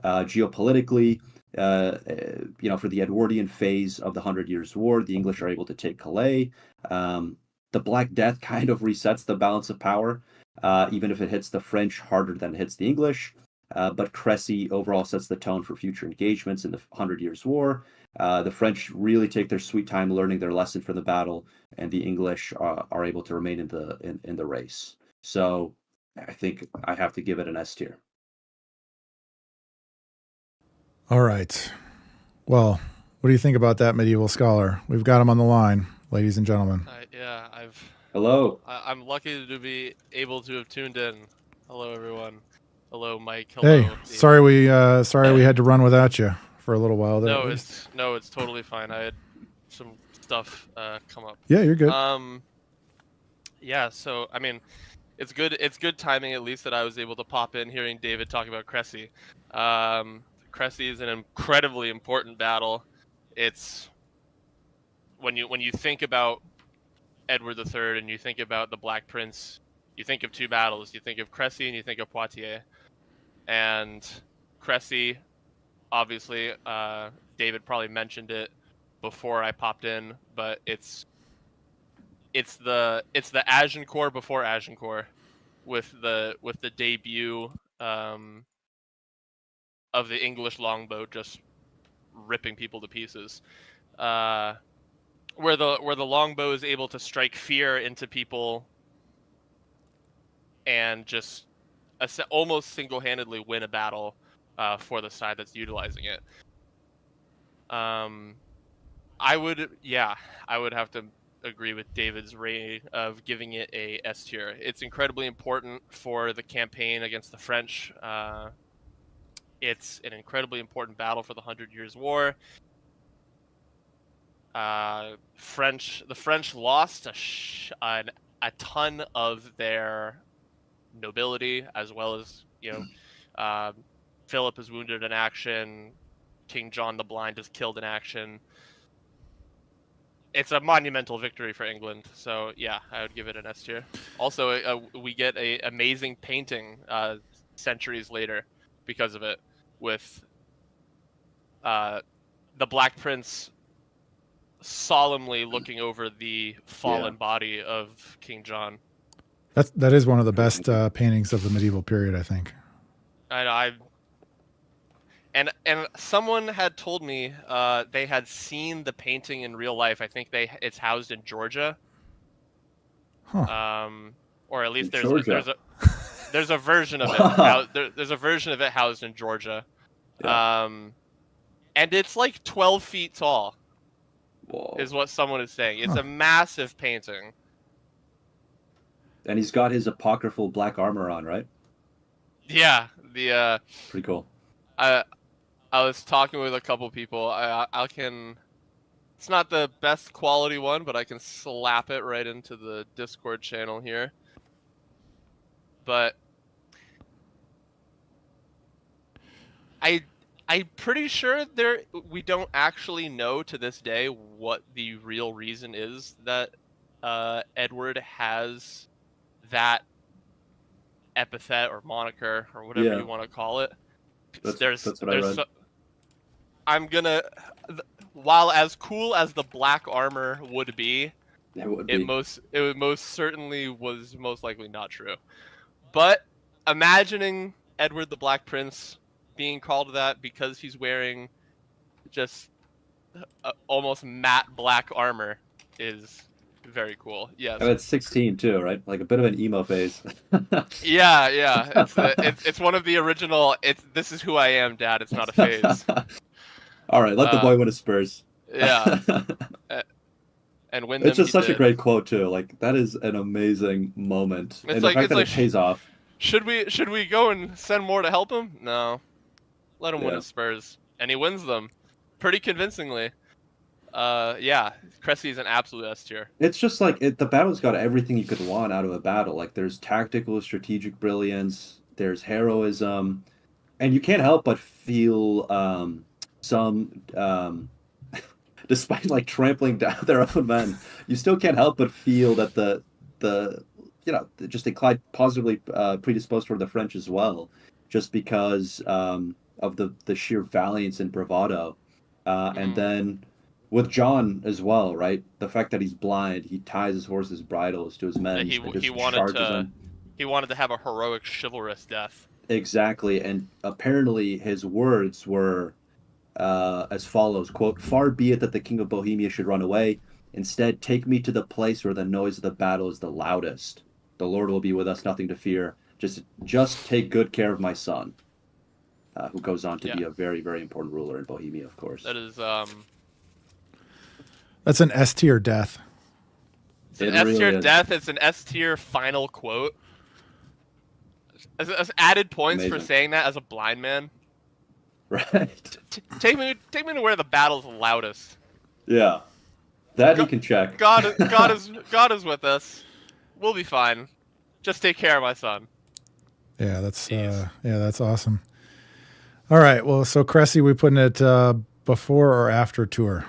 Geopolitically, for the Edwardian phase of the 100 Years' War, the English are able to take Calais. The Black Death kind of resets the balance of power, even if it hits the French harder than it hits the English. But Crecy overall sets the tone for future engagements in the 100 Years' War. The French really take their sweet time learning their lesson from the battle, and the English are able to remain in the race. So I think I have to give it an S tier. All right. Well, what do you think about that, medieval scholar? We've got him on the line, ladies and gentlemen. Hello. I'm lucky to be able to have tuned in. Hello, everyone. Hello, Mike. Hello. Hey, sorry we had to run without you for a little while there. No, it's totally fine. I had some stuff come up. Yeah, you're good. Yeah. So I mean, it's good timing at least that I was able to pop in hearing David talk about Crecy. Crecy is an incredibly important battle. It's when you think about Edward III and you think about the Black Prince, you think of two battles. You think of Crecy and you think of Poitiers. And Crecy, obviously, David probably mentioned it before I popped in, but it's the Agincourt before Agincourt, with the debut of the English longbow just ripping people to pieces, where the longbow is able to strike fear into people and just almost single-handedly win a battle for the side that's utilizing it. I would have to agree with David's rating of giving it a S tier. It's incredibly important for the campaign against the French. It's an incredibly important battle for the 100 Years' War. The French lost a ton of their nobility, as well as Philip is wounded in action. King John the Blind is killed in action. It's a monumental victory for England, so yeah, I would give it an S tier. Also, we get a amazing painting centuries later because of it, with the Black Prince solemnly looking over the fallen body of King John. That is one of the best paintings of the medieval period, I think. And someone had told me they had seen the painting in real life. I think it's housed in Georgia. Huh. Or at least there's a version of it. There's a version of it housed in Georgia. Yeah. And it's like 12 feet tall. Whoa. Is what someone is saying. It's a massive painting. And he's got his apocryphal black armor on, right? Yeah, pretty cool. I was talking with a couple people. I can. It's not the best quality one, but I can slap it right into the Discord channel here. But I'm pretty sure we don't actually know to this day what the real reason is that Edward has that epithet or moniker or whatever Yeah, you want to call it. that's what I read. I'm gonna, while as cool as the black armor would be, It would be. it most certainly was most likely not true. But imagining Edward the Black Prince being called that because he's wearing just almost matte black armor is very cool. Yes. And it's 16 too, right? Like a bit of an emo phase. Yeah. It's one of the original. This is who I am, Dad. It's not a phase. All right, let the boy win his Spurs. Yeah. And win them. It's just such a great quote too. Like that is an amazing moment, and the fact that it pays off. Should we go and send more to help him? No, let him win his Spurs, and he wins them pretty convincingly. Yeah, Crecy is an absolute S tier. It's just like the battle's got everything you could want out of a battle. Like there's tactical, strategic brilliance, there's heroism, and you can't help but feel despite like trampling down their own men, you still can't help but feel that the just inclined positively predisposed toward the French as well, just because of the sheer valiance and bravado, and then with John as well, right? The fact that he's blind, he ties his horse's bridles to his men. He wanted to have a heroic, chivalrous death. Exactly, and apparently his words were as follows, quote, "Far be it that the King of Bohemia should run away. Instead, take me to the place where the noise of the battle is the loudest. The Lord will be with us, nothing to fear. Just take good care of my son," who goes on to be a very, very important ruler in Bohemia, of course. That is That's an S tier death. It's an S tier death. It's an S tier final quote. As added points for saying that as a blind man. Right. Take me to where the battle's loudest. Yeah. That he can check. God is with us. We'll be fine. Just take care of my son. Yeah, that's awesome. All right. Well, so Crecy, we putting it before or after Tours?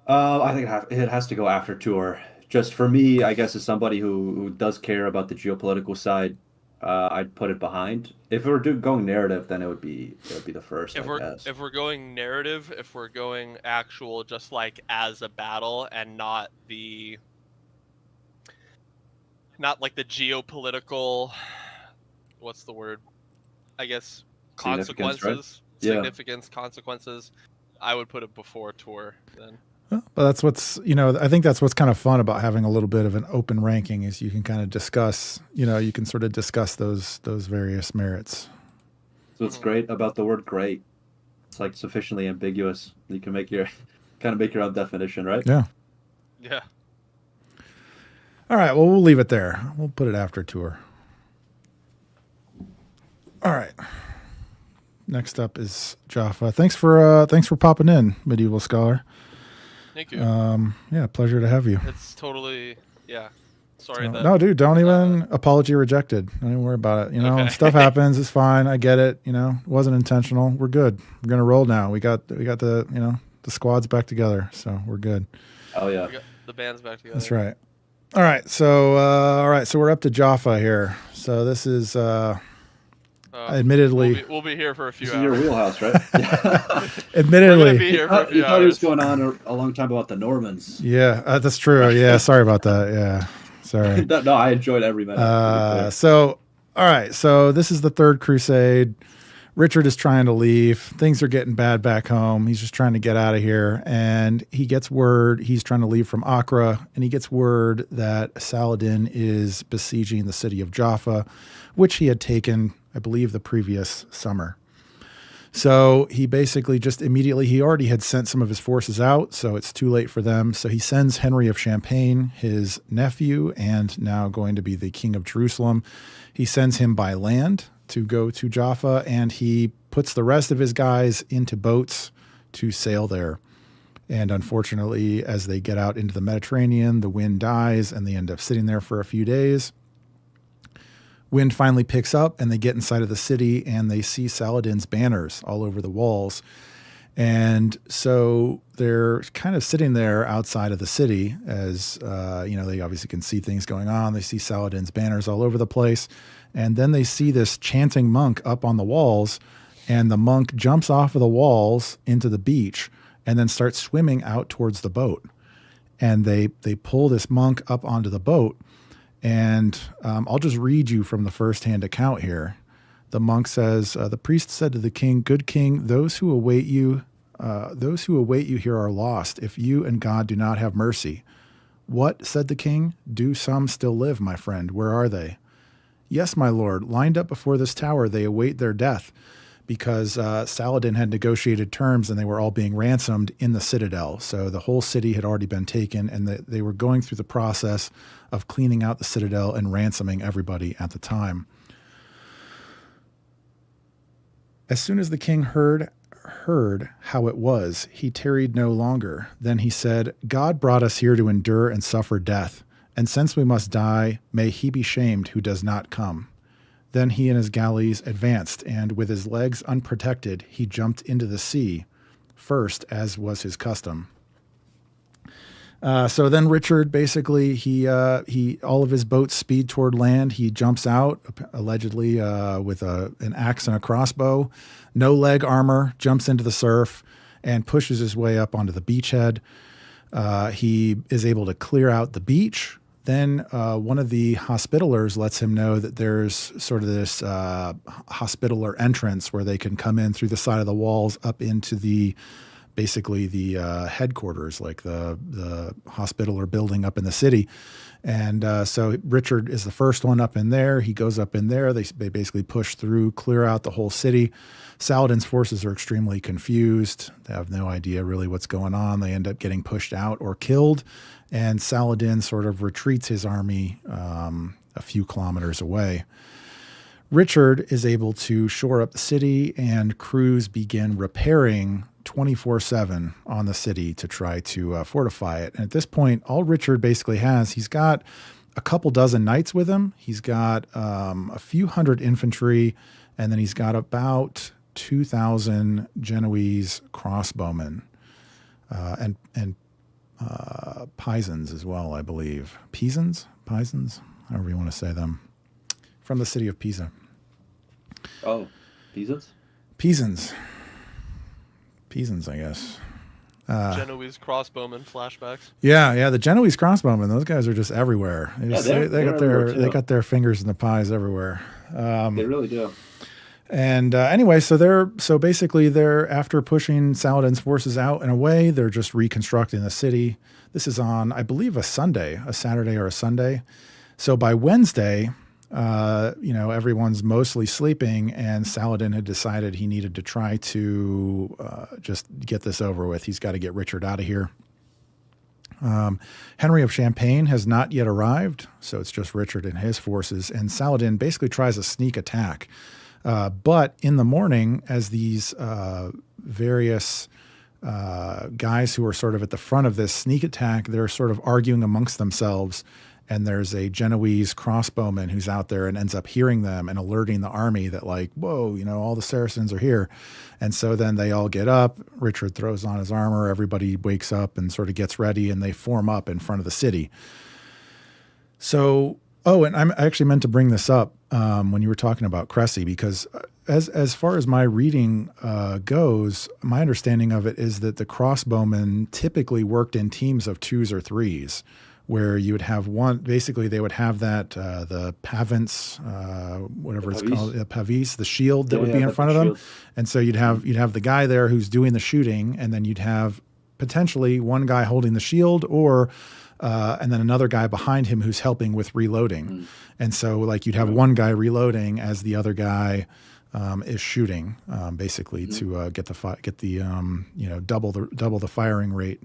I think it has to go after Tours. Just for me, I guess, as somebody who does care about the geopolitical side, I'd put it behind. If we were going narrative, then it would be the first. If we're going narrative, if we're going actual, just like as a battle, and not like the geopolitical, what's the word? I guess consequences, significance, consequences. I would put it before Tours then. But that's I think that's what's kind of fun about having a little bit of an open ranking is you can kind of discuss, you can sort of discuss those various merits. So what's great about the word great, it's like sufficiently ambiguous. You can make your own definition, right? Yeah. Yeah. All right. Well, we'll leave it there. We'll put it after Tours. All right. Next up is Jaffa. Thanks for popping in, Medieval Scholar. Thank you. Yeah, pleasure to have you. It's totally, sorry. No, dude, don't even apology rejected. Don't even worry about it. Okay. Stuff happens. It's fine. I get it. It wasn't intentional. We're good. We're going to roll now. We got the squad's back together. So we're good. Oh yeah. We got the band's back together. That's right. All right. So we're up to Jaffa here. So this is, admittedly, we'll be here for a few this hours. Is your wheelhouse, right? Admittedly, be here for a few you thought it was going on a long time about the Normans. Yeah, that's true. Yeah, sorry about that. Yeah, sorry. No, I enjoyed every minute. So, all right. So this is the Third Crusade. Richard is trying to leave. Things are getting bad back home. He's just trying to get out of here, and he gets word he's trying to leave from Acre, and he gets word that Saladin is besieging the city of Jaffa, which he had taken, I believe, the previous summer. So he basically just immediately, he already had sent some of his forces out, so it's too late for them. So he sends Henry of Champagne, his nephew, and now going to be the king of Jerusalem. He sends him by land to go to Jaffa, and he puts the rest of his guys into boats to sail there. And unfortunately, as they get out into the Mediterranean, the wind dies, and they end up sitting there for a few days. Wind finally picks up, and they get inside of the city, and they see Saladin's banners all over the walls. And so they're kind of sitting there outside of the city as, they obviously can see things going on. They see Saladin's banners all over the place. And then they see this chanting monk up on the walls, and the monk jumps off of the walls into the beach and then starts swimming out towards the boat. And they pull this monk up onto the boat. And I'll just read you from the firsthand account here. The monk says, the priest said to the king, "Good king, those who await you here are lost, if you and God do not have mercy." "What?" said the king. "Do some still live, my friend? Where are they?" "Yes, my lord, lined up before this tower, they await their death," because Saladin had negotiated terms and they were all being ransomed in the citadel. So the whole city had already been taken, and they were going through the process of cleaning out the citadel and ransoming everybody at the time. As soon as the king heard how it was, he tarried no longer. Then he said, "God brought us here to endure and suffer death, and since we must die, may he be shamed who does not come." Then he and his galleys advanced, and with his legs unprotected, he jumped into the sea first, as was his custom. So then Richard basically, he all of his boats speed toward land. He jumps out, allegedly with an axe and a crossbow, no leg armor, jumps into the surf, and pushes his way up onto the beachhead. He is able to clear out the beach. Then one of the Hospitallers lets him know that there's sort of this Hospitaller entrance where they can come in through the side of the walls up into the headquarters, like the Hospitaller building up in the city. And so Richard is the first one up in there. He goes up in there. They basically push through, clear out the whole city. Saladin's forces are extremely confused. They have no idea really what's going on. They end up getting pushed out or killed. And Saladin sort of retreats his army a few kilometers away. Richard is able to shore up the city, and crews begin repairing 24/7 on the city to try to fortify it. And at this point, all Richard basically has, he's got a couple dozen knights with him. He's got a few hundred infantry, and then he's got about 2,000 Genoese crossbowmen and Pisans as well, I believe. Pisans, however you want to say them, from the city of Pisa. Oh, Pisans? Pisans, I guess. Genoese crossbowmen flashbacks. Yeah, the Genoese crossbowmen. Those guys are just everywhere. They got their fingers in the pies everywhere. They really do. And anyway, so basically they're after pushing Saladin's forces out and away. They're just reconstructing the city. This is on, I believe, a Saturday or a Sunday. So by Wednesday, everyone's mostly sleeping, and Saladin had decided he needed to try to just get this over with. He's got to get Richard out of here. Henry of Champagne has not yet arrived, so it's just Richard and his forces, and Saladin basically tries a sneak attack. But in the morning, as these various guys who are sort of at the front of this sneak attack, they're sort of arguing amongst themselves. And there's a Genoese crossbowman who's out there and ends up hearing them and alerting the army that, like, whoa, all the Saracens are here. And so then they all get up. Richard throws on his armor. Everybody wakes up and sort of gets ready, and they form up in front of the city. So, and I actually meant to bring this up when you were talking about Crecy, because as far as my reading goes, my understanding of it is that the crossbowmen typically worked in teams of 2s or 3s, where you would have one, basically they would have that, the pavance, whatever it's called, the pavis, the shield that would be in front of them. Shield. And so you'd have the guy there who's doing the shooting, and then you'd have potentially one guy holding the shield, or and then another guy behind him who's helping with reloading. Mm. And so like you'd have one guy reloading as the other guy is shooting, basically to get the double the firing rate.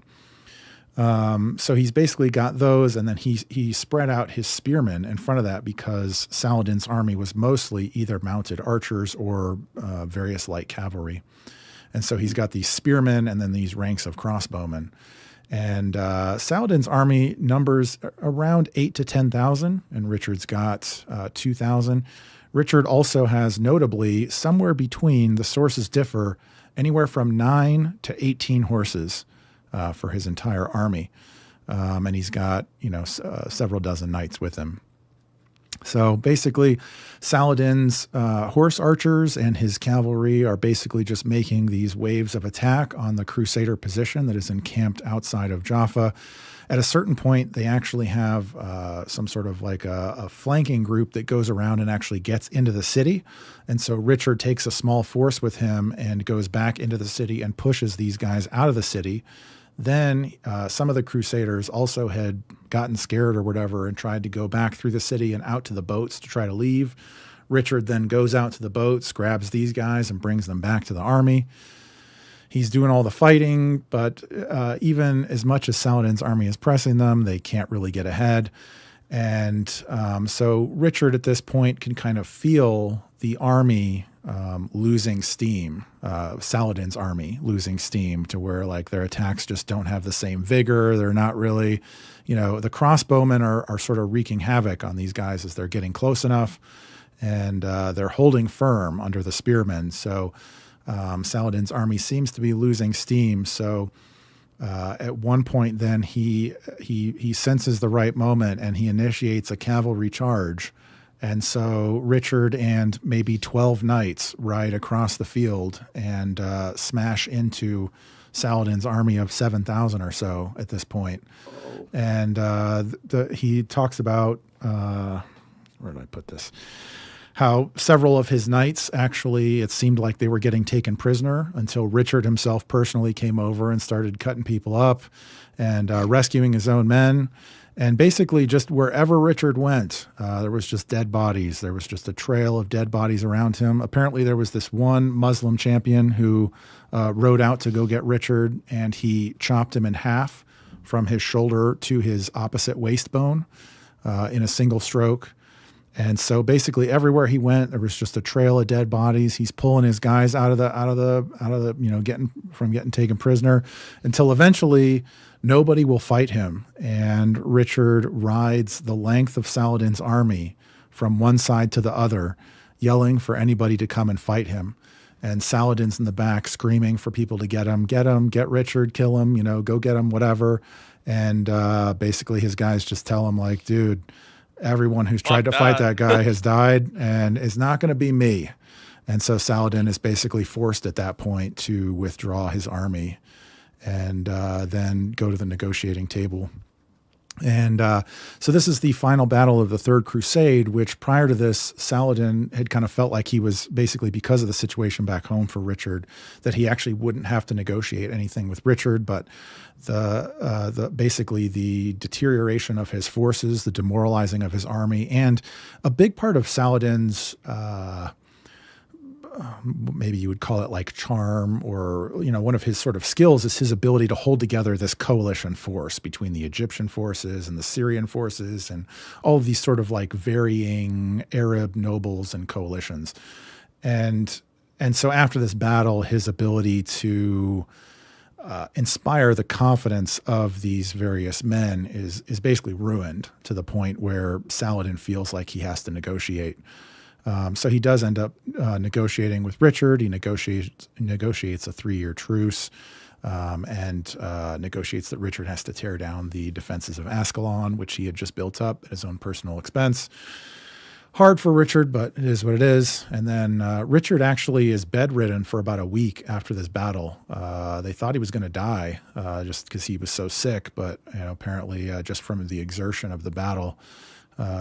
So he's basically got those, and then he spread out his spearmen in front of that, because Saladin's army was mostly either mounted archers or various light cavalry. And so he's got these spearmen and then these ranks of crossbowmen. And Saladin's army numbers around 8 to 10,000, and Richard's got 2,000. Richard also has, notably, somewhere between, the sources differ, anywhere from 9 to 18 horses for his entire army. And he's got, several dozen knights with him. So basically, Saladin's horse archers and his cavalry are basically just making these waves of attack on the Crusader position that is encamped outside of Jaffa. At a certain point, they actually have some sort of like a flanking group that goes around and actually gets into the city. And so Richard takes a small force with him and goes back into the city and pushes these guys out of the city. Then some of the Crusaders also had gotten scared or whatever and tried to go back through the city and out to the boats to try to leave. Richard then goes out to the boats, grabs these guys, and brings them back to the army. He's doing all the fighting, but even as much as Saladin's army is pressing them, they can't really get ahead. And so Richard at this point can kind of feel the army losing steam, Saladin's army losing steam, to where like their attacks just don't have the same vigor. They're not really, the crossbowmen are sort of wreaking havoc on these guys as they're getting close enough, and they're holding firm under the spearmen. So Saladin's army seems to be losing steam. So at one point then he senses the right moment and he initiates a cavalry charge. And so Richard and maybe 12 knights ride across the field and smash into Saladin's army of 7,000 or so at this point. And he talks about, where did I put this? How several of his knights actually, it seemed like they were getting taken prisoner until Richard himself personally came over and started cutting people up and rescuing his own men. And basically just wherever Richard went, there was just dead bodies. There was just a trail of dead bodies around him. Apparently there was this one Muslim champion who rode out to go get Richard, and he chopped him in half from his shoulder to his opposite waist bone in a single stroke. And so basically everywhere he went, there was just a trail of dead bodies. He's pulling his guys out of the getting taken prisoner, until eventually nobody will fight him. And Richard rides the length of Saladin's army from one side to the other, yelling for anybody to come and fight him. And Saladin's in the back screaming for people to get him, get Richard, kill him, go get him, whatever. And basically his guys just tell him like, dude, everyone who's tried to fight that guy has died, and it's not going to be me. And so Saladin is basically forced at that point to withdraw his army and then go to the negotiating table. And so this is the final battle of the Third Crusade, which prior to this, Saladin had kind of felt like he was basically, because of the situation back home for Richard, that he actually wouldn't have to negotiate anything with Richard. But basically the deterioration of his forces, the demoralizing of his army, and a big part of Saladin's maybe you would call it like charm, or, one of his sort of skills is his ability to hold together this coalition force between the Egyptian forces and the Syrian forces and all of these sort of like varying Arab nobles and coalitions. And so after this battle, his ability to inspire the confidence of these various men is basically ruined, to the point where Saladin feels like he has to negotiate. So he does end up negotiating with Richard. He negotiates a 3-year truce, and negotiates that Richard has to tear down the defenses of Ascalon, which he had just built up at his own personal expense. Hard for Richard, but it is what it is. And then Richard actually is bedridden for about a week after this battle. They thought he was going to die just because he was so sick, but apparently just from the exertion of the battle,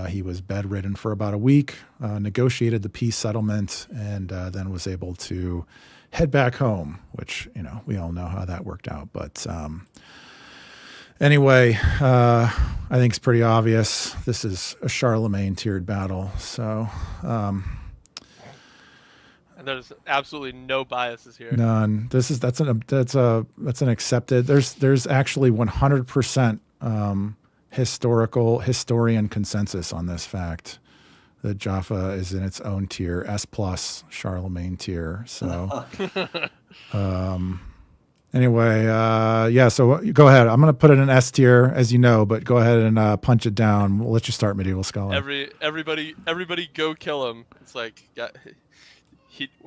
he was bedridden for about a week, negotiated the peace settlement, and then was able to head back home, which, we all know how that worked out. But anyway, I think it's pretty obvious. This is a Charlemagne-tiered battle. So, and there's absolutely no biases here. None. That's an accepted. There's actually 100% historian consensus on this fact that Jaffa is in its own tier, S+ Charlemagne tier. So, Anyway, yeah. So go ahead. I'm going to put it in S tier, as you know, but go ahead and punch it down. We'll let you start, Medieval Scholar. Everybody, go kill him. It's like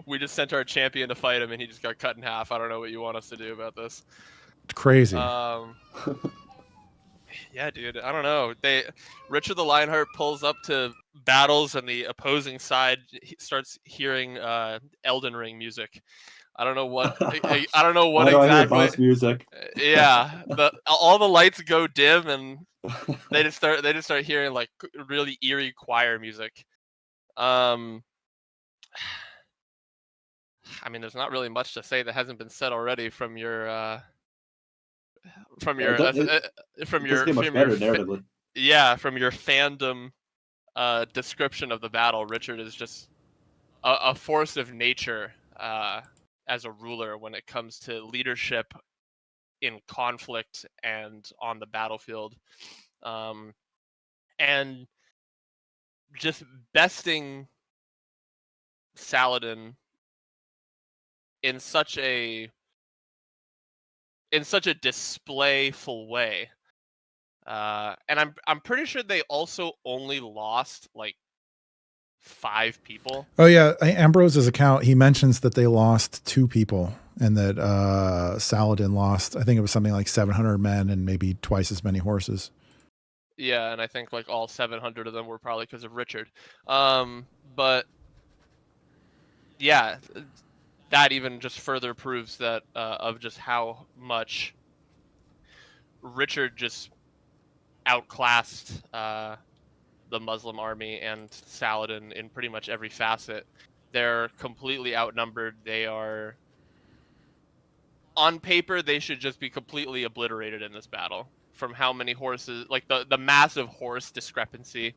we just sent our champion to fight him, and he just got cut in half. I don't know what you want us to do about this. It's crazy. Yeah, dude. I don't know. Richard the Lionheart pulls up to battles, and the opposing side starts hearing Elden Ring music. I don't know what. I don't know what Why exactly. Do I hear boss music? Yeah, all the lights go dim, and they just start hearing like really eerie choir music. I mean, there's not really much to say that hasn't been said already from your narratively. Yeah, from your fandom description of the battle. Richard is just a force of nature as a ruler when it comes to leadership in conflict and on the battlefield, and just besting Saladin in such a displayful way. And I'm pretty sure they also only lost like 5 people. Oh yeah, Ambrose's account, he mentions that they lost 2 people, and that Saladin lost, I think it was something like 700 men and maybe twice as many horses. Yeah, and I think like all 700 of them were probably because of Richard. But yeah, that even just further proves that of just how much Richard just outclassed the Muslim army and Saladin in pretty much every facet. They're completely outnumbered. They are, on paper, they should just be completely obliterated in this battle from how many horses, like the massive horse discrepancy.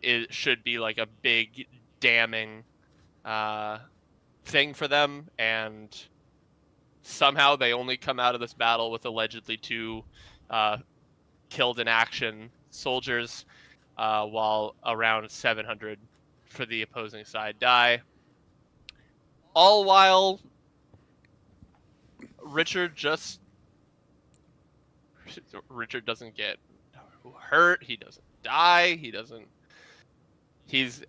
It should be like a big damning thing for them, and somehow they only come out of this battle with allegedly 2 killed in action soldiers, while around 700 for the opposing side die. All while Richard doesn't get hurt, he doesn't die, he's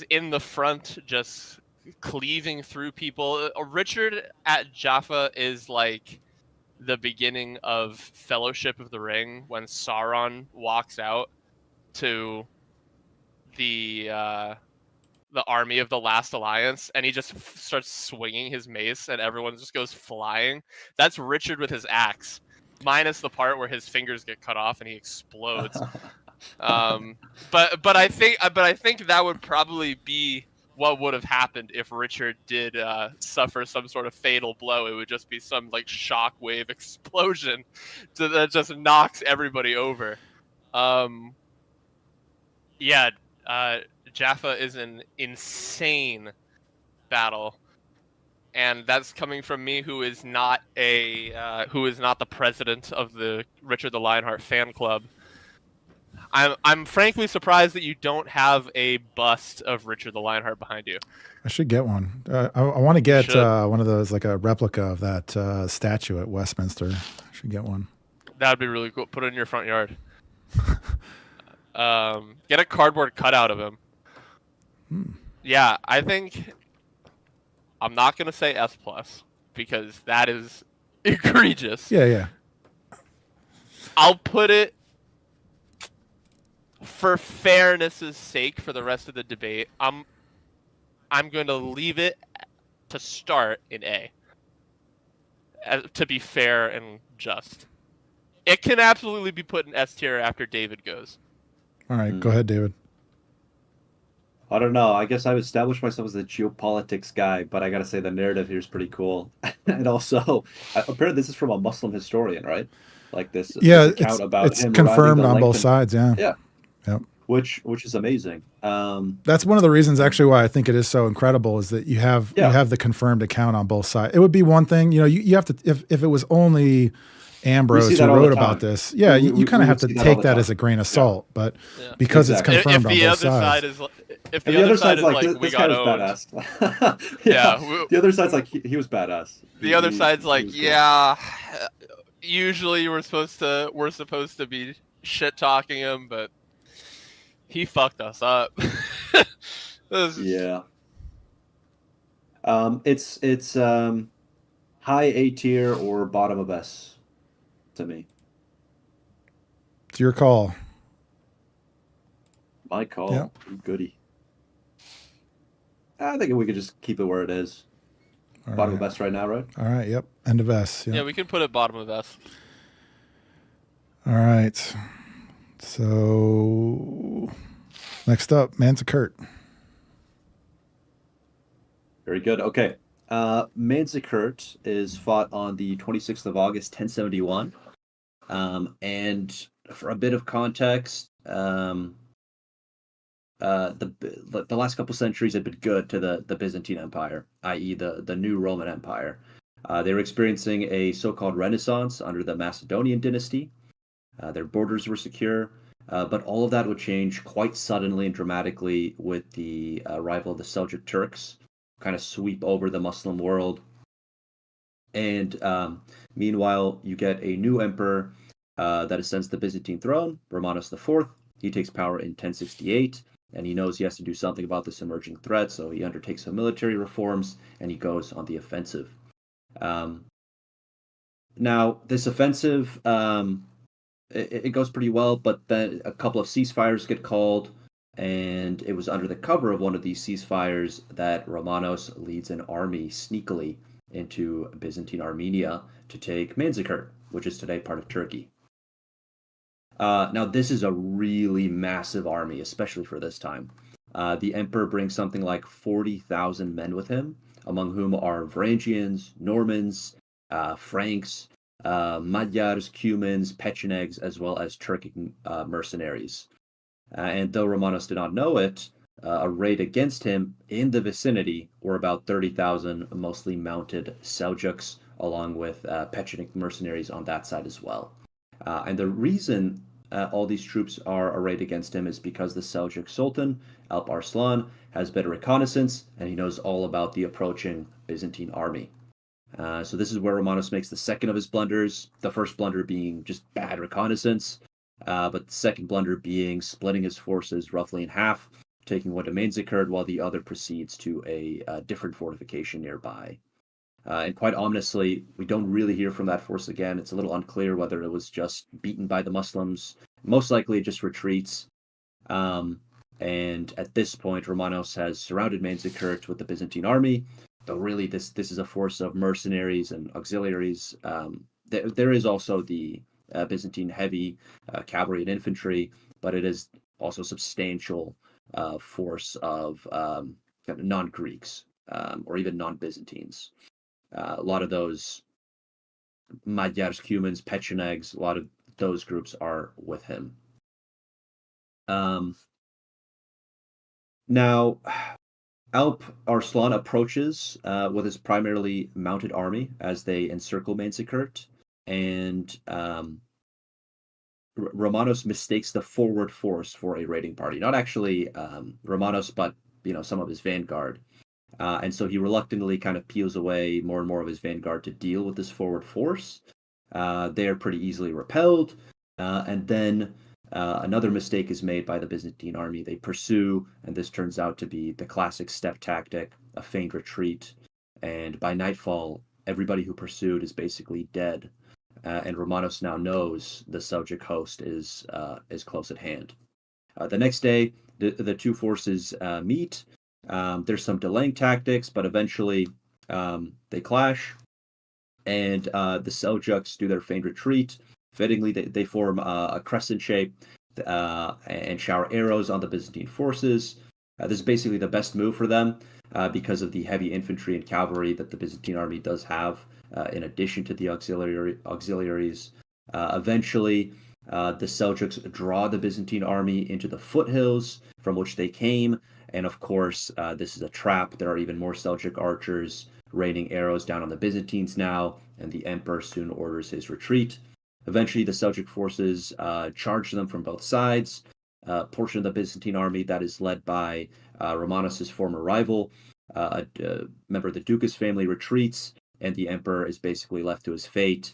in the front just cleaving through people. Richard at Jaffa is like the beginning of Fellowship of the Ring when Sauron walks out to the army of the Last Alliance, and he just starts swinging his mace, and everyone just goes flying. That's Richard with his axe, minus the part where his fingers get cut off and he explodes. But I think that would probably be what would have happened if Richard did suffer some sort of fatal blow. It would just be some like shockwave explosion that just knocks everybody over. Jaffa is an insane battle, and that's coming from me, who is not the president of the Richard the Lionheart fan club. I'm frankly surprised that you don't have a bust of Richard the Lionheart behind you. I should get one. I want to get one of those, like a replica of that statue at Westminster. I should get one. That would be really cool. Put it in your front yard. Get a cardboard cutout of him. Yeah, I think I'm not going to say S+, because that is egregious. Yeah. I'll put it, for fairness' sake, for the rest of the debate, I'm going to leave it to start in A. To be fair and just. It can absolutely be put in S tier after David goes. All right, go ahead, David. I don't know. I guess I've established myself as a geopolitics guy, but I got to say the narrative here is pretty cool. And also, apparently this is from a Muslim historian, right? Like this account about it's him confirmed on both sides, yeah. Yeah. Yep. Which is amazing. That's one of the reasons actually why I think it is so incredible, is that you have the confirmed account on both sides. It would be one thing, you have to, if it was only Ambrose, see who that all the wrote about time. this. Yeah, you kind of have to see that all take the that time. as a grain of Yeah. salt, but Yeah. because Exactly. it's confirmed If on the both other side sides. is if And the other side is like, like we this got guy was owned, badass. yeah. The other side's like, he was badass. The other side's He like, was cool. yeah. Usually we're supposed to be shit talking him, but he fucked us up. Yeah. It's high A tier or bottom of S to me. It's your call. My call. Yep. Goody. I think we could just keep it where it is. All Bottom right. of S right now, right? All right. Yep. End of S. Yep. Yeah, we can put it bottom of S. All right. So next up, Manzikert. Very good. Okay. Manzikert is fought on the 26th of August, 1071. And for a bit of context, the last couple centuries had been good to the Byzantine Empire, i.e., the new Roman Empire. They were experiencing a so-called Renaissance under the Macedonian dynasty. Their borders were secure, but all of that would change quite suddenly and dramatically with the arrival of the Seljuk Turks, kind of sweep over the Muslim world. And meanwhile, you get a new emperor that ascends the Byzantine throne, Romanos IV. He takes power in 1068, and he knows he has to do something about this emerging threat, so he undertakes some military reforms, and he goes on the offensive. Now, this offensive, it goes pretty well, but then a couple of ceasefires get called, and it was under the cover of one of these ceasefires that Romanos leads an army sneakily into Byzantine Armenia to take Manzikert, which is today part of Turkey. Now, this is a really massive army, especially for this time. The emperor brings something like 40,000 men with him, among whom are Varangians, Normans, Franks, Magyars, Cumans, Pechenegs, as well as Turkic mercenaries. And though Romanos did not know it, a raid against him in the vicinity were about 30,000 mostly mounted Seljuks, along with Pechenik mercenaries on that side as well. And the reason all these troops are arrayed against him is because the Seljuk Sultan, Alp Arslan, has better reconnaissance, and he knows all about the approaching Byzantine army. So this is where Romanos makes the second of his blunders, the first blunder being just bad reconnaissance, but the second blunder being splitting his forces roughly in half, taking one to Manzikert while the other proceeds to a different fortification nearby. And quite ominously, we don't really hear from that force again. It's a little unclear whether it was just beaten by the Muslims. Most likely it just retreats. And at this point, Romanos has surrounded Manzikert with the Byzantine army, though really this is a force of mercenaries and auxiliaries. There is also the Byzantine heavy cavalry and infantry, but it is also a substantial force of non-Greeks or even non-Byzantines. A lot of those Magyars, Cumans, Pechenegs, a lot of those groups are with him. Now, Alp Arslan approaches with his primarily mounted army as they encircle Manzikert, and Romanos mistakes the forward force for a raiding party. Not actually Romanos, but some of his vanguard. And so he reluctantly kind of peels away more and more of his vanguard to deal with this forward force. They are pretty easily repelled. And then another mistake is made by the Byzantine army. They pursue, and this turns out to be the classic steppe tactic, a feigned retreat. And by nightfall, everybody who pursued is basically dead. And Romanos now knows the Seljuk host is close at hand. The next day, the two forces meet. There's some delaying tactics, but eventually they clash, and the Seljuks do their feigned retreat. Fittingly, they form a crescent shape and shower arrows on the Byzantine forces. This is basically the best move for them because of the heavy infantry and cavalry that the Byzantine army does have, in addition to the auxiliaries. Eventually, the Seljuks draw the Byzantine army into the foothills from which they came. And of course, this is a trap. There are even more Seljuk archers raining arrows down on the Byzantines now, and the emperor soon orders his retreat. Eventually, the Seljuk forces charged them from both sides. A portion of the Byzantine army that is led by Romanos's former rival, a member of the Ducas family, retreats, and the emperor is basically left to his fate,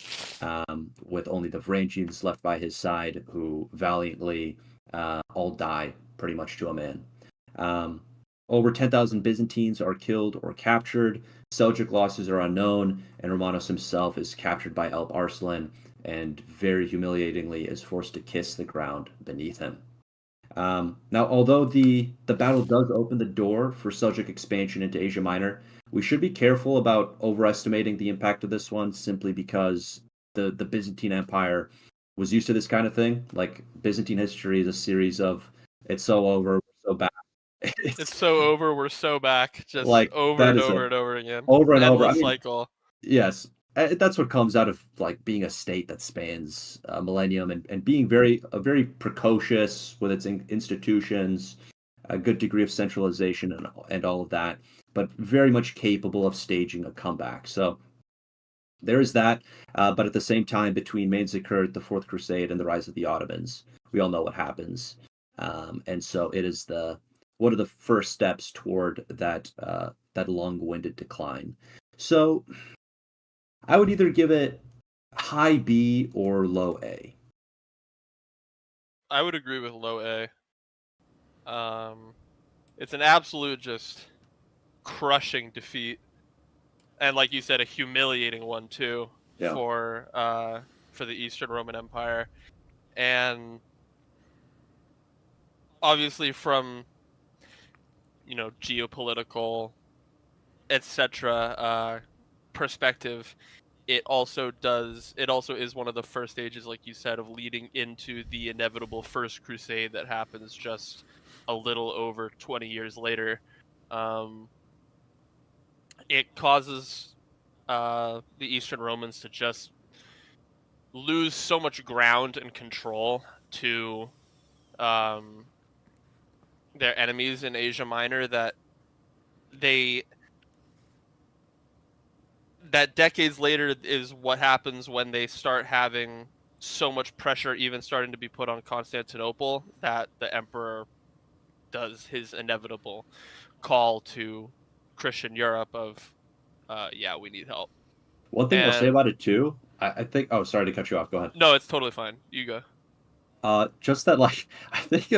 with only the Varangians left by his side, who valiantly all die pretty much to a man. Over 10,000 Byzantines are killed or captured. Seljuk losses are unknown, and Romanos himself is captured by Alp Arslan and very humiliatingly is forced to kiss the ground beneath him. Now, although the battle does open the door for Seljuk expansion into Asia Minor, we should be careful about overestimating the impact of this one, simply because the Byzantine Empire was used to this kind of thing. Like, Byzantine history is a series of "it's so over, we're so back." It's so over, we're so back. Just like over that and is over a and over again. over and over. I Endless mean, cycle. yes, that's what comes out of like being a state that spans a millennium, and being very precocious with its institutions, a good degree of centralization, and all of that, but very much capable of staging a comeback. So there is that. But at the same time, between Manzikert, the Fourth Crusade, and the rise of the Ottomans, we all know what happens. And so it is one of the first steps toward that long-winded decline. So I would either give it high B or low A. I would agree with low A. It's an absolute just crushing defeat, and like you said, a humiliating one too. Yeah. For the Eastern Roman Empire, and obviously from geopolitical etc. Perspective, it also is one of the first stages, like you said, of leading into the inevitable First Crusade that happens just a little over 20 years later. It causes the Eastern Romans to just lose so much ground and control to their enemies in Asia Minor that decades later is what happens when they start having so much pressure even starting to be put on Constantinople, that the emperor does his inevitable call to Christian Europe of we need help. One thing I'll say about it too, I think. Oh, sorry to cut you off. Go ahead. No, it's totally fine. You go. Just that, like, I think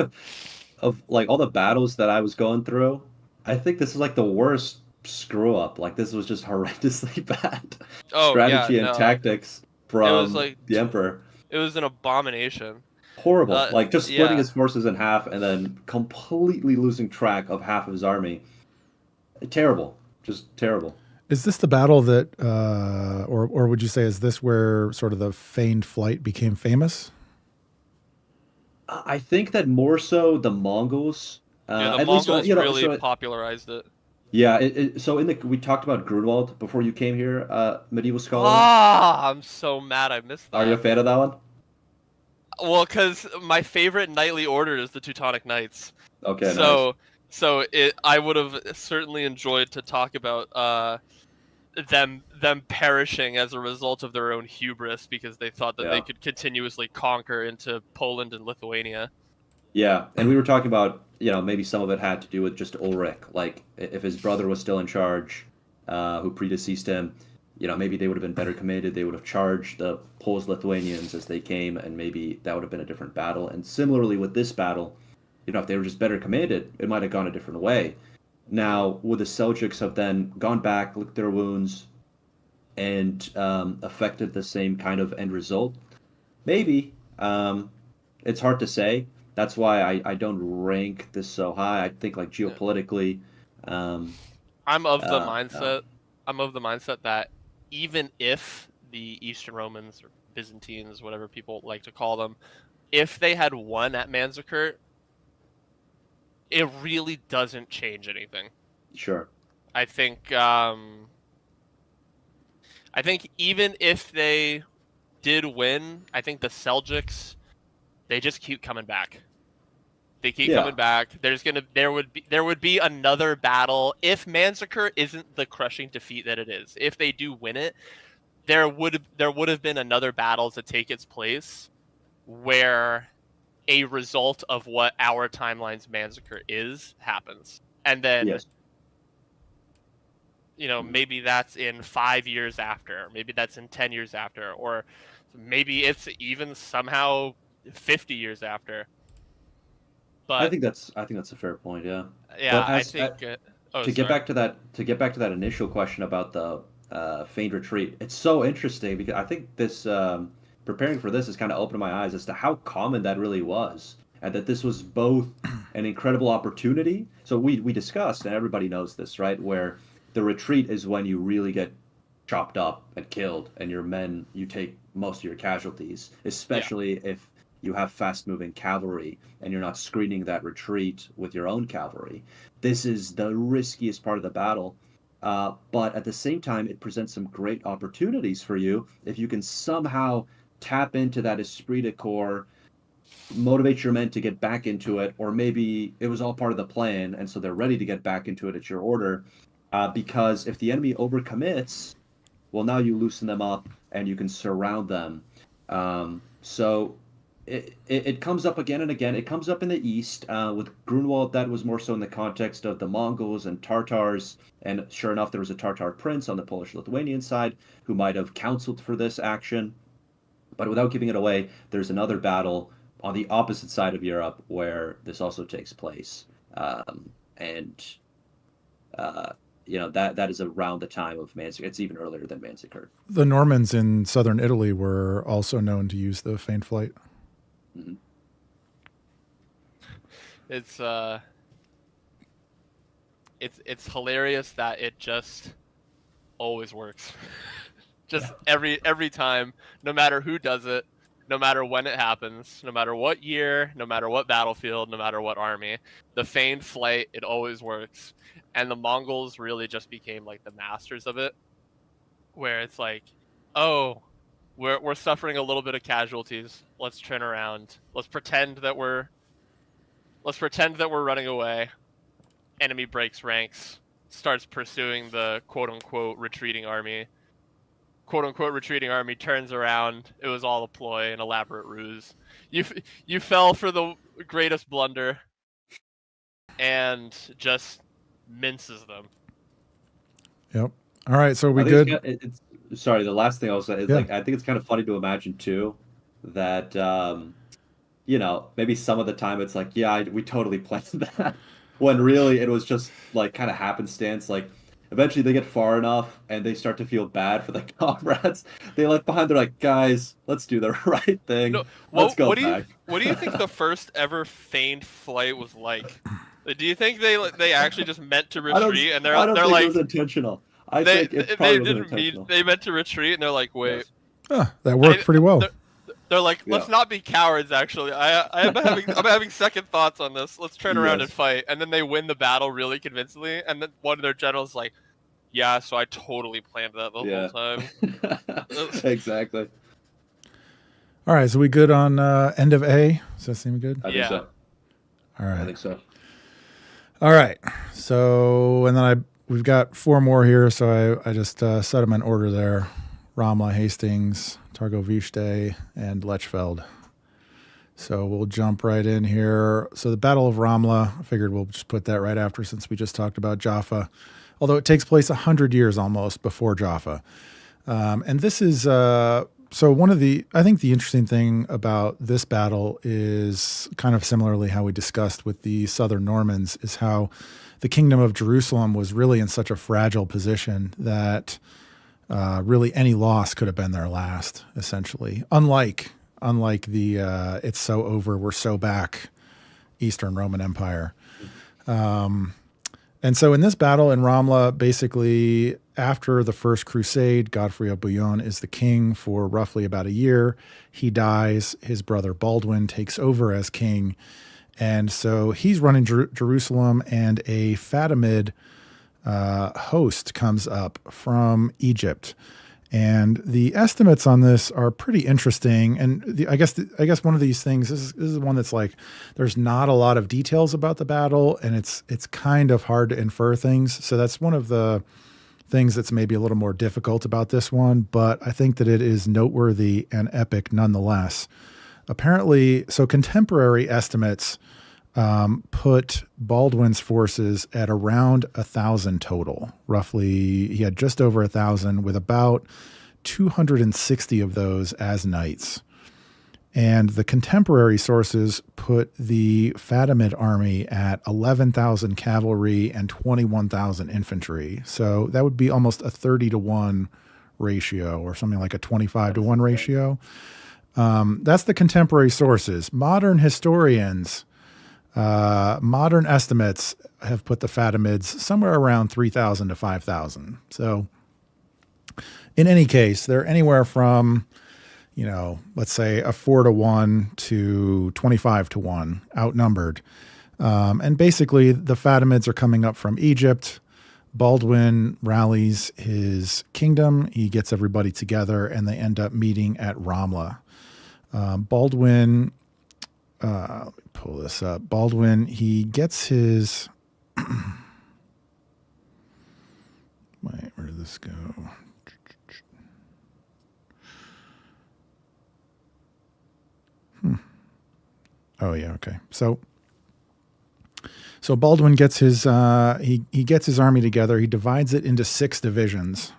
of like all the battles that I was going through, I think this is like the worst screw up. Like, this was just horrendously bad strategy and tactics from the emperor. It was an abomination. Horrible. Like, just splitting his forces in half and then completely losing track of half of his army. Terrible. Just terrible. Is this the battle that, or would you say, is this where sort of the feigned flight became famous? I think that more so the Mongols. The Mongols really popularized it. Yeah. So we talked about Grunwald before you came here, medieval scholar. I'm so mad I missed that. Are you a fan of that one? Well, because my favorite knightly order is the Teutonic Knights. Okay. So I would have certainly enjoyed to talk about them perishing as a result of their own hubris, because they thought that they could continuously conquer into Poland and Lithuania. Yeah, and we were talking about, maybe some of it had to do with just Ulrich. Like, if his brother was still in charge, who predeceased him, maybe they would have been better commanded. They would have charged the Poles-Lithuanians as they came, and maybe that would have been a different battle. And similarly with this battle, if they were just better commanded, it might have gone a different way. Now, would the Seljuks have then gone back, licked their wounds, and affected the same kind of end result? Maybe. It's hard to say. That's why I don't rank this so high. I think, like, geopolitically, I'm of the mindset that even if the Eastern Romans or Byzantines, whatever people like to call them, if they had won at Manzikert, it really doesn't change anything. Sure. I think even if they did win, I think the Seljuks, they just keep coming back. They keep coming back. There would be another battle if Manzikert isn't the crushing defeat that it is. If they do win it, there would have been another battle to take its place where a result of what our timeline's Manzikert is happens, and then Yes. maybe that's in 5 years after, maybe that's in 10 years after, or maybe it's even somehow 50 years after. But I think that's a fair point. Yeah. yeah, But I think. to get back to that initial question about the feigned retreat, it's so interesting because I think this preparing for this has kind of opened my eyes as to how common that really was, and that this was both an incredible opportunity. So we discussed, and everybody knows this, right? Where the retreat is when you really get chopped up and killed, and you take most of your casualties, especially if you have fast-moving cavalry and you're not screening that retreat with your own cavalry. This is the riskiest part of the battle. But at the same time, it presents some great opportunities for you if you can somehow tap into that esprit de corps, motivate your men to get back into it, or maybe it was all part of the plan, and so they're ready to get back into it at your order. Because if the enemy overcommits, well, now you loosen them up and you can surround them. So it comes up again and again. It comes up in the east with Grunwald. That was more so in the context of the Mongols and Tartars. And sure enough, there was a Tartar prince on the Polish-Lithuanian side who might have counseled for this action. But without giving it away, there's another battle on the opposite side of Europe where this also takes place. That is around the time of Manzikert. It's even earlier than Manzikert. The Normans in southern Italy were also known to use the feigned flight. Mm-hmm. It's hilarious that it just always works. Every time, no matter who does it, no matter when it happens, no matter what year, no matter what battlefield, no matter what army, the feigned flight, it always works. And the Mongols really just became like the masters of it, where it's like, oh, we're suffering a little bit of casualties. Let's turn around. Let's pretend that we're running away. Enemy breaks ranks, starts pursuing the quote unquote retreating army. Quote unquote retreating army turns around. It was all a ploy, an elaborate ruse. You fell for the greatest blunder, and just minces them. Yep. All right, so we good. Sorry, the last thing I'll say is I think it's kind of funny to imagine too that maybe some of the time it's like, we totally planned that, when really it was just like kind of happenstance. Like eventually they get far enough and they start to feel bad for the comrades. They left behind. They're like, guys, let's do the right thing. No, let's go back. What do you think the first ever feigned flight was like? Do you think they actually just meant to retreat and I don't think like it was intentional? I think it probably wasn't intentional. They meant to retreat and they're like, wait. Yes. That worked pretty well. They're like, let's not be cowards. Actually, I'm having second thoughts on this. Let's turn around and fight. And then they win the battle really convincingly. And then one of their generals is like, yeah, so I totally planned that the whole time. Exactly. All right, so we good on end of A? Does that seem good? I think so. All right. I think so. All right. So, and then we've got 4 more here, so I just set them in order there. Ramla, Hastings, Targoviste, and Lechfeld. So we'll jump right in here. So the Battle of Ramla, I figured we'll just put that right after since we just talked about Jaffa, although it takes place 100 years almost before Jaffa. And this is, I think the interesting thing about this battle is kind of similarly how we discussed with the Southern Normans, is how the Kingdom of Jerusalem was really in such a fragile position that really any loss could have been their last, essentially. Unlike the it's so over, we're so back Eastern Roman Empire. And so in this battle in Ramla, basically after the First Crusade, Godfrey of Bouillon is the king for roughly about a year. He dies. His brother Baldwin takes over as king. And so he's running Jerusalem, and a Fatimid host comes up from Egypt. And the estimates on this are pretty interesting. And I guess one of these things, this is one that's like, there's not a lot of details about the battle, and it's kind of hard to infer things. So that's one of the things that's maybe a little more difficult about this one, but I think that it is noteworthy and epic nonetheless. Apparently, so contemporary estimates put Baldwin's forces at around 1,000 total. Roughly, he had just over 1,000, with about 260 of those as knights. And the contemporary sources put the Fatimid army at 11,000 cavalry and 21,000 infantry. So that would be almost a 30-to-1 ratio, or something like a 25-to-1 ratio. That's the contemporary sources. Modern historians, modern estimates have put the Fatimids somewhere around 3,000 to 5,000. So in any case, they're anywhere from, let's say a 4-to-1 to 25-to-1 outnumbered. And basically the Fatimids are coming up from Egypt. Baldwin rallies his kingdom. He gets everybody together and they end up meeting at Ramla. Baldwin, let me pull this up. Baldwin, he gets his, wait, where did this go? Oh yeah. Okay. So Baldwin gets his, he gets his army together. He divides it into 6 divisions.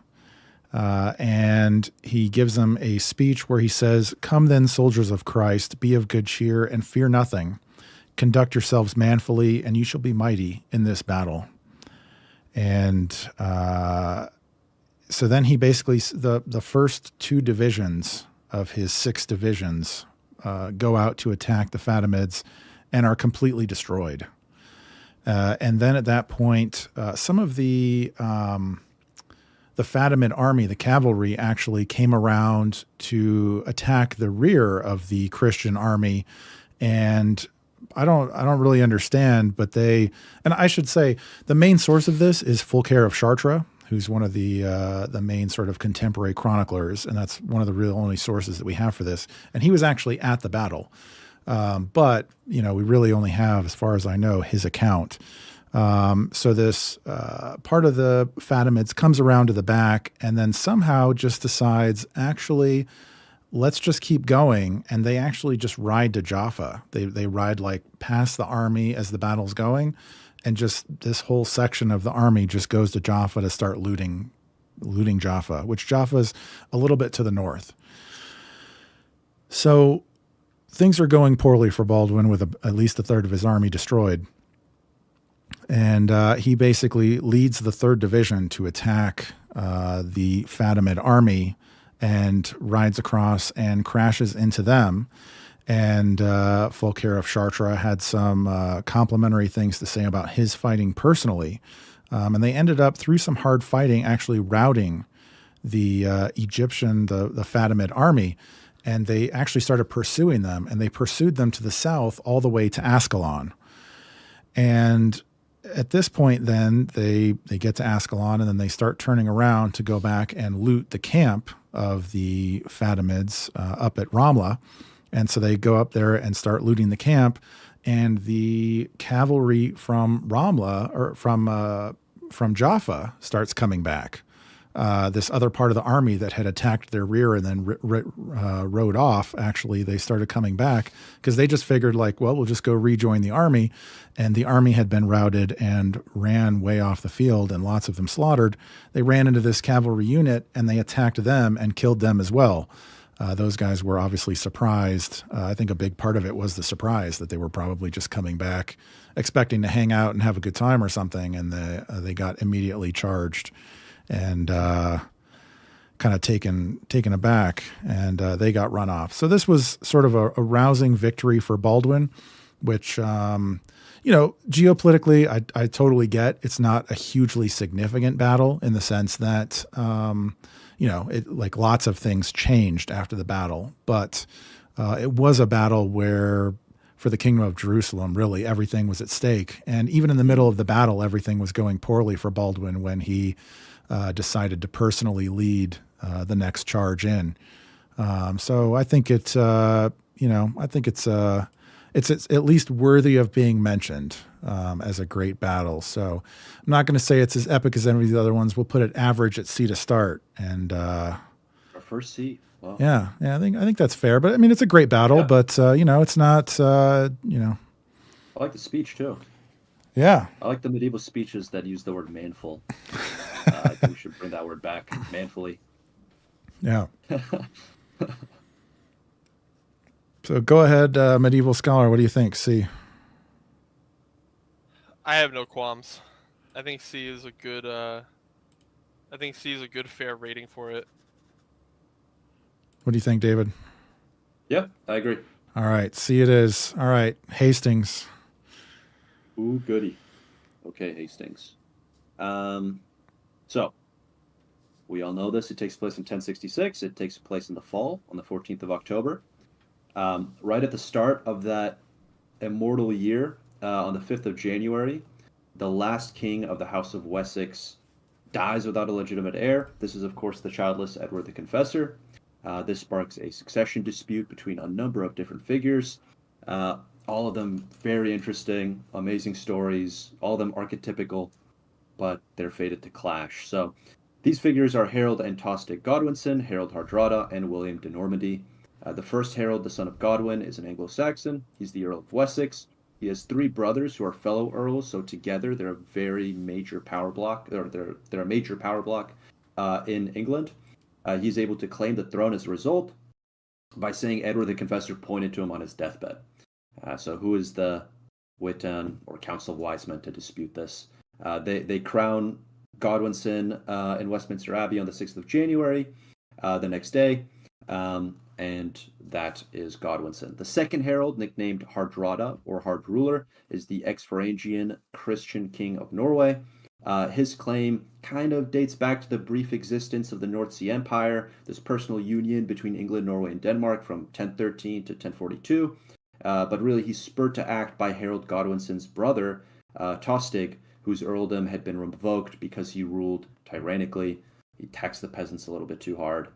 And he gives them a speech where he says, "Come then, soldiers of Christ, be of good cheer and fear nothing. Conduct yourselves manfully, and you shall be mighty in this battle." And so then he basically, the first 2 divisions of his 6 divisions go out to attack the Fatimids and are completely destroyed. And then at that point, some of the Fatimid army, the cavalry, actually came around to attack the rear of the Christian army. And I don't really understand, but and I should say the main source of this is Fulcher of Chartres, who's one of the main sort of contemporary chroniclers. And that's one of the real only sources that we have for this. And he was actually at the battle. But, we really only have, as far as I know, his account. So this part of the Fatimids comes around to the back and then somehow just decides, actually, let's just keep going. And they actually just ride to Jaffa. They ride like past the army as the battle's going. And just this whole section of the army just goes to Jaffa to start looting Jaffa, which Jaffa's a little bit to the north. So things are going poorly for Baldwin, with at least a third of his army destroyed. And he basically leads the 3rd Division to attack the Fatimid army and rides across and crashes into them. And Fulcher of Chartres had some complimentary things to say about his fighting personally. And they ended up, through some hard fighting, actually routing the Egyptian, the Fatimid army. And they actually started pursuing them. And they pursued them to the south all the way to Ascalon. And at this point, then, they get to Ascalon, and then they start turning around to go back and loot the camp of the Fatimids up at Ramla. And so they go up there and start looting the camp, and the cavalry from Ramla, or from Jaffa, starts coming back. This other part of the army that had attacked their rear and then rode off, actually, they started coming back because they just figured, like, well, we'll just go rejoin the army. And the army had been routed and ran way off the field, and lots of them slaughtered. They ran into this cavalry unit and they attacked them and killed them as well. Those guys were obviously surprised. I think a big part of it was the surprise that they were probably just coming back expecting to hang out and have a good time or something. And they got immediately charged and kind of taken aback, and they got run off. So this was sort of a rousing victory for Baldwin, which, geopolitically, I totally get. It's not a hugely significant battle in the sense that, like lots of things changed after the battle, but it was a battle where, for the Kingdom of Jerusalem, really everything was at stake. And even in the middle of the battle, everything was going poorly for Baldwin when he decided to personally lead the next charge in. So I think it's at least worthy of being mentioned. as a great battle. So I'm not going to say it's as epic as any of the other ones. We'll put it average at C to start. And Our first C. Wow. yeah, I think that's fair. But I mean, it's a great battle. Yeah. But it's not. I like the speech too. Yeah. I like the medieval speeches that use the word manful. I think we should bring that word back, manfully. Yeah. So go ahead, medieval scholar. What do you think? C. I have no qualms. I think C is a good. I think C is a good fair rating for it. What do you think, David? Yeah, I agree. All right, C it is. All right, Hastings. Ooh, goody. Okay, Hastings. So we all know this. It takes place in 1066. It takes place in the fall, on the 14th of October. Right at the start of that immortal year, on the 5th of January, the last king of the House of Wessex dies without a legitimate heir. This is, of course, the childless Edward the Confessor. This sparks a succession dispute between a number of different figures. All of them very interesting, amazing stories, all of them archetypical, but they're fated to clash. So these figures are Harold and Tostig Godwinson, Harold Hardrada, and William de Normandy. The first Harold, the son of Godwin, is an Anglo-Saxon. He's the Earl of Wessex. He has three brothers who are fellow earls, so together they're a very major power block, or they're a major power block in England. He's able to claim the throne as a result by saying Edward the Confessor pointed to him on his deathbed. So who is the Witan or Council of Wise Men to dispute this? They crown Godwinson in Westminster Abbey on the 6th of January, the next day, and that is Godwinson. The second herald, nicknamed Hardrada or Hard Ruler, is the ex-Varangian Christian king of Norway. His claim kind of dates back to the brief existence of the North Sea Empire, this personal union between England, Norway, and Denmark from 1013 to 1042. But really, he's spurred to act by Harold Godwinson's brother, Tostig, whose earldom had been revoked because he ruled tyrannically. He taxed the peasants a little bit too hard.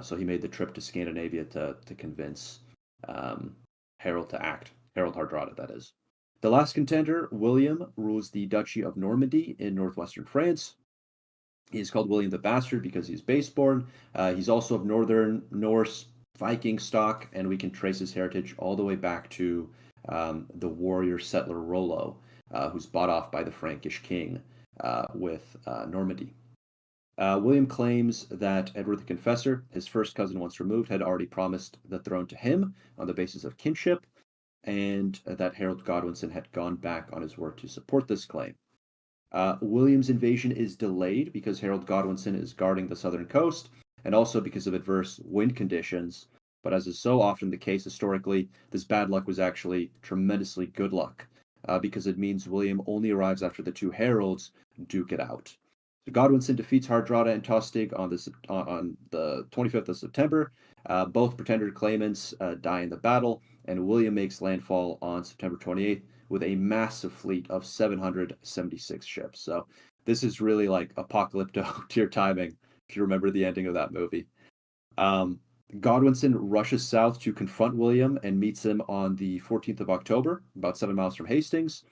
So he made the trip to Scandinavia to convince Harold to act. Harold Hardrada, that is. The last contender, William, rules the Duchy of Normandy in northwestern France. He's called William the Bastard because he's base-born. He's also of northern Norse Viking stock, and we can trace his heritage all the way back to the warrior settler Rollo, who's bought off by the Frankish king with Normandy. William claims that Edward the Confessor, his first cousin once removed, had already promised the throne to him on the basis of kinship, and that Harold Godwinson had gone back on his word to support this claim. William's invasion is delayed because Harold Godwinson is guarding the southern coast, and also because of adverse wind conditions. But as is so often the case historically, this bad luck was actually tremendously good luck, because it means William only arrives after the two heralds duke it out. So Godwinson defeats Hardrada and Tostig on the 25th of September. Both pretender claimants die in the battle, and William makes landfall on September 28th with a massive fleet of 776 ships. So this is really like apocalypto-tier timing, if you remember the ending of that movie. Godwinson rushes south to confront William and meets him on the 14th of October, about 7 miles from Hastings.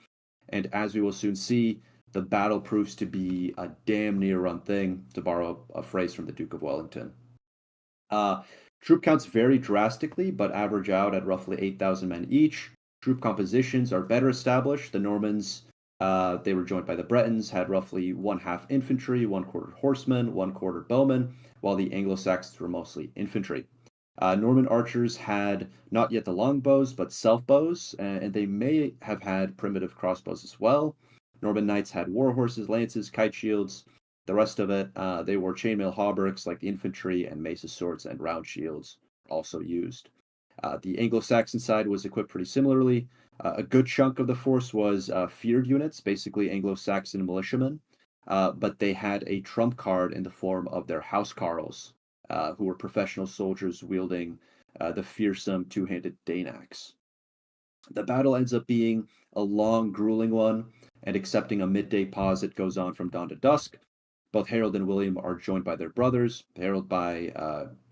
And as we will soon see, the battle proves to be a damn near run thing, to borrow a phrase from the Duke of Wellington. Troop counts vary drastically, but average out at roughly 8,000 men each. Troop compositions are better established. The Normans, they were joined by the Bretons, had roughly 1/2 infantry, 1/4 horsemen, 1/4 bowmen, while the Anglo-Saxons were mostly infantry. Norman archers had not yet the longbows, but self-bows, and they may have had primitive crossbows as well. Norman knights had war horses, lances, kite shields. The rest of it, they wore chainmail hauberks like the infantry, and maces, swords, and round shields also used. The Anglo-Saxon side was equipped pretty similarly. A good chunk of the force was feared units, basically Anglo-Saxon militiamen, but they had a trump card in the form of their housecarls, who were professional soldiers wielding the fearsome two-handed Dane axe. The battle ends up being a long, grueling one, and excepting a midday pause, it goes on from dawn to dusk. Both Harold and William are joined by their brothers, Harold by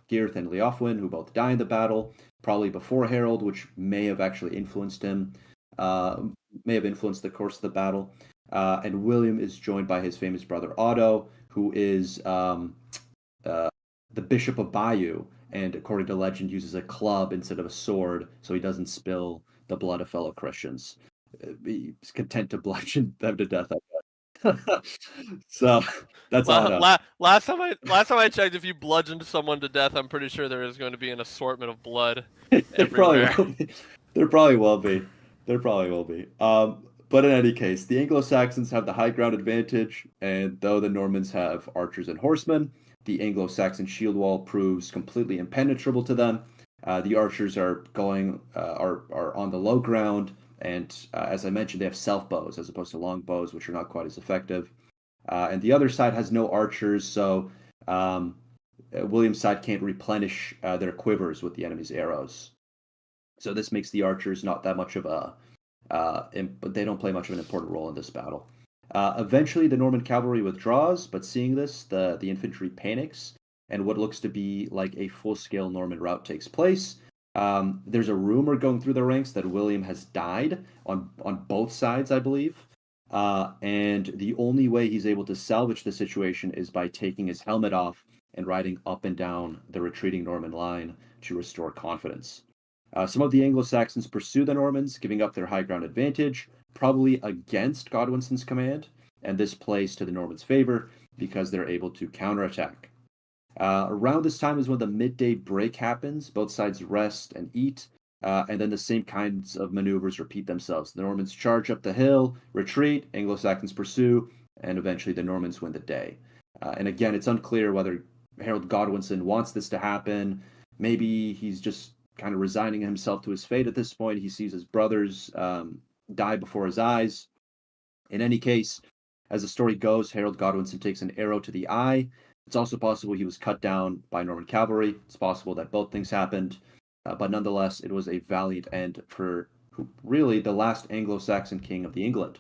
Geirth and Leofwin, who both die in the battle, probably before Harold, which may have actually influenced him. may have influenced the course of the battle. And William is joined by his famous brother Otto, who is the Bishop of Bayeux, and according to legend, uses a club instead of a sword, so he doesn't spill the blood of fellow Christians. He's content to bludgeon them to death. So that's Otto. Last time I checked, if you bludgeoned someone to death, I'm pretty sure there is going to be an assortment of blood everywhere. There probably will be. There probably will be. But in any case, the Anglo-Saxons have the high ground advantage, and though the Normans have archers and horsemen, the Anglo-Saxon shield wall proves completely impenetrable to them. The archers are on the low ground, and as I mentioned, they have self bows as opposed to long bows, which are not quite as effective. And the other side has no archers, so William's side can't replenish their quivers with the enemy's arrows. So this makes the archers not that much of a, but they don't play much of an important role in this battle. Eventually, the Norman cavalry withdraws, but seeing this, the infantry panics, and what looks to be like a full-scale Norman rout takes place. There's a rumor going through the ranks that William has died on both sides, I believe. And the only way he's able to salvage the situation is by taking his helmet off and riding up and down the retreating Norman line to restore confidence. Some of the Anglo-Saxons pursue the Normans, giving up their high ground advantage, probably against Godwinson's command, and this plays to the Normans' favor because they're able to counterattack. Around this time is when the midday break happens. Both sides rest and eat, and then the same kinds of maneuvers repeat themselves. The Normans charge up the hill, retreat, Anglo-Saxons pursue, and eventually the Normans win the day. And again, it's unclear whether Harold Godwinson wants this to happen. Maybe he's just kind of resigning himself to his fate at this point. He sees his brothers die before his eyes. In any case, as the story goes, Harold Godwinson takes an arrow to the eye. It's also possible he was cut down by Norman cavalry. It's possible that both things happened. But nonetheless, it was a valiant end for really the last Anglo-Saxon king of the England.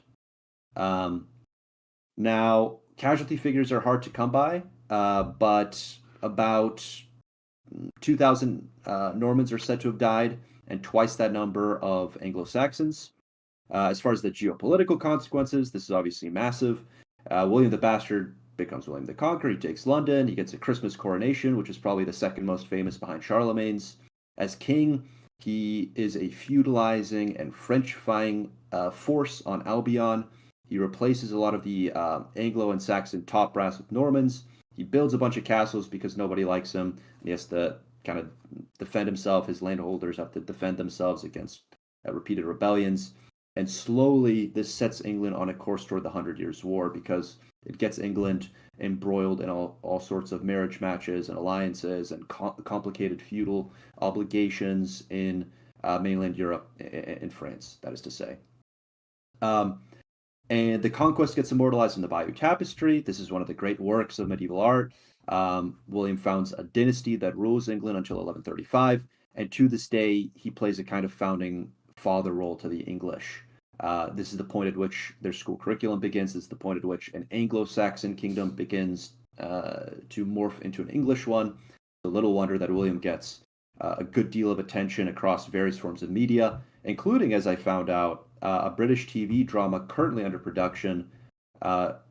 Now, casualty figures are hard to come by, but about 2,000 Normans are said to have died, and twice that number of Anglo-Saxons. As far as the geopolitical consequences, this is obviously massive. William the Bastard becomes William the Conqueror. He takes London. He gets a Christmas coronation, which is probably the second most famous behind Charlemagne's. As king, he is a feudalizing and Frenchifying force on Albion. He replaces a lot of the Anglo and Saxon top brass with Normans. He builds a bunch of castles because nobody likes him. He has to kind of defend himself. His landholders have to defend themselves against repeated rebellions. And slowly, this sets England on a course toward the 100 Years' War because it gets England embroiled in all sorts of marriage matches and alliances and complicated feudal obligations in mainland Europe, in France, that is to say. And the conquest gets immortalized in the Bayeux Tapestry. This is one of the great works of medieval art. William founds a dynasty that rules England until 1135, and to this day, he plays a kind of founding father role to the English. This is the point at which their school curriculum begins. This is the point at which an Anglo-Saxon kingdom begins to morph into an English one. So little wonder that William gets a good deal of attention across various forms of media, including, as I found out, a British TV drama currently under production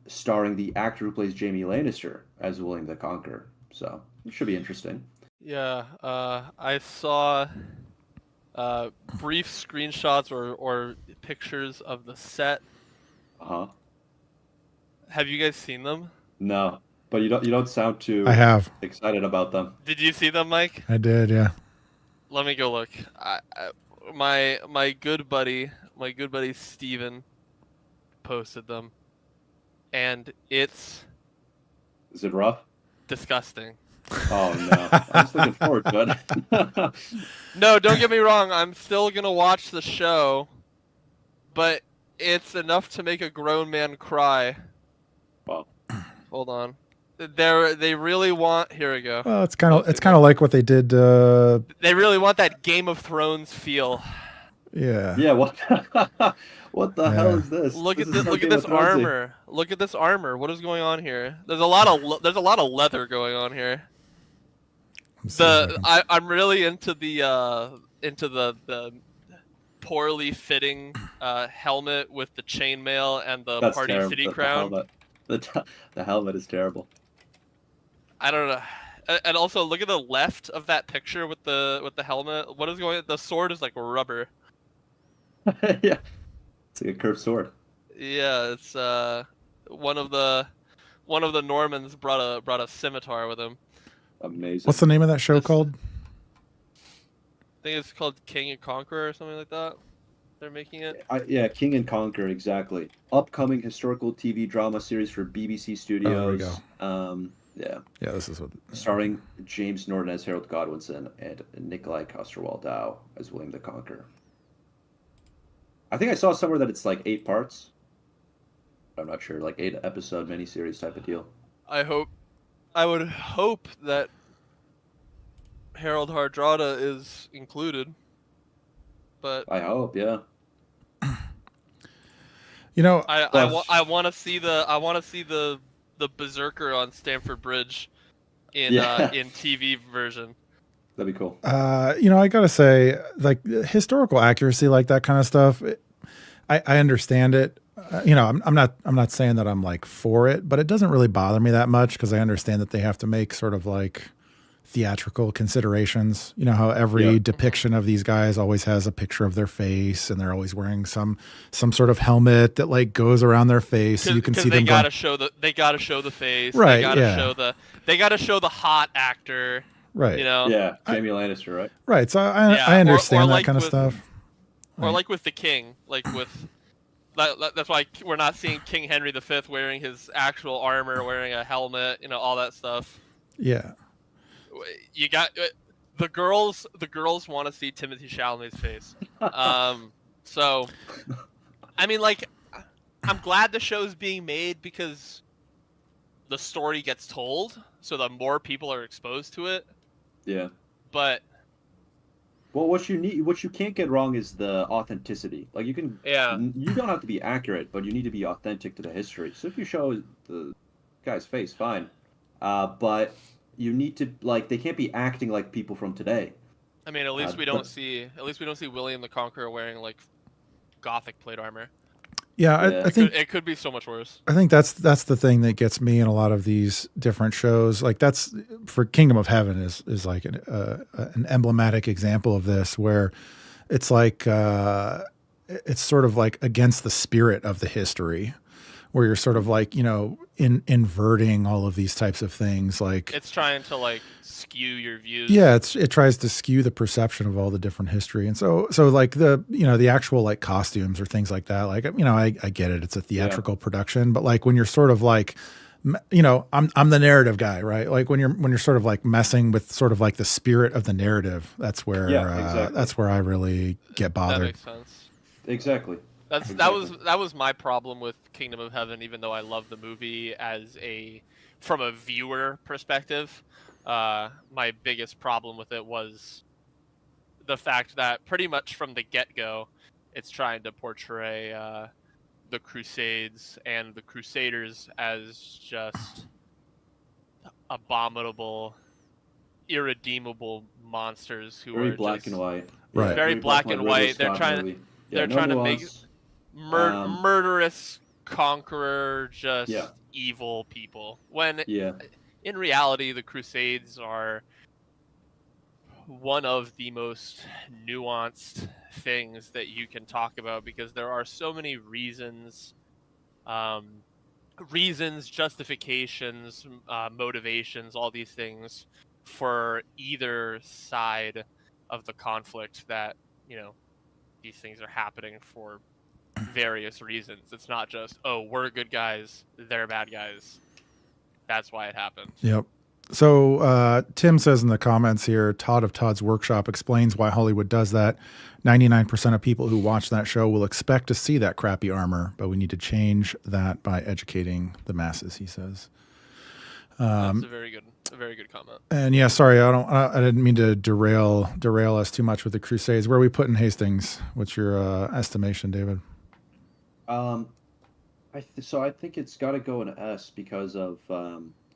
starring the actor who plays Jaime Lannister as William the Conqueror. So it should be interesting. Yeah, I saw brief screenshots or pictures of the set. Uh-huh. Have you guys seen them? No, but you don't sound too I have. excited about them. Did you see them, Mike? I did, yeah. Let me go look. My good buddy Steven posted them, and it's Is it rough? disgusting. Oh no, I'm just looking forward to it. No, don't get me wrong. I'm still gonna watch the show, but it's enough to make a grown man cry. Well, Hold on. They really want. Here we go. Well, it's kind of like what they did. They really want that Game of Thrones feel. Yeah. yeah. What the hell is this? Look at is this. so Look at Game of this Thronesy. armor. Look at this armor. What is going on here? There's a lot of leather going on here. I'm really into the poorly fitting helmet with the chainmail and the That's Party terrible. City The crown. helmet. The helmet is terrible. I don't know. And also, look at the left of that picture with the helmet. What is going? The sword is like rubber. Yeah, it's like a curved sword. Yeah, it's one of the Normans brought a scimitar with him. Amazing. What's the name of that show called? I think it's called King and Conqueror or something like that. They're making it. Yeah, King and Conquer, exactly. Upcoming historical TV drama series for BBC Studios. Oh, there we go. Yeah. Yeah, this is what. Starring James Norton as Harold Godwinson and Nikolai Coster-Waldau as William the Conqueror. I think I saw somewhere that it's like 8 parts. I'm not sure, like 8-episode miniseries type of deal. I would hope that Harold Hardrada is included, but I hope, yeah. You know, I want to see the berserker on Stamford Bridge in TV version. That'd be cool. you know, I gotta say, like historical accuracy, like that kind of stuff. I understand it. You know, I'm not saying that I'm like for it, but it doesn't really bother me that much because I understand that they have to make sort of like theatrical considerations. You know how every depiction of these guys always has a picture of their face, and they're always wearing some sort of helmet that like goes around their face, so you can see them. They gotta show the face. Right. They gotta show the hot actor. Right. You know. Yeah, Jamie Lannister, right? Right. So I understand that kind of stuff. Or like with the king, like with. That's why we're not seeing King Henry V wearing his actual armor, wearing a helmet, you know, all that stuff. Yeah. You got the girls. The girls want to see Timothée Chalamet's face. So, I mean, like, I'm glad the show's being made because the story gets told, so that more people are exposed to it. Yeah. But. Well, what you can't get wrong is the authenticity. Like you don't have to be accurate, but you need to be authentic to the history. So if you show the guy's face, fine. But you need to they can't be acting like people from today. I mean, at least we don't see William the Conqueror wearing like Gothic plate armor. Yeah, I think it could be so much worse. I think that's the thing that gets me in a lot of these different shows. Like that's for Kingdom of Heaven is like an emblematic example of this, where it's like it's sort of like against the spirit of the history, where you're sort of like, you know, inverting all of these types of things. Like it's trying to like skew your views. Yeah, it tries to skew the perception of all the different history. And so like the actual like costumes or things like that, like, you know, I get it. It's a theatrical production, but like when you're sort of like, you know, I'm the narrative guy, right? Like when you're sort of like messing with sort of like the spirit of the narrative, that's where that's where I really get bothered. That makes sense. Exactly. That was my problem with Kingdom of Heaven, even though I love the movie from a viewer perspective. My biggest problem with it was the fact that pretty much from the get-go, it's trying to portray the Crusades and the Crusaders as just abominable, irredeemable monsters who very are black just and white. Right. Very black and white. They're trying to make murderous conqueror, just evil people. When in reality, the Crusades are one of the most nuanced things that you can talk about, because there are so many reasons, justifications, motivations, all these things for either side of the conflict, that, you know, these things are happening for various reasons. It's not just, oh, we're good guys, they're bad guys. That's why it happened. Yep. So Tim says in the comments here, Todd of Todd's Workshop explains why Hollywood does that. 99% of people who watch that show will expect to see that crappy armor, but we need to change that by educating the masses, he says. That's a very good comment. And yeah, sorry, I didn't mean to derail us too much with the Crusades. Where are we putting Hastings? What's your estimation, David? I think it's got to go an S because of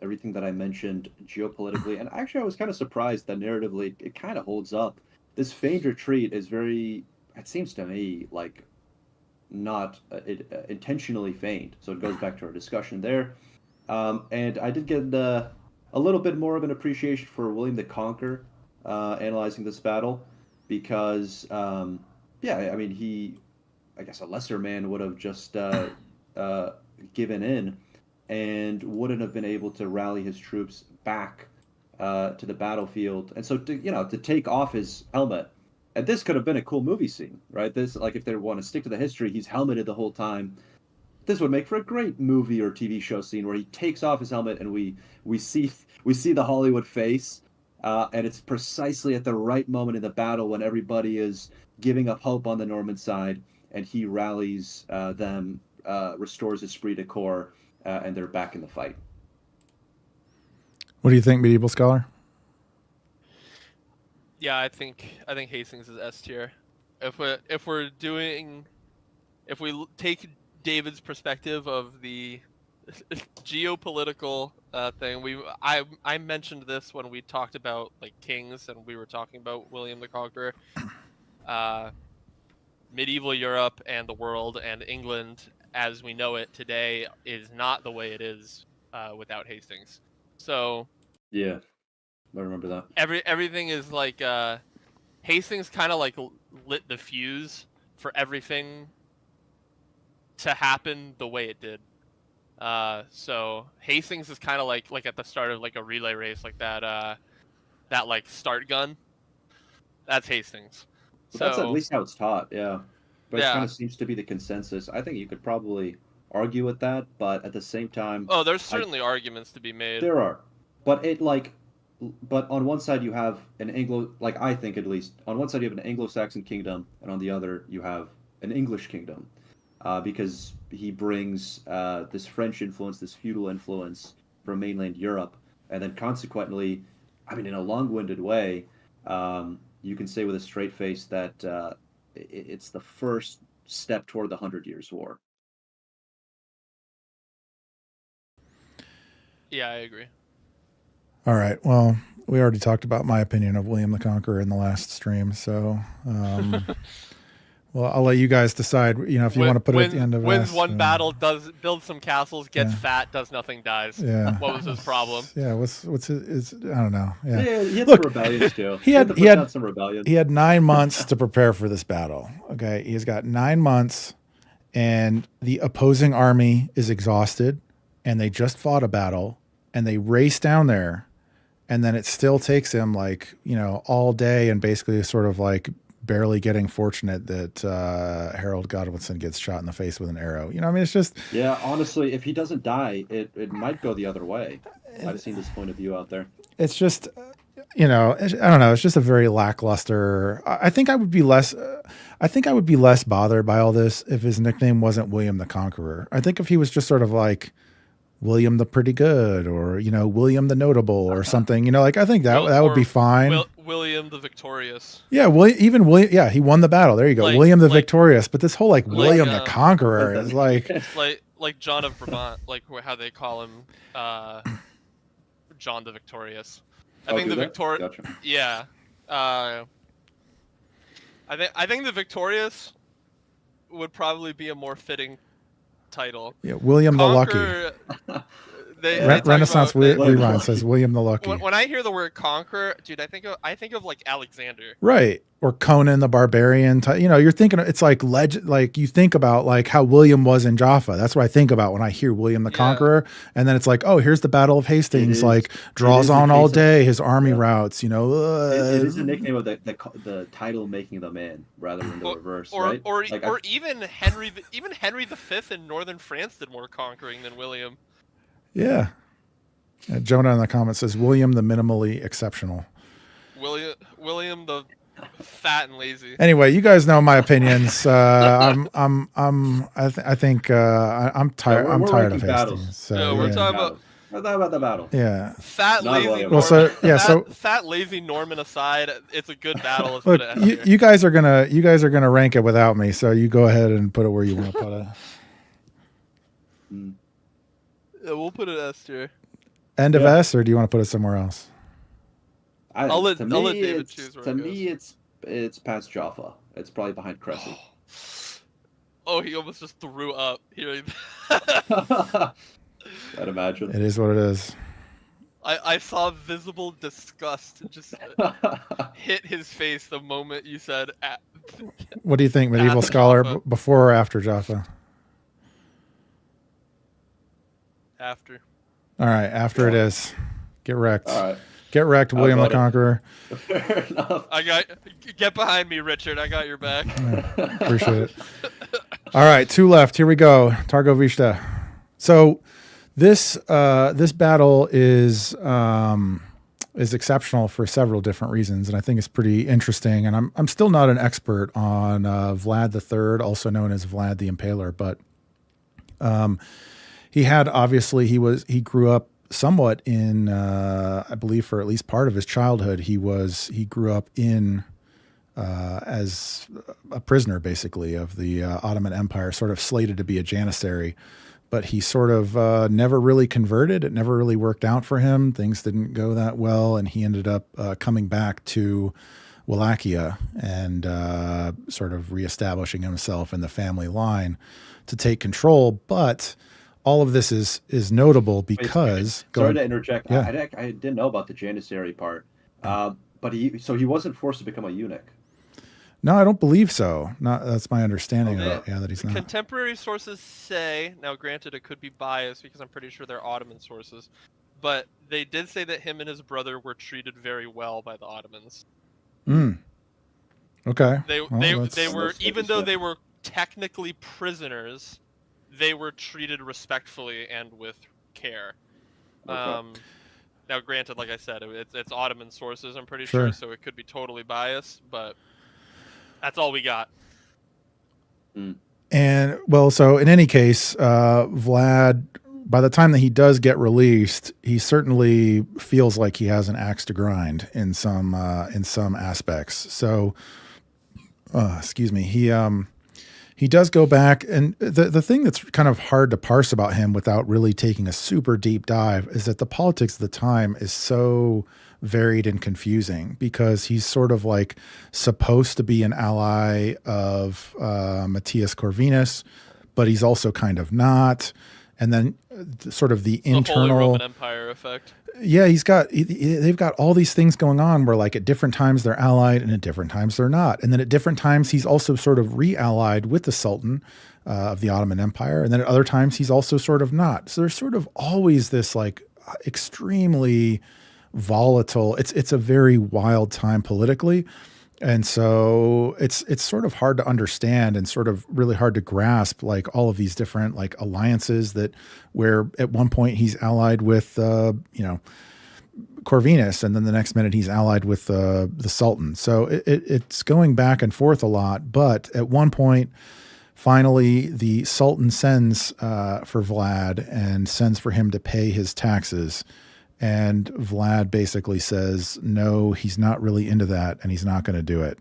everything that I mentioned geopolitically. And actually, I was kind of surprised that narratively it kind of holds up. This famed retreat has it seems to me like not intentionally feigned. So it goes back to our discussion there. And I did get a little bit more of an appreciation for William the Conqueror analyzing this battle because, yeah, I mean, I guess a lesser man would have just given in and wouldn't have been able to rally his troops back to the battlefield. And so, to take off his helmet, and this could have been a cool movie scene, right? This, like, if they want to stick to the history, he's helmeted the whole time. This would make for a great movie or TV show scene where he takes off his helmet and we see the Hollywood face, and it's precisely at the right moment in the battle when everybody is giving up hope on the Norman side, and he rallies them, restores esprit de corps, and they're back in the fight. What do you think, medieval scholar? Yeah, I think Hastings is S tier. If we take David's perspective of the geopolitical thing, I mentioned this when we talked about like kings and we were talking about William the Conqueror. Medieval Europe and the world and England as we know it today is not the way it is without Hastings. So yeah, I remember that. Everything is like Hastings kind of like lit the fuse for everything to happen the way it did. So Hastings is kind of like at the start of like a relay race, like that like start gun. That's Hastings. So that's at least how it's taught, yeah. But yeah. It kind of seems to be the consensus. I think you could probably argue with that, but at the same time, oh, there's certainly arguments to be made. There are, but but on one side you have an I think at least on one side you have an Anglo-Saxon kingdom, and on the other you have an English kingdom, because he brings this French influence, this feudal influence from mainland Europe, and then consequently, I mean, in a long-winded way, you can say with a straight face that it's the first step toward the 100 Years' War. Yeah, I agree. All right. Well, we already talked about my opinion of William the Conqueror in the last stream, so well, I'll let you guys decide. You know, if you want to put it at the end of wins one battle, builds some castles, gets fat, does nothing, dies. Yeah. What was his problem? Yeah. What's his? I don't know. Yeah. He had some rebellions too. He had some rebellions. He had 9 months to prepare for this battle. Okay, he's got 9 months, and the opposing army is exhausted, and they just fought a battle, and they race down there. And then it still takes him all day and basically sort of like barely getting fortunate that Harold Godwinson gets shot in the face with an arrow. You know, I mean, it's just... Yeah, honestly, if he doesn't die, it might go the other way. I've seen this point of view out there. It's just, I don't know. It's just a very lackluster... I think I would be less bothered by all this if his nickname wasn't William the Conqueror. I think if he was just sort of like William the Pretty Good, or William the Notable, or something. I think that would be fine. William the Victorious. Yeah, William. Yeah, he won the battle. There you go, William the Victorious. But this whole William the Conqueror is like John of Brabant, like how they call him, John the Victorious. I think the Victorious. Gotcha. Yeah, I think the Victorious would probably be a more fitting title. Yeah, William the Lucky. Renaissance Rerun says William the Lucky. When I hear the word conqueror, dude, I think of like Alexander. Right. Or Conan the Barbarian. You're thinking it's like legend. Like you think about like how William was in Jaffa. That's what I think about when I hear William the Conqueror. And then it's like, oh, here's the Battle of Hastings. Like draws on all day. His army routes. It is a nickname of the title making the man rather than the reverse, right? Or even Henry V in northern France did more conquering than William. Yeah. Jonah in the comments says William the minimally exceptional. William the fat and lazy. Anyway, you guys know my opinions. I think I'm tired. I'm tired of Hastings. So, we're talking about the battle. Yeah. Fat, lazy. Fat, lazy Norman aside, it's a good battle. Look, you guys are gonna rank it without me. So you go ahead and put it where you want to put it. Yeah, we'll put it S tier. End of S, or do you want to put it somewhere else? I'll let David choose. To me, it's past Jaffa. It's probably behind Crecy. Oh, he almost just threw up hearing that. I'd imagine. It is what it is. I saw visible disgust just hit his face the moment you said. What do you think, medieval After scholar? Jaffa. Before or after Jaffa? After. All right, after it is. Get wrecked. All right. Get wrecked, William the got it. Conqueror. Fair enough. Get behind me, Richard. I got your back. Appreciate it. All right, 2 left. Here we go. Targoviste. So this battle is exceptional for several different reasons, and I think it's pretty interesting. And I'm still not an expert on Vlad III, also known as Vlad the Impaler, but he had obviously he grew up somewhat in I believe for at least part of his childhood he grew up in as a prisoner basically of the Ottoman Empire, sort of slated to be a janissary, but he sort of never really converted. It never really worked out for him. Things didn't go that well, and he ended up coming back to Wallachia and sort of reestablishing himself in the family line to take control. But all of this is notable because... Sorry to interject. Yeah. I didn't know about the janissary part. But he wasn't forced to become a eunuch. No, I don't believe so. That's my understanding of it. Yeah, that he's not. Contemporary sources say, now granted it could be biased because I'm pretty sure they're Ottoman sources, but they did say that him and his brother were treated very well by the Ottomans. Okay. They were, even though they were technically prisoners, they were treated respectfully and with care. Okay. Now granted, like I said, it's Ottoman sources, I'm pretty Sure. sure, so it could be totally biased, but that's all we got. And well, so in any case, Vlad, by the time that he does get released, he certainly feels like he has an axe to grind in some aspects. So, excuse me, he does go back, and the thing that's kind of hard to parse about him without really taking a super deep dive is that the politics of the time is so varied and confusing, because he's sort of like supposed to be an ally of Matthias Corvinus, but he's also kind of not. And then sort of the internal Holy Roman Empire effect. Yeah, they've got all these things going on where, like, at different times they're allied and at different times they're not. And then at different times he's also sort of re-allied with the Sultan of the Ottoman Empire. And then at other times he's also sort of not. So there's sort of always this like extremely volatile, it's a very wild time politically. And so it's sort of hard to understand and sort of really hard to grasp, like all of these different like alliances that where at one point he's allied with, Corvinus, and then the next minute he's allied with the Sultan. So it's going back and forth a lot. But at one point, finally, the Sultan sends for Vlad and sends for him to pay his taxes. And Vlad basically says, no, he's not really into that, and he's not going to do it,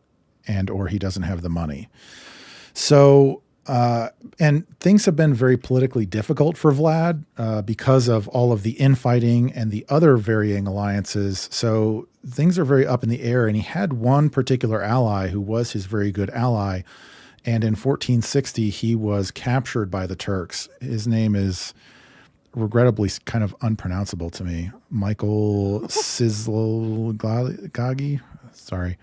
or he doesn't have the money. So, and things have been very politically difficult for Vlad because of all of the infighting and the other varying alliances. So things are very up in the air, and he had one particular ally who was his very good ally. And in 1460, he was captured by the Turks. His name is regrettably kind of unpronounceable to me. Michael Sizlgagi. Sorry.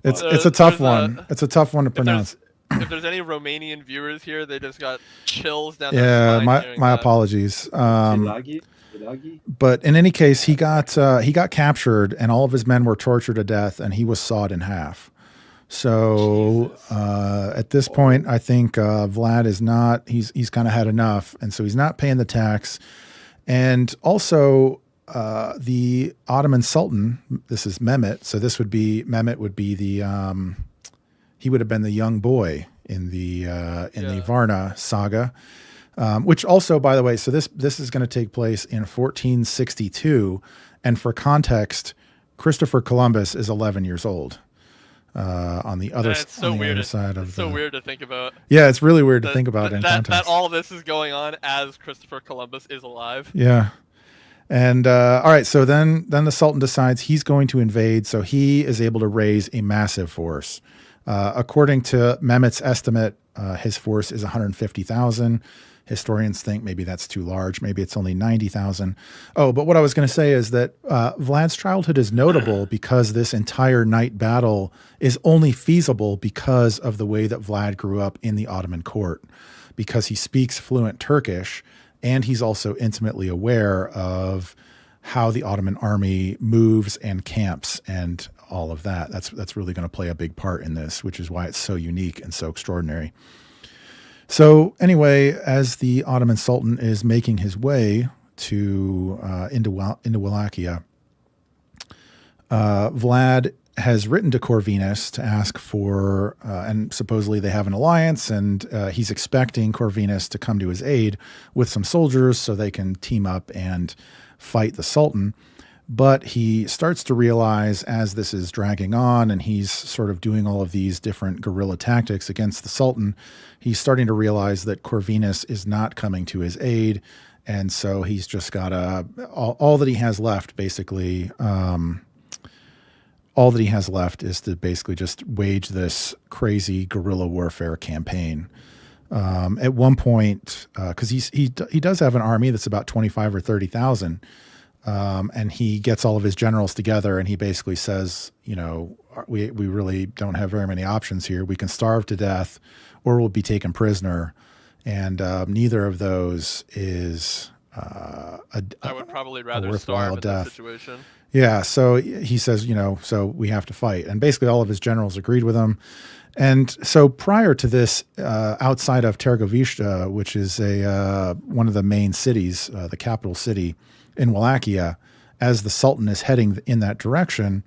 It's a tough one. It's a tough one to pronounce. If there's any Romanian viewers here, they just got chills down their spine. My apologies. But in any case, he got captured, and all of his men were tortured to death, and he was sawed in half. So at this point, I think Vlad is not, he's kind of had enough. And so he's not paying the tax. And also the Ottoman Sultan, this is Mehmet. So Mehmet would be the, he would have been the young boy in the Varna saga, which also, by the way, so this is going to take place in 1462. And for context, Christopher Columbus is 11 years old. On the other, other side of so weird to think about. Yeah, it's really weird to think about in context. That all this is going on as Christopher Columbus is alive. Yeah. And all right, so then the Sultan decides he's going to invade, so he is able to raise a massive force. According to Mehmet's estimate, his force is 150,000. Historians think maybe that's too large. Maybe it's only 90,000. Oh, but what I was going to say is that Vlad's childhood is notable because this entire night battle is only feasible because of the way that Vlad grew up in the Ottoman court, because he speaks fluent Turkish, and he's also intimately aware of how the Ottoman army moves and camps and all of that. That's really going to play a big part in this, which is why it's so unique and so extraordinary. So anyway, as the Ottoman Sultan is making his way into Wallachia, Vlad has written to Corvinus to ask for, and supposedly they have an alliance, and he's expecting Corvinus to come to his aid with some soldiers so they can team up and fight the Sultan. But he starts to realize as this is dragging on and he's sort of doing all of these different guerrilla tactics against the Sultan, he's starting to realize that Corvinus is not coming to his aid. And so he's just got all that he has left, basically, all that he has left is to basically just wage this crazy guerrilla warfare campaign. At one point, because he does have an army that's about 25 or 30,000, and he gets all of his generals together and he basically says, you know, we really don't have very many options here. We can starve to death or we'll be taken prisoner. And neither of those is I would probably rather starve in this situation. Yeah, so he says, you know, so we have to fight. And basically all of his generals agreed with him. And so prior to this, outside of Targoviste, which is one of the main cities, the capital city in Wallachia, as the Sultan is heading in that direction,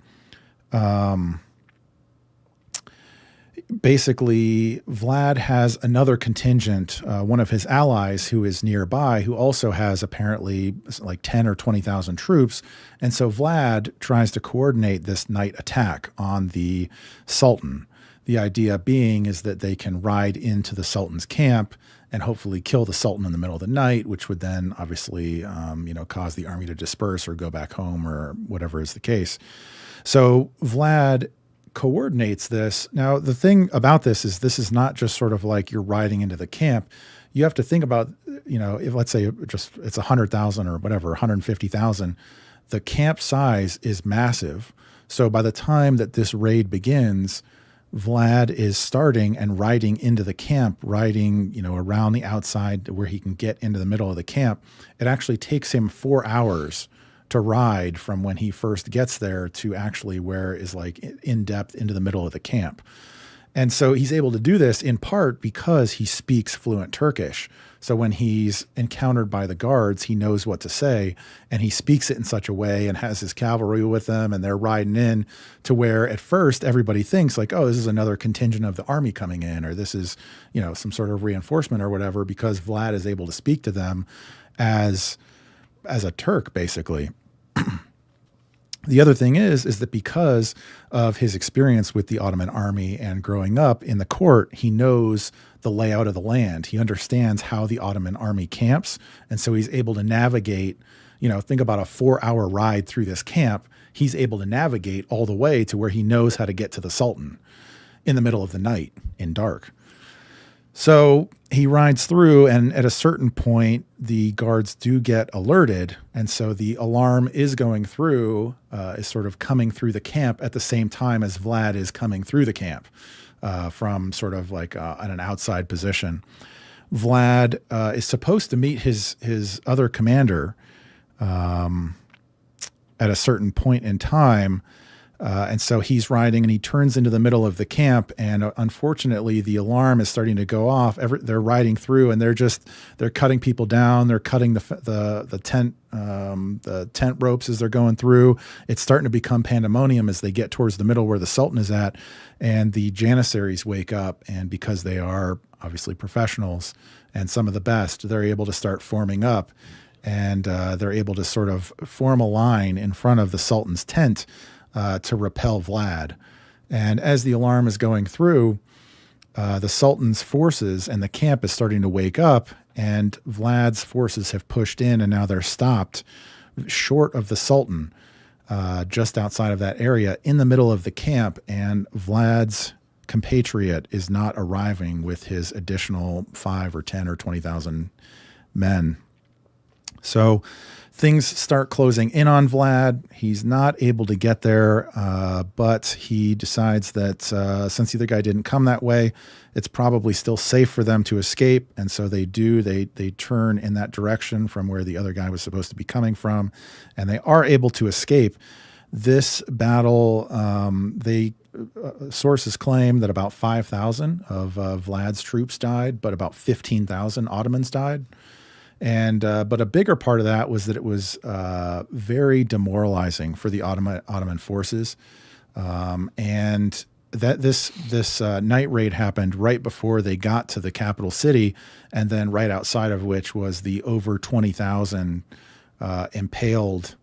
basically Vlad has another contingent, one of his allies who is nearby, who also has apparently like 10 or 20,000 troops. And so Vlad tries to coordinate this night attack on the Sultan. The idea being is that they can ride into the Sultan's camp and hopefully kill the Sultan in the middle of the night, which would then obviously, cause the army to disperse or go back home or whatever is the case. So Vlad coordinates this. Now, the thing about this is not just sort of like you're riding into the camp. You have to think about, if let's say it's 100,000 or whatever, 150,000, the camp size is massive. So by the time that this raid begins, Vlad is starting and riding into the camp, riding, around the outside where he can get into the middle of the camp. It actually takes him 4 hours to ride from when he first gets there to actually where is like in depth into the middle of the camp. And so he's able to do this in part because he speaks fluent Turkish. So when he's encountered by the guards, he knows what to say and he speaks it in such a way and has his cavalry with them and they're riding in to where at first everybody thinks like, oh, this is another contingent of the army coming in, or this is, some sort of reinforcement or whatever, because Vlad is able to speak to them as a Turk, basically. The other thing is that because of his experience with the Ottoman army and growing up in the court, he knows the layout of the land. He understands how the Ottoman army camps. And so he's able to navigate, think about a 4-hour ride through this camp. He's able to navigate all the way to where he knows how to get to the Sultan in the middle of the night in dark. So he rides through, and at a certain point, the guards do get alerted. And so the alarm is going through, is sort of coming through the camp at the same time as Vlad is coming through the camp from sort of like at an outside position. Vlad is supposed to meet his other commander at a certain point in time. And so he's riding and he turns into the middle of the camp. And unfortunately, the alarm is starting to go off. They're riding through and they're cutting people down. They're cutting the tent ropes as they're going through. It's starting to become pandemonium as they get towards the middle where the Sultan is at. And the Janissaries wake up. And because they are obviously professionals and some of the best, they're able to start forming up. And they're able to sort of form a line in front of the Sultan's tent to repel Vlad. And as the alarm is going through, the Sultan's forces and the camp is starting to wake up, and Vlad's forces have pushed in and now they're stopped short of the Sultan, just outside of that area, in the middle of the camp, and Vlad's compatriot is not arriving with his additional 5 or 10 or 20,000 men. So things start closing in on Vlad. He's not able to get there, but he decides that since the other guy didn't come that way, it's probably still safe for them to escape. And so they do. They turn in that direction from where the other guy was supposed to be coming from, and they are able to escape. This battle, sources claim that about 5,000 of Vlad's troops died, but about 15,000 Ottomans died. And but a bigger part of that was that it was very demoralizing for the Ottoman forces, and that this night raid happened right before they got to the capital city, and then right outside of which was the over 20,000 impaled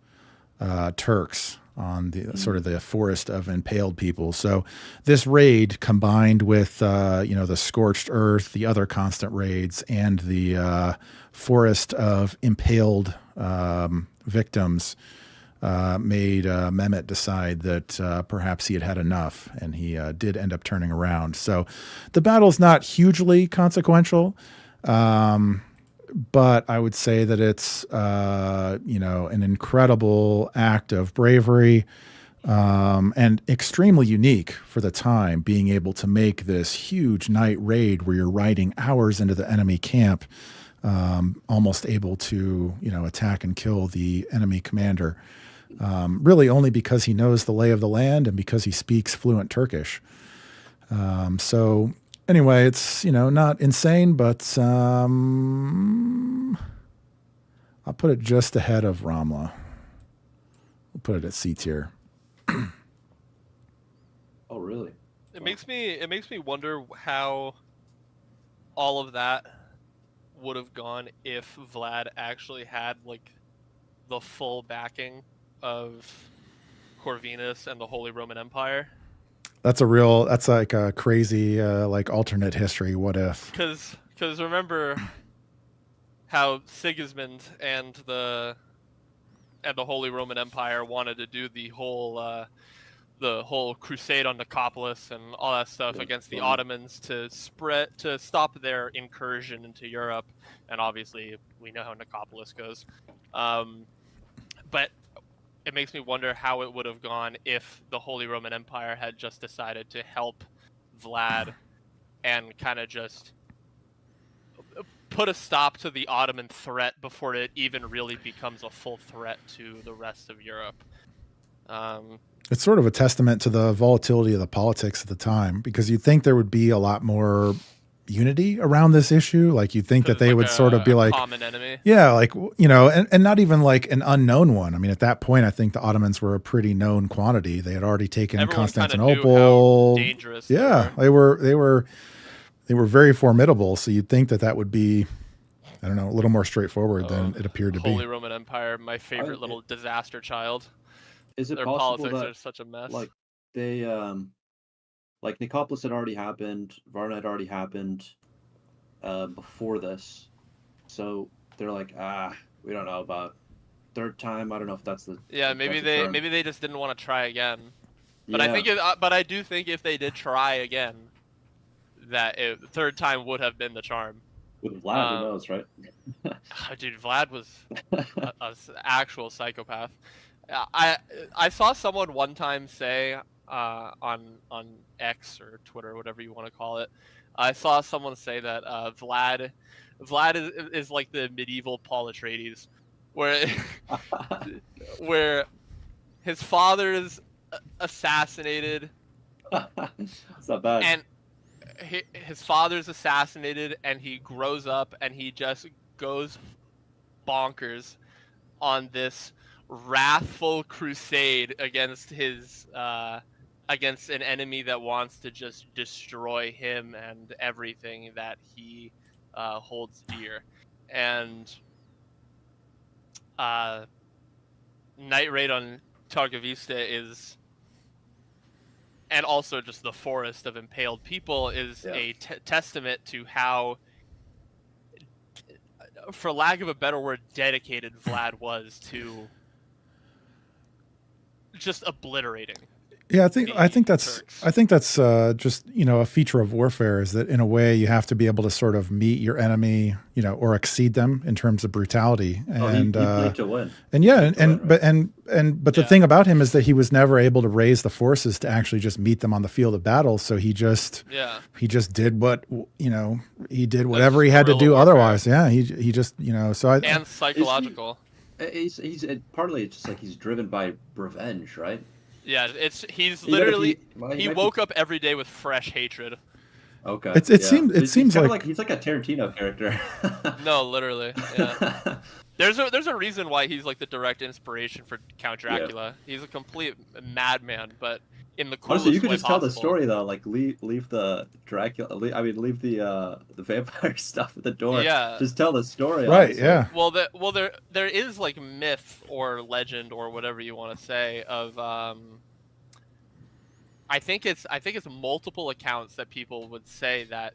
Turks on the sort of the forest of impaled people. So this raid, combined with the scorched earth, the other constant raids, and the forest of impaled victims, made Mehmet decide that perhaps he had had enough, and he did end up turning around. So the battle's not hugely consequential, but I would say that it's an incredible act of bravery, and extremely unique for the time, being able to make this huge night raid where you're riding hours into the enemy camp, almost able to attack and kill the enemy commander, really only because he knows the lay of the land and because he speaks fluent Turkish. So anyway, it's not insane, but I'll put it just ahead of Ramla. We'll put it at C tier. Oh, really? It makes me wonder how all of that would have gone if Vlad actually had like the full backing of Corvinus and the Holy Roman Empire. That's like a crazy like alternate history. What if? Because remember how Sigismund and the Holy Roman Empire wanted to do the whole crusade on Nicopolis and all that stuff against the Ottomans to stop their incursion into Europe, and obviously we know how Nicopolis goes. But it makes me wonder how it would have gone if the Holy Roman Empire had just decided to help Vlad and kind of just put a stop to the Ottoman threat before it even really becomes a full threat to the rest of Europe. It's sort of a testament to the volatility of the politics at the time, because you'd think there would be a lot more unity around this issue. Like you'd think that they would sort of be like common enemy. Yeah, like, and not even like an unknown one. I mean, at that point, I think the Ottomans were a pretty known quantity. They had already taken Everyone Constantinople. Knew how dangerous yeah, they were very formidable. So you'd think that would be, I don't know, a little more straightforward than it appeared to be. Holy Roman Empire, my favorite little disaster child. Is it Their possible politics that are such a mess. like they like Nicopolis had already happened, Varna had already happened before this, so they're like, we don't know about third time. I don't know if that's the maybe they just didn't want to try again. But yeah. I do think if they did try again, that third time would have been the charm. With Vlad, who knows, right? Dude, Vlad was an actual psychopath. I saw someone one time say on X or Twitter, whatever you want to call it. I saw someone say that Vlad is like the medieval Paul Atreides, where his father's assassinated. It's not bad. And his father's assassinated, and he grows up, and he just goes bonkers on this wrathful crusade against against an enemy that wants to just destroy him and everything that he holds dear. And night raid on Targoviste is, and also just the forest of impaled people is a testament to how, for lack of a better word, dedicated Vlad was to just obliterating. Yeah, I think that's just, you know, a feature of warfare is that in a way you have to be able to sort of meet your enemy, you know, or exceed them in terms of brutality. And he played to win. And yeah, but the thing about him is that he was never able to raise the forces to actually just meet them on the field of battle. So he just did what, you know, he did whatever he had to do otherwise. Yeah, he just, you know, and psychological. He's partly just like he's driven by revenge, right? Yeah, he's literally he woke up every day with fresh hatred. Okay. It seems like he's like a Tarantino character. No, literally. Yeah. There's a reason why he's like the direct inspiration for Count Dracula. Yeah. He's a complete madman, but in the coolest Honestly, you could way just possible. tell the story though, like leave the Dracula. Leave the vampire stuff at the door. Yeah. Just tell the story. Right. Honestly. Yeah. Well, there is like myth or legend or whatever you want to say of I think it's multiple accounts that people would say that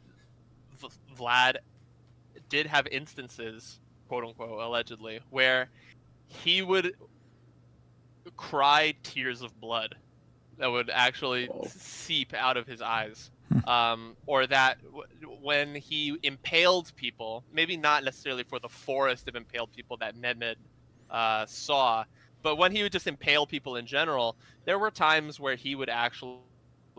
Vlad did have instances, quote unquote, allegedly, where he would cry tears of blood that would actually seep out of his eyes. Or that when he impaled people, maybe not necessarily for the forest of impaled people that Mehmed saw, but when he would just impale people in general, there were times where he would actually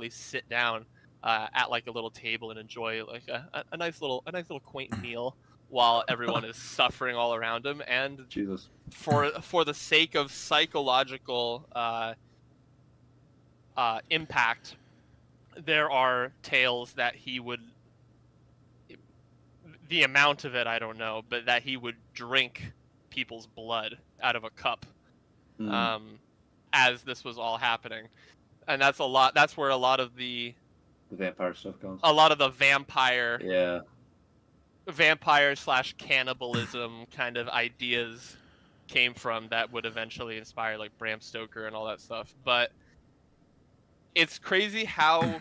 sit down at like a little table and enjoy like a nice little quaint meal while everyone is suffering all around him. And Jesus, for the sake of psychological impact, there are tales that he would, the amount of it I don't know, but that he would drink people's blood out of a cup as this was all happening. And that's where a lot of the vampire stuff goes. A lot of the vampire / cannibalism kind of ideas came from that would eventually inspire like Bram Stoker and all that stuff. But it's crazy how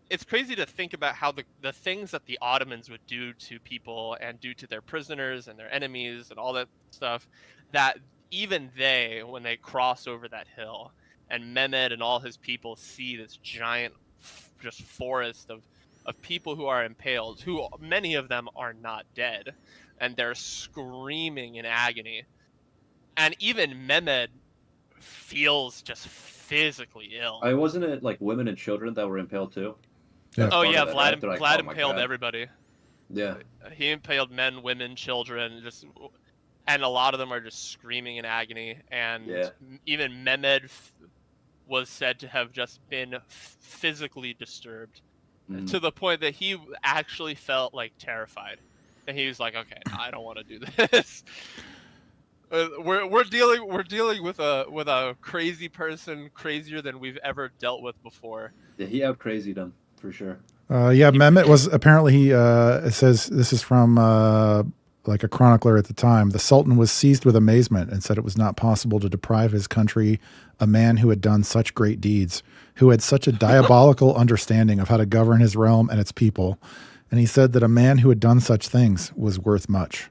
it's crazy to think about how the things that the Ottomans would do to people and do to their prisoners and their enemies and all that stuff, that even they, when they cross over that hill and Mehmed and all his people see this giant just forest of people who are impaled, who many of them are not dead, and they're screaming in agony. And even Mehmed feels just physically ill. Wasn't it like women and children that were impaled too? Yeah. Oh yeah, Vlad impaled everybody. Yeah. He impaled men, women, children, and a lot of them are just screaming in agony. And even Mehmed was said to have just been physically disturbed to the point that he actually felt like terrified. And he was like, "Okay, no, I don't want to do this." We're dealing with a crazy person, crazier than we've ever dealt with before. Yeah, he out crazied him for sure. Mehmet was apparently it says this is from like a chronicler at the time. The Sultan was seized with amazement and said it was not possible to deprive his country a man who had done such great deeds, who had such a diabolical understanding of how to govern his realm and its people. And he said that a man who had done such things was worth much.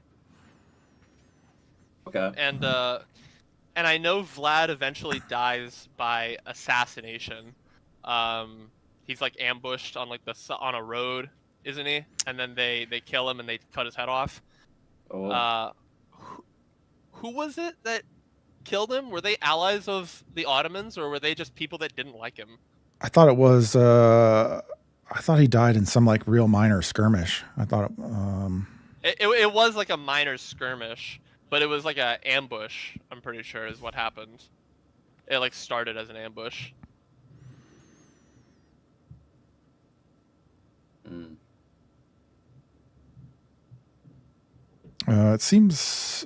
Okay. And I know Vlad eventually dies by assassination. He's like ambushed on like on a road, isn't he? And then they kill him and they cut his head off. Oh. Who was it that killed him? Were they allies of the Ottomans, or were they just people that didn't like him? I thought it was. I thought he died in some like real minor skirmish. I thought it was like a minor skirmish, but it was like an ambush. I'm pretty sure is what happened. It like started as an ambush. It seems.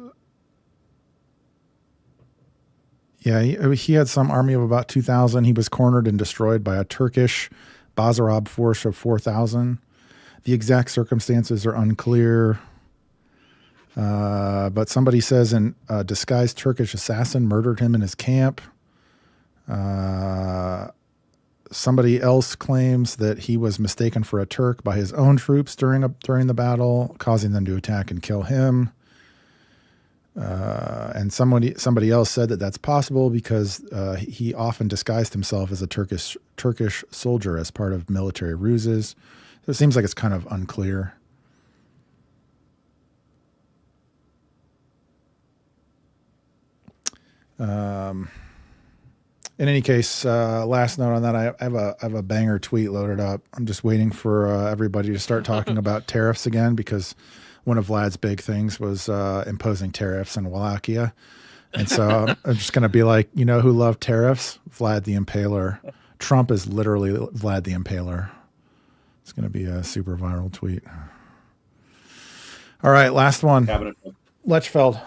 Yeah, he had some army of about 2,000. He was cornered and destroyed by a Turkish Basarab force of 4,000. The exact circumstances are unclear. But somebody says a disguised Turkish assassin murdered him in his camp. Somebody else claims that he was mistaken for a Turk by his own troops during the battle, causing them to attack and kill him. And somebody else said that that's possible because he often disguised himself as a Turkish soldier as part of military ruses. So it seems like it's kind of unclear. In any case, last note on that, I have a banger tweet loaded up. I'm just waiting for everybody to start talking about tariffs again, because one of Vlad's big things was imposing tariffs in Wallachia. And so I'm just going to be like, you know who loved tariffs? Vlad the Impaler. Trump is literally Vlad the Impaler. It's going to be a super viral tweet. All right, last one. Lechfeld.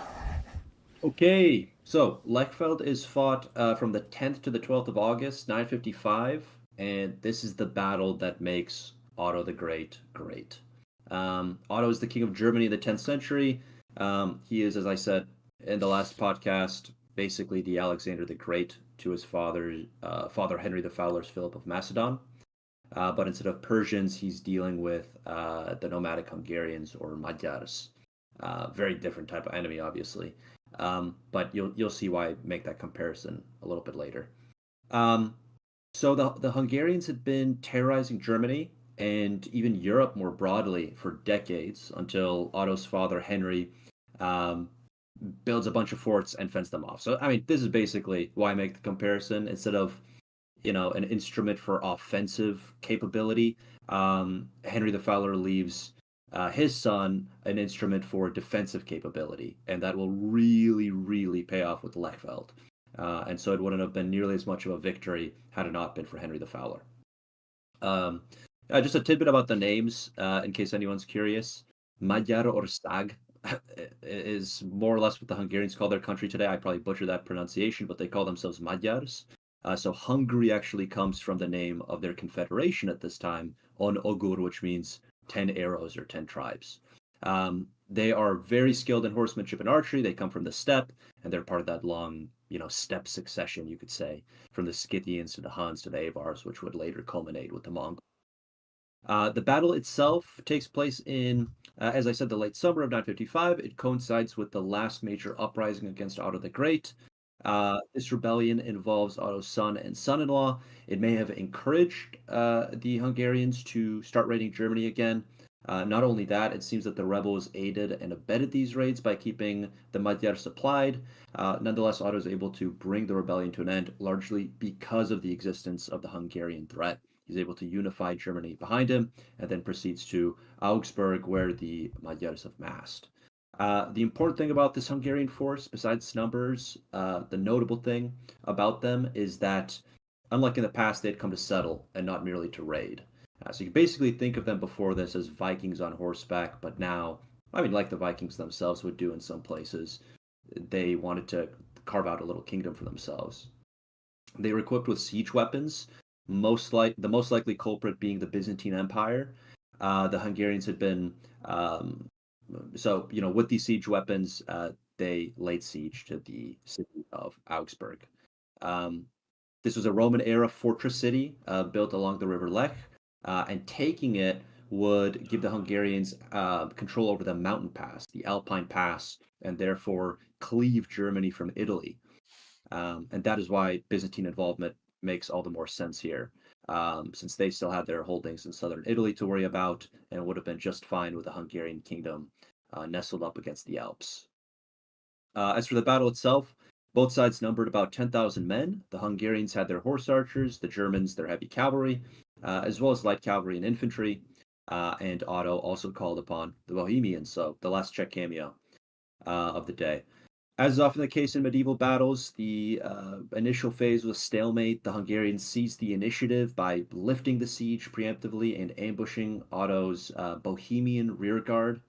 Okay, so Lechfeld is fought from the 10th to the 12th of August, 955, and this is the battle that makes Otto the Great great. Otto is the king of Germany in the 10th century. He is, as I said in the last podcast, basically the Alexander the Great to his father Henry the Fowler's Philip of Macedon. But instead of Persians, he's dealing with the nomadic Hungarians or Magyars. Very different type of enemy, obviously. But you'll see why I make that comparison a little bit later. So the Hungarians had been terrorizing Germany and even Europe more broadly for decades, until Otto's father Henry builds a bunch of forts and fends them off. So I mean, this is basically why I make the comparison. Instead of an instrument for offensive capability, Henry the Fowler leaves his son an instrument for defensive capability, and that will really, really pay off with Lechfeld. And so it wouldn't have been nearly as much of a victory had it not been for Henry the Fowler. Just a tidbit about the names, in case anyone's curious. Magyar or Stag is more or less what the Hungarians call their country today. I probably butchered that pronunciation, but they call themselves Magyars. So Hungary actually comes from the name of their confederation at this time, On Ogur, which means 10 arrows or 10 tribes. They are very skilled in horsemanship and archery. They come from the steppe, and they're part of that long, steppe succession, you could say, from the Scythians to the Huns to the Avars, which would later culminate with the Mongols. The battle itself takes place in, as I said, the late summer of 955. It coincides with the last major uprising against Otto the Great. This rebellion involves Otto's son and son-in-law. It may have encouraged the Hungarians to start raiding Germany again. Not only that, it seems that the rebels aided and abetted these raids by keeping the Magyars supplied. Nonetheless, Otto is able to bring the rebellion to an end, largely because of the existence of the Hungarian threat. He's able to unify Germany behind him, and then proceeds to Augsburg, where the Magyars have massed. The important thing about this Hungarian force, besides numbers, the notable thing about them is that, unlike in the past, they had come to settle and not merely to raid. So you can basically think of them before this as Vikings on horseback, but now, like the Vikings themselves would do in some places, they wanted to carve out a little kingdom for themselves. They were equipped with siege weapons, the most likely culprit being the Byzantine Empire. The Hungarians had been with these siege weapons, they laid siege to the city of Augsburg. This was a Roman-era fortress city built along the river Lech, and taking it would give the Hungarians control over the mountain pass, the Alpine Pass, and therefore cleave Germany from Italy. And that is why Byzantine involvement makes all the more sense here, since they still had their holdings in southern Italy to worry about, and would have been just fine with the Hungarian kingdom nestled up against the Alps. As for the battle itself, both sides numbered about 10,000 men. The Hungarians had their horse archers, the Germans their heavy cavalry, as well as light cavalry and infantry, and Otto also called upon the Bohemians, so the last Czech cameo of the day. As is often the case in medieval battles, the initial phase was stalemate. The Hungarians seized the initiative by lifting the siege preemptively and ambushing Otto's Bohemian rearguard.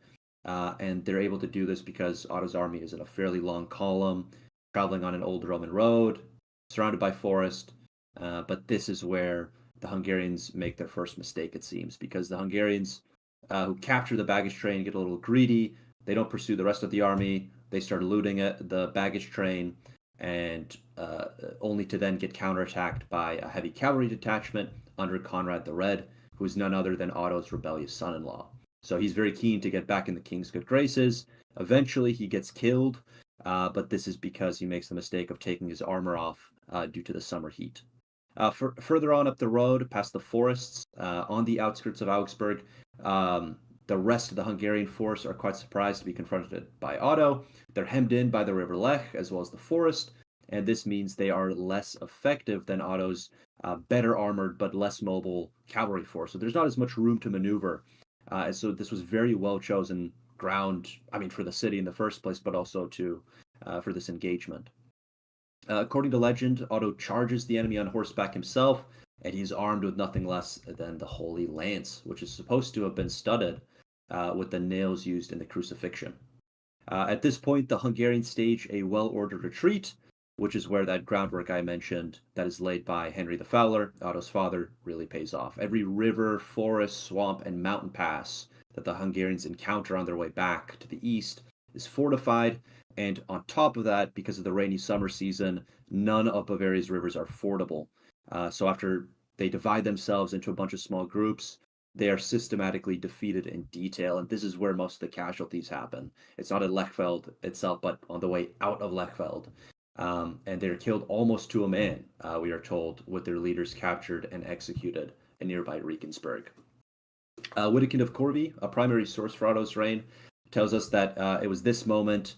And they're able to do this because Otto's army is in a fairly long column, traveling on an old Roman road, surrounded by forest. But this is where the Hungarians make their first mistake, it seems, because the Hungarians who capture the baggage train get a little greedy. They don't pursue the rest of the army. They start looting the baggage train, and only to then get counterattacked by a heavy cavalry detachment under Conrad the Red, who is none other than Otto's rebellious son-in-law. So he's very keen to get back in the king's good graces. Eventually, he gets killed but this is because he makes the mistake of taking his armor off due to the summer heat. Further on up the road, past the forests, on the outskirts of Augsburg, the rest of the Hungarian force are quite surprised to be confronted by Otto. They're hemmed in by the river Lech as well as the forest, and this means they are less effective than Otto's better armored but less mobile cavalry force. So there's not as much room to maneuver. And so this was very well chosen ground, I mean, for the city in the first place, but also for this engagement. According to legend, Otto charges the enemy on horseback himself, and he's armed with nothing less than the Holy Lance, which is supposed to have been studded with the nails used in the crucifixion. At this point, the Hungarians stage a well-ordered retreat, which is where that groundwork I mentioned that is laid by Henry the Fowler, Otto's father, really pays off. Every river, forest, swamp, and mountain pass that the Hungarians encounter on their way back to the east is fortified, and on top of that, because of the rainy summer season, none of Bavaria's rivers are fordable. So after they divide themselves into a bunch of small groups, they are systematically defeated in detail, and this is where most of the casualties happen. It's not at Lechfeld itself, but on the way out of Lechfeld. And they're killed almost to a man, we are told, with their leaders captured and executed in nearby Regensburg. Wittekind of Corvey, a primary source for Otto's reign, tells us that it was this moment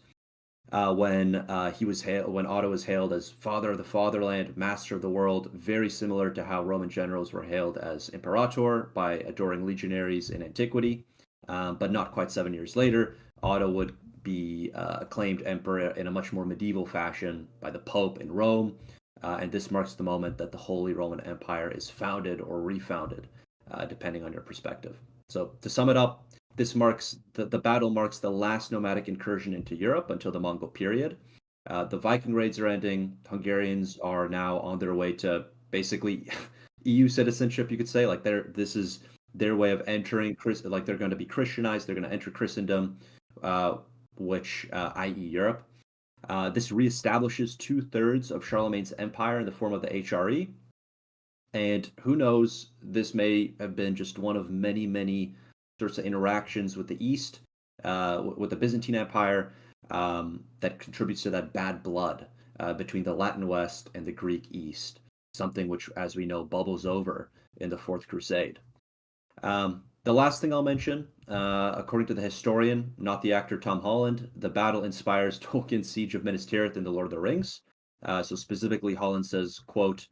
when Otto was hailed as father of the fatherland, master of the world, very similar to how Roman generals were hailed as imperator by adoring legionaries in antiquity. But not quite 7 years later, Otto would be acclaimed emperor in a much more medieval fashion by the Pope in Rome, and this marks the moment that the Holy Roman Empire is founded or refounded, depending on your perspective. So to sum it up, the battle marks the last nomadic incursion into Europe until the Mongol period. The Viking raids are ending. Hungarians are now on their way to basically EU citizenship, you could say. Like this is their way of entering, like they're going to be Christianized. They're going to enter Christendom, i.e. Europe. This reestablishes 2/3 of Charlemagne's empire in the form of the HRE. And who knows, this may have been just one of many, many sorts of interactions with the East, with the Byzantine Empire, that contributes to that bad blood between the Latin West and the Greek East, something which, as we know, bubbles over in the Fourth Crusade. The last thing I'll mention, according to the historian, not the actor Tom Holland, the battle inspires Tolkien's Siege of Minas Tirith in The Lord of the Rings. So specifically, Holland says, quote,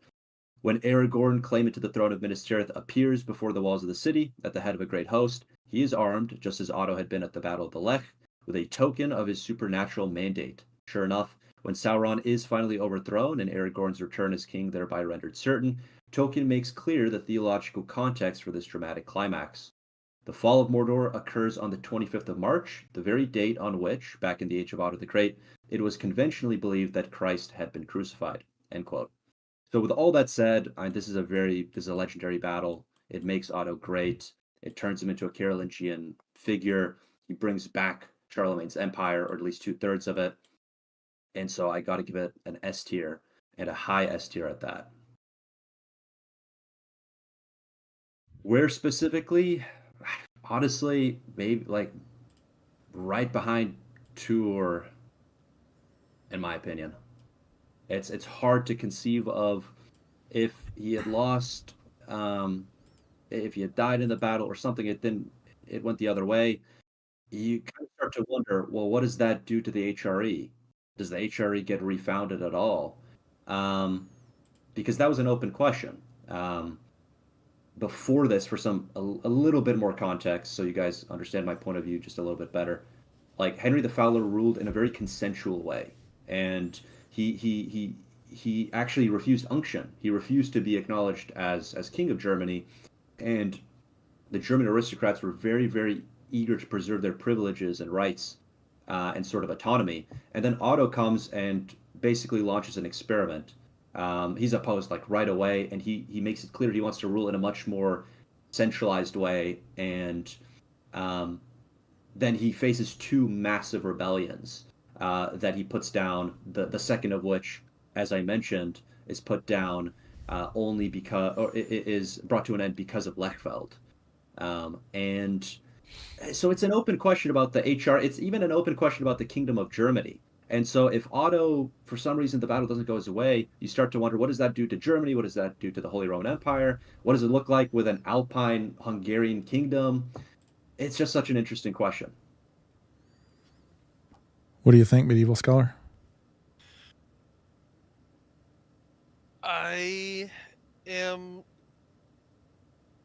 "When Aragorn, claimant to the throne of Minas Tirith, appears before the walls of the city at the head of a great host, he is armed, just as Otto had been at the Battle of the Lech, with a token of his supernatural mandate. Sure enough, when Sauron is finally overthrown and Aragorn's return as king thereby rendered certain, Tolkien makes clear the theological context for this dramatic climax. The fall of Mordor occurs on the 25th of March, the very date on which, back in the age of Otto the Great, it was conventionally believed that Christ had been crucified." End quote. So with all that said, this is a legendary battle. It makes Otto great. It turns him into a Carolingian figure. He brings back Charlemagne's empire, or at least 2/3 of it. And so I got to give it an S tier, and a high S tier at that. Where specifically? Honestly, maybe like right behind Tour, in my opinion. It's hard to conceive of if he had lost, if he had died in the battle or something. It went the other way. You kind of start to wonder, well, what does that do to the HRE? Does the HRE get refounded at all? Because that was an open question. Before this, for a little bit more context, so you guys understand my point of view just a little bit better. Like Henry the Fowler ruled in a very consensual way, and he actually refused unction. He refused to be acknowledged as king of Germany, and the German aristocrats were very, very eager to preserve their privileges and rights and sort of autonomy. And then Otto comes and basically launches an experiment. He's opposed like right away, and he makes it clear he wants to rule in a much more centralized way. And then he faces two massive rebellions that he puts down. The second of which, as I mentioned, is put down only because, or it is brought to an end because of Lechfeld. And so it's an open question about the HR. It's even an open question about the Kingdom of Germany. And so if Otto, for some reason, the battle doesn't go his way, you start to wonder, what does that do to Germany? What does that do to the Holy Roman Empire? What does it look like with an Alpine Hungarian kingdom? It's just such an interesting question. What do you think, Medieval Scholar? I am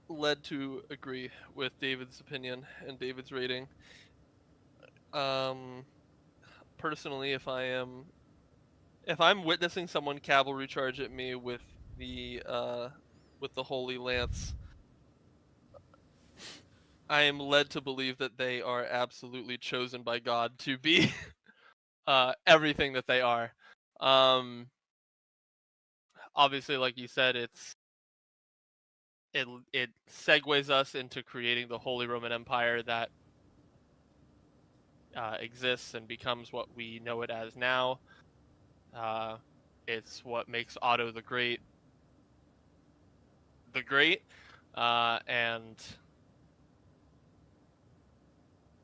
led to agree with David's opinion and David's rating. Personally, if I'm witnessing someone cavalry charge at me with the Holy Lance, I am led to believe that they are absolutely chosen by God to be everything that they are. Obviously, like you said, it segues us into creating the Holy Roman Empire that exists and becomes what we know it as now. It's what makes Otto the Great, and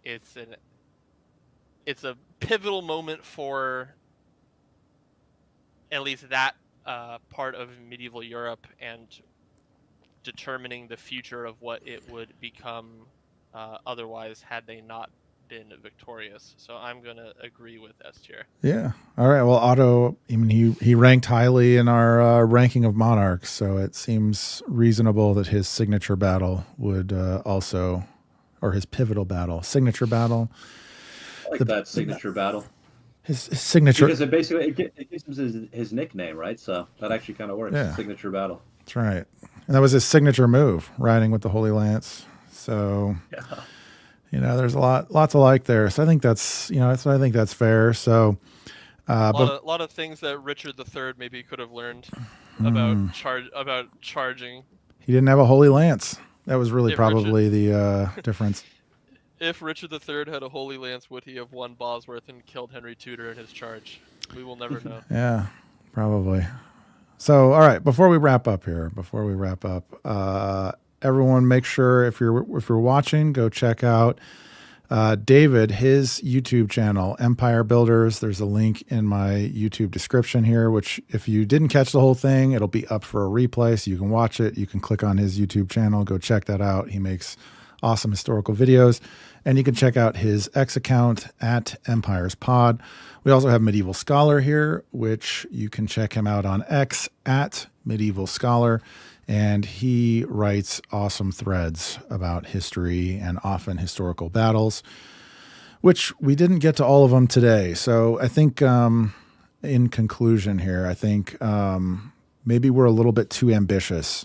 it's a pivotal moment for at least that part of medieval Europe and determining the future of what it would become otherwise had they not been victorious. So I'm going to agree with S tier. Yeah. All right. Well, Otto, I mean, he ranked highly in our ranking of monarchs, so it seems reasonable that his signature battle would also, or his pivotal battle, signature battle. I like that signature battle. His signature. Because it gives him his nickname, right? So that actually kind of works. Yeah. Signature battle. That's right. And that was his signature move, riding with the Holy Lance. So, yeah. There's lots of like there. So I think that's, I think that's fair. So, a lot of things that Richard III maybe could have learned about charging. He didn't have a Holy Lance. That was really probably the difference. If Richard III had a Holy Lance, would he have won Bosworth and killed Henry Tudor in his charge? We will never know. Yeah, probably. So, all right, before we wrap up, everyone make sure if you're watching, go check out David, his YouTube channel, Empire Builders. There's a link in my YouTube description here, which if you didn't catch the whole thing, it'll be up for a replay, so you can watch it. You can click on his YouTube channel, go check that out. He makes awesome historical videos. And you can check out his X account at Empires Pod. We also have Medieval Scholar here, which you can check him out on X at Medieval Scholar. And he writes awesome threads about history and often historical battles, which we didn't get to all of them today. So I think in conclusion here, I think maybe we're a little bit too ambitious,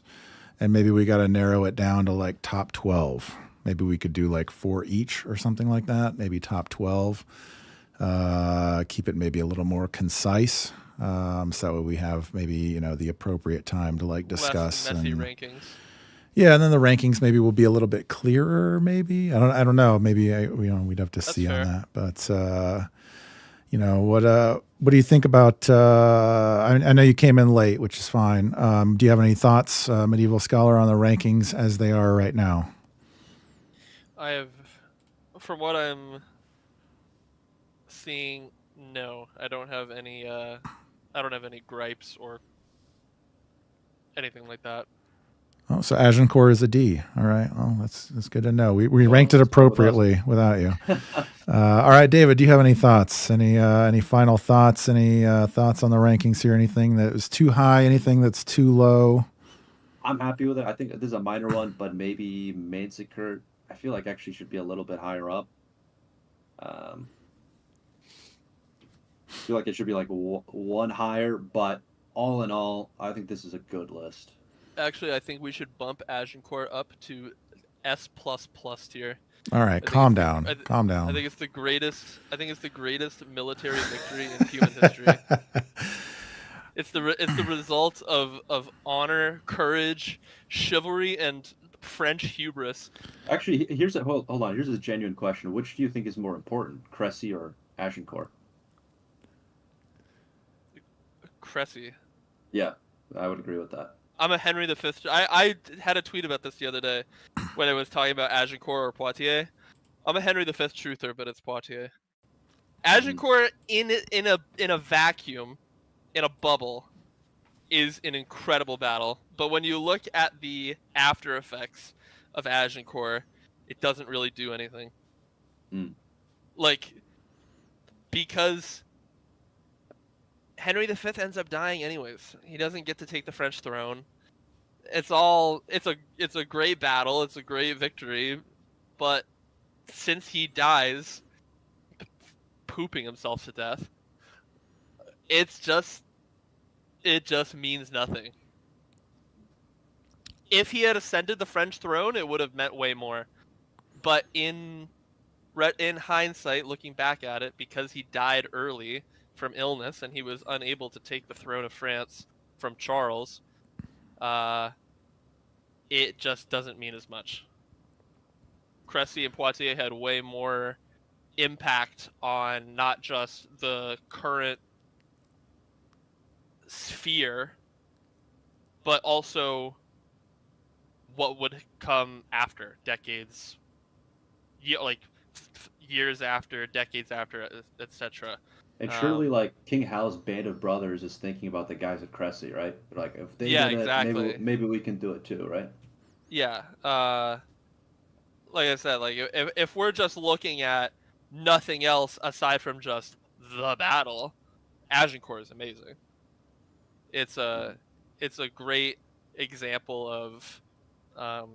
and maybe we got to narrow it down to like top 12. Maybe we could do like 4 each or something like that. Maybe top 12. Keep it maybe a little more concise. So we have maybe, the appropriate time to like discuss. Less messy rankings. Yeah, and then the rankings maybe will be a little bit clearer. Maybe I don't know. Maybe we'd have to see on that. But what do you think about? I know you came in late, which is fine. Do you have any thoughts, Medieval Scholar, on the rankings as they are right now? I have, from what I'm seeing, no, I don't have any. I don't have any gripes or anything like that. Oh, so Agincourt is a D. All right. Well, that's good to know. We ranked it appropriately without you. All right, David, do you have any thoughts? Any final thoughts? Any thoughts on the rankings here? Anything that was too high? Anything that's too low? I'm happy with it. I think this is a minor one, but maybe Manzikert, I feel like actually should be a little bit higher up. I feel like it should be like one higher, but all in all, I think this is a good list. Actually, I think we should bump Agincourt up to S++ tier. All right, calm down. Calm down. I think it's the greatest. I think it's the greatest military victory in human history. It's the result of honor, courage, chivalry, and French hubris. Actually, hold on. Here's a genuine question. Which do you think is more important, Crecy or Agincourt? Crecy. Yeah, I would agree with that. I'm a Henry V. I had a tweet about this the other day when I was talking about Agincourt or Poitiers. I'm a Henry V truther, but it's Poitiers. Agincourt in a vacuum, in a bubble, is an incredible battle. But when you look at the after effects of Agincourt, it doesn't really do anything. Like, because Henry V ends up dying anyways. He doesn't get to take the French throne. It's a great battle. It's a great victory, but since he dies, pooping himself to death, it just means nothing. If he had ascended the French throne, it would have meant way more. But in hindsight, looking back at it, because he died early from illness and he was unable to take the throne of France from Charles, it just doesn't mean as much. Crecy and Poitiers had way more impact on not just the current sphere, but also what would come after, decades, years after, decades after, etc. And surely, like, King Hal's band of brothers is thinking about the guys at Crecy, right? Like, if they did it, exactly. maybe we can do it too, right? Yeah. Like I said, like if we're just looking at nothing else aside from just the battle, Agincourt is amazing. It's a great example of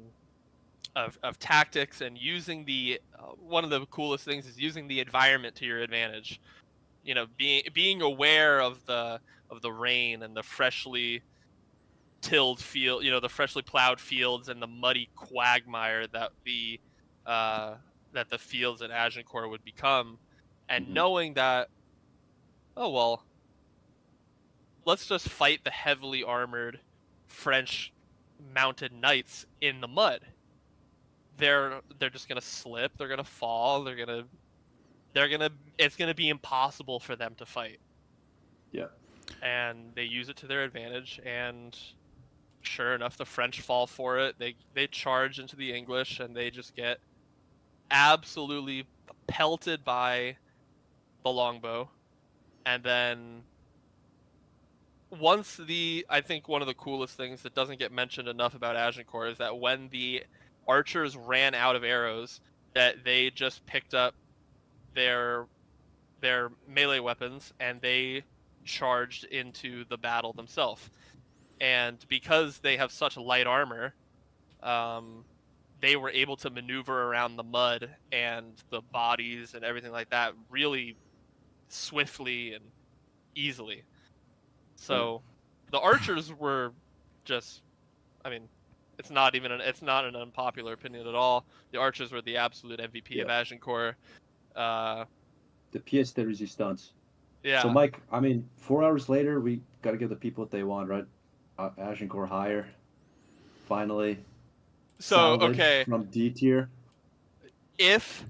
tactics and using the one of the coolest things is using the environment to your advantage. You know, being aware of the rain and the freshly tilled field, you know, the freshly plowed fields and the muddy quagmire that the fields at Agincourt would become, and knowing that, oh well, let's just fight the heavily armored French mounted knights in the mud. They're just gonna slip. They're gonna fall. It's gonna be impossible for them to fight. Yeah. And they use it to their advantage, and sure enough, the French fall for it. They charge into the English, and they just get absolutely pelted by the longbow. And then I think one of the coolest things that doesn't get mentioned enough about Agincourt is that when the archers ran out of arrows, that they just picked up their melee weapons and they charged into the battle themselves. And because they have such light armor, they were able to maneuver around the mud and the bodies and everything like that really swiftly and easily. So the archers were just, I mean, it's not an unpopular opinion at all. The archers were the absolute MVP of Agincourt. The pièce de résistance. Yeah. So, Mike, I mean, 4 hours later, we got to give the people what they want, right? Agincourt higher, finally. So, okay. From D tier. If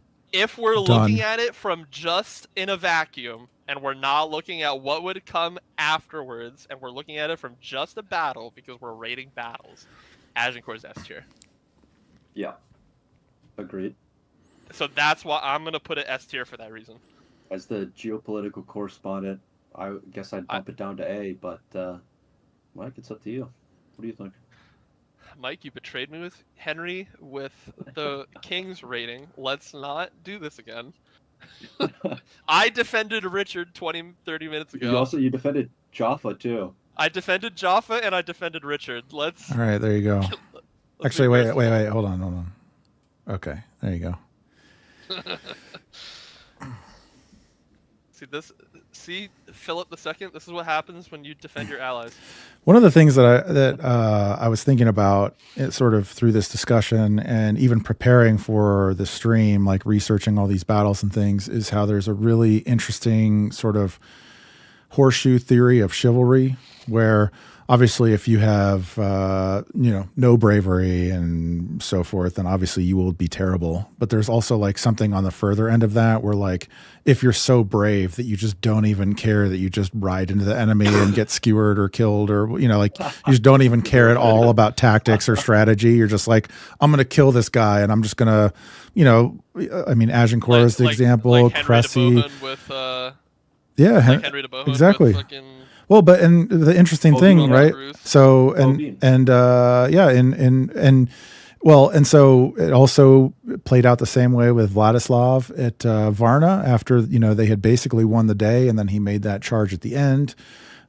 we're looking at it from just in a vacuum, and we're not looking at what would come afterwards, and we're looking at it from just a battle, because we're rating battles, Agincourt's S tier. Yeah. Agreed. So that's why I'm going to put it S tier for that reason. As the geopolitical correspondent, I guess I'd bump it down to A, but Mike, it's up to you. What do you think? Mike, you betrayed me with Henry with the King's rating. Let's not do this again. I defended Richard 20-30 minutes ago. You defended Jaffa too. I defended Jaffa and I defended Richard. All right, there you go. Actually, wait, hold on. Okay, there you go. See Philip II. This is what happens when you defend your allies. One of the things that I was thinking about, sort of through this discussion and even preparing for the stream, like researching all these battles and things, is how there's a really interesting sort of horseshoe theory of chivalry, where obviously, if you have, no bravery and so forth, then obviously you will be terrible. But there's also like something on the further end of that where like, if you're so brave that you just don't even care that you just ride into the enemy and get skewered or killed, or, like you just don't even care at all about tactics or strategy. You're just like, I'm going to kill this guy and I'm just going to, Agincourt is the example, like Henry de Crecy. Bohun with, Yeah, Henry de Bohun exactly. with fucking... Well, and the interesting thing, right? So, so it also played out the same way with Vladislav at Varna after, they had basically won the day, and then he made that charge at the end.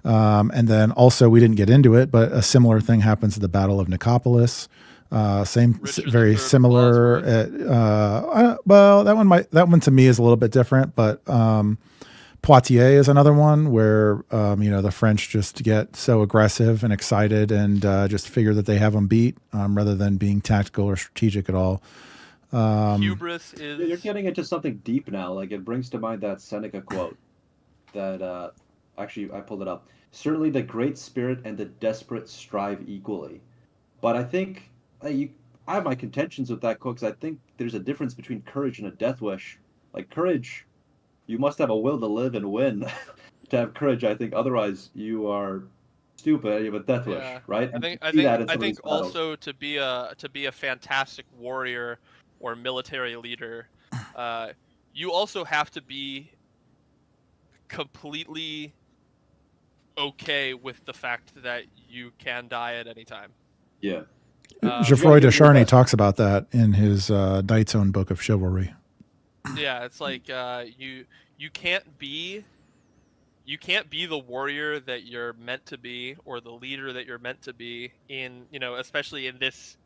And then also, we didn't get into it, but a similar thing happens at the Battle of Nicopolis. Very similar. That one to me is a little bit different, but Poitiers is another one where, the French just get so aggressive and excited and just figure that they have them beat rather than being tactical or strategic at all. Hubris is... You're getting into something deep now. Like, it brings to mind that Seneca quote that, actually, I pulled it up. Certainly the great spirit and the desperate strive equally. But I think I have my contentions with that quote because I think there's a difference between courage and a death wish. Like, courage... You must have a will to live and win to have courage. I think otherwise you are stupid. You have a death wish, right? I think also to be a fantastic warrior or military leader, you also have to be completely okay with the fact that you can die at any time. Yeah. Geoffroy de Charny talks about that in his Knight's Own Book of Chivalry. Yeah, it's like you can't be the warrior that you're meant to be or the leader that you're meant to be in, especially in this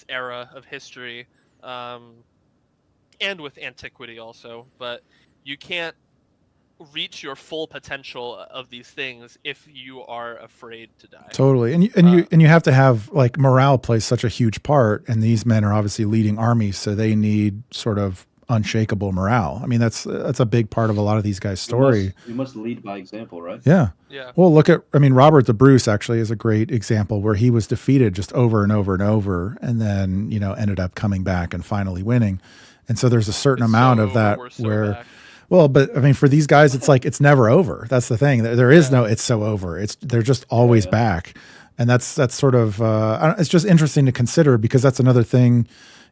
era of history, and with antiquity also. But you can't reach your full potential of these things if you are afraid to die. Totally, and you have to have, like, morale plays such a huge part, and these men are obviously leading armies, so they need sort of unshakable morale. I mean, that's a big part of a lot of these guys' story. You must lead by example, right? Yeah. Well, Robert the Bruce actually is a great example where he was defeated just over and over and over, and then ended up coming back and finally winning. And so there's a certain amount of that where. Back. Well, but I mean, for these guys, it's like it's never over. That's the thing. There is no "it's so over." They're just always back, and that's sort of it's just interesting to consider because that's another thing.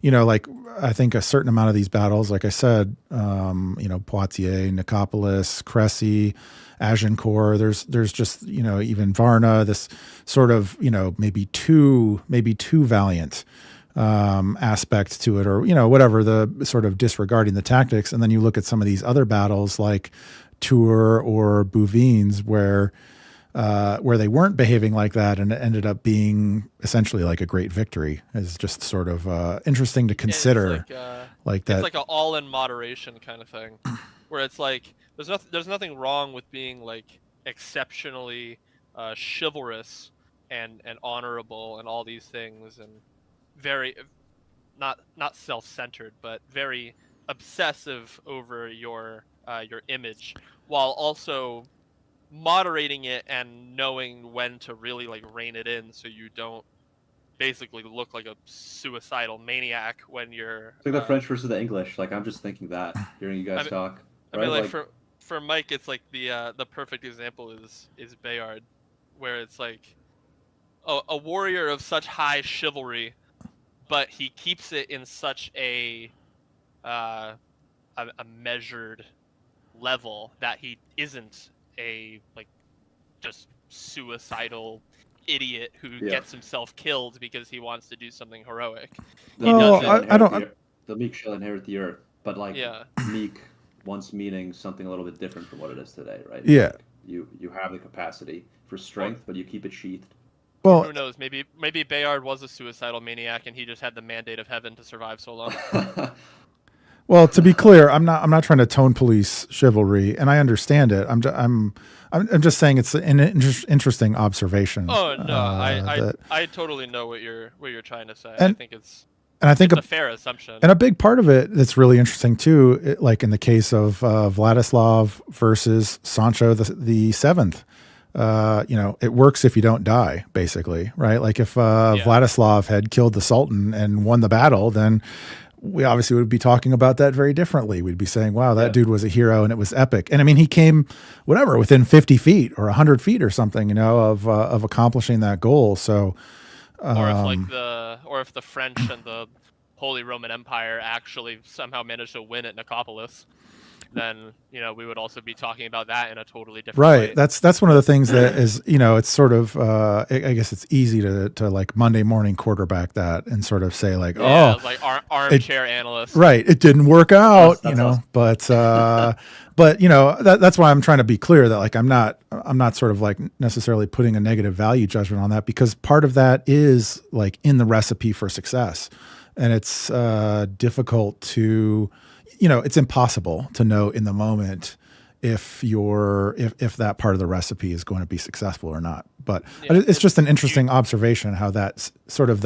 Like I think a certain amount of these battles, like I said, Poitiers, Nicopolis, Crecy, Agincourt. There's just even Varna. This sort of maybe too valiant aspect to it, or whatever, the sort of disregarding the tactics. And then you look at some of these other battles like Tours or Bouvines where they weren't behaving like that, and it ended up being essentially like a great victory. It's just sort of interesting to consider. Like that, it's like an all in moderation kind of thing, where it's like there's nothing wrong with being like exceptionally chivalrous and honorable and all these things, and very not self-centered, but very obsessive over your image, while also moderating it and knowing when to really like rein it in, so you don't basically look like a suicidal maniac when you're. It's like the French versus the English. Like, I'm just thinking that hearing you guys talk. Right? I mean, like for Mike, it's like the perfect example is Bayard, where it's like a warrior of such high chivalry, but he keeps it in such a measured level that he isn't a like just suicidal idiot who gets himself killed because he wants to do something heroic. The meek shall inherit the earth, but like meek once meaning something a little bit different from what it is today, right? Yeah. Like you have the capacity for strength, but you keep it sheathed. Well, who knows? Maybe Bayard was a suicidal maniac and he just had the mandate of heaven to survive so long. Well, to be clear, I'm not trying to tone police chivalry, and I understand it. I'm just saying it's an interesting observation. Oh no, I totally know what you're trying to say. And, I think it's a fair assumption. And a big part of it that's really interesting too, like in the case of Vladislav versus Sancho the Seventh. it works if you don't die, basically, right? Like if Vladislav had killed the Sultan and won the battle, then we obviously would be talking about that very differently. We'd be saying, wow, that dude was a hero and it was epic. And I mean, he came within 50 feet or 100 feet or something, of accomplishing that goal. So, or if the French and the Holy Roman Empire actually somehow managed to win at Nicopolis, then we would also be talking about that in a totally different way. Right. That's one of the things that is, it's sort of I guess it's easy to like Monday morning quarterback that and sort of say like, like armchair analyst. Right. It didn't work out, That's awesome. but that's why I'm trying to be clear that like I'm not sort of like necessarily putting a negative value judgment on that, because part of that is like in the recipe for success, and it's difficult to. It's impossible to know in the moment if that part of the recipe is going to be successful or not. But it's just an interesting observation how that's sort of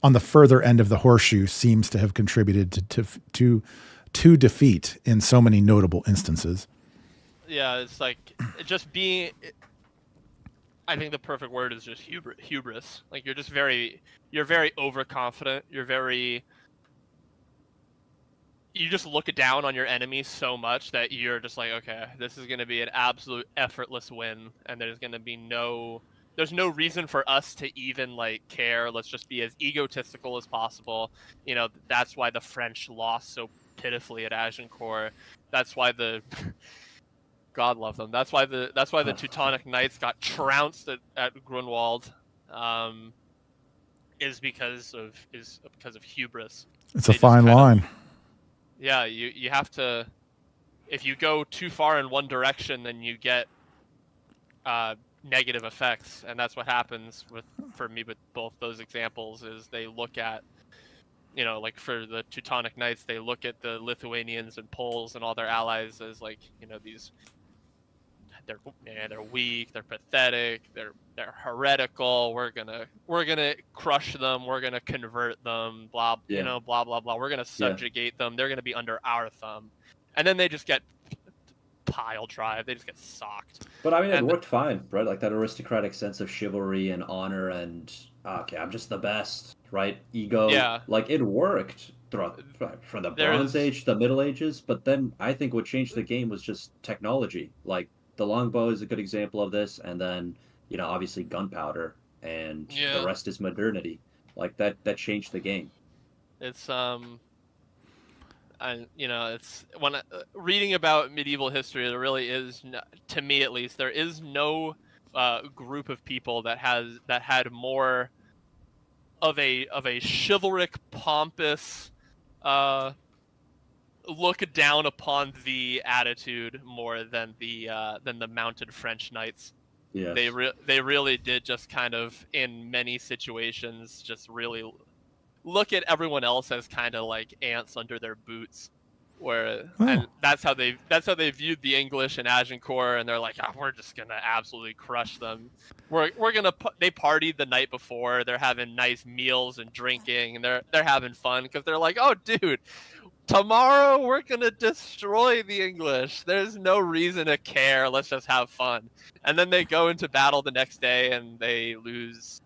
on the further end of the horseshoe seems to have contributed to defeat in so many notable instances. Yeah, it's like just being. I think the perfect word is just hubris. Like you're very overconfident. You just look down on your enemy so much that you're just like, okay, this is going to be an absolute effortless win, and there's no reason for us to even like care. Let's just be as egotistical as possible. That's why the French lost so pitifully at Agincourt. That's why God love them. That's why the Teutonic Knights got trounced at Grunwald. Is because of hubris. It's a fine line. Yeah, you have to. If you go too far in one direction, then you get negative effects, and that's what happens for me with both those examples. Is they look at, like for the Teutonic Knights, they look at the Lithuanians and Poles and all their allies as like, these. They're weak. They're pathetic. They're heretical. We're gonna crush them. We're gonna convert them. Blah blah blah blah. We're gonna subjugate them. They're gonna be under our thumb, and then they just get pile drive. They just get socked. But I mean, it worked fine, right? Like that aristocratic sense of chivalry and honor, and okay, I'm just the best, right? Ego. Yeah. Like it worked from the Bronze Age to the Middle Ages. But then I think what changed the game was just technology. Like the longbow is a good example of this, and then obviously gunpowder, and the rest is modernity. Like that changed the game. It's it's when reading about medieval history, there really is, to me at least, there is no group of people that had more of a chivalric, pompous look down upon the attitude more than the mounted French knights. Yes. They really did just kind of, in many situations, just really look at everyone else as kind of like ants under their boots, and that's how they viewed the English in Agincourt, and they're like, we're just gonna absolutely crush them. They partied the night before, they're having nice meals and drinking, and they're having fun because they're like, oh dude, tomorrow we're gonna destroy the English. There's no reason to care. Let's just have fun. And then they go into battle the next day and they lose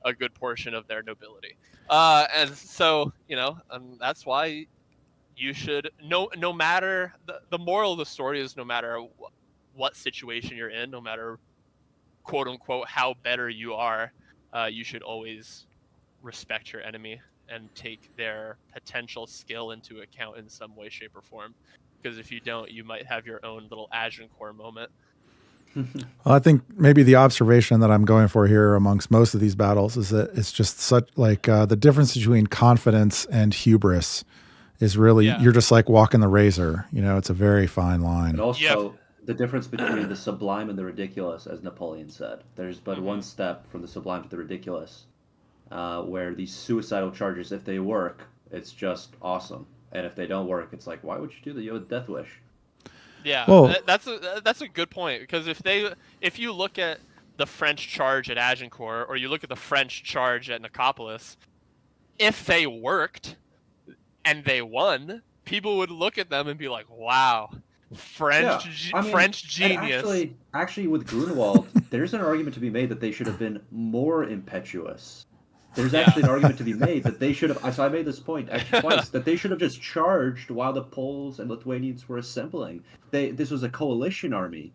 a good portion of their nobility. And so, that's why you should no matter the moral of the story is, no matter what situation you're in, no matter quote unquote how better you are, you should always respect your enemy and take their potential skill into account in some way, shape, or form. Because if you don't, you might have your own little Agincourt moment. Well, I think maybe the observation that I'm going for here amongst most of these battles is that it's just such like the difference between confidence and hubris is really, you're just like walking the razor. It's a very fine line. And also the difference between the sublime and the ridiculous, as Napoleon said. There's but one step from the sublime to the ridiculous. Where these suicidal charges, if they work, it's just awesome, and if they don't work, it's like, why would you do that? You have a death wish. Yeah, that's a good point, because if you look at the French charge at Agincourt, or you look at the French charge at Nicopolis, if they worked and they won, people would look at them and be like, wow, French genius. And actually, with Grunwald, there's an argument to be made that they should have been more impetuous. There's actually an argument to be made that they should have. So I made this point actually twice that they should have just charged while the Poles and Lithuanians were assembling. This was a coalition army,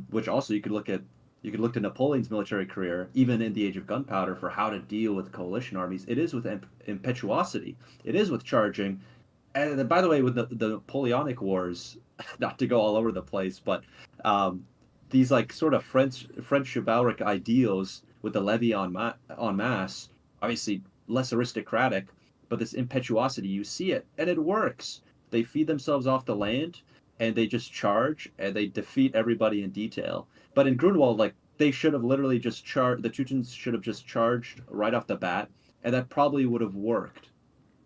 which also you could look at. You could look to Napoleon's military career, even in the age of gunpowder, for how to deal with coalition armies. It is with impetuosity. It is with charging. And by the way, with the Napoleonic Wars, not to go all over the place, but these like sort of French chivalric ideals with the levy en masse, obviously less aristocratic, but this impetuosity, you see it, and it works. They feed themselves off the land, and they just charge, and they defeat everybody in detail. But in Grunwald, like, they should have literally just the Teutons should have just charged right off the bat, and that probably would have worked.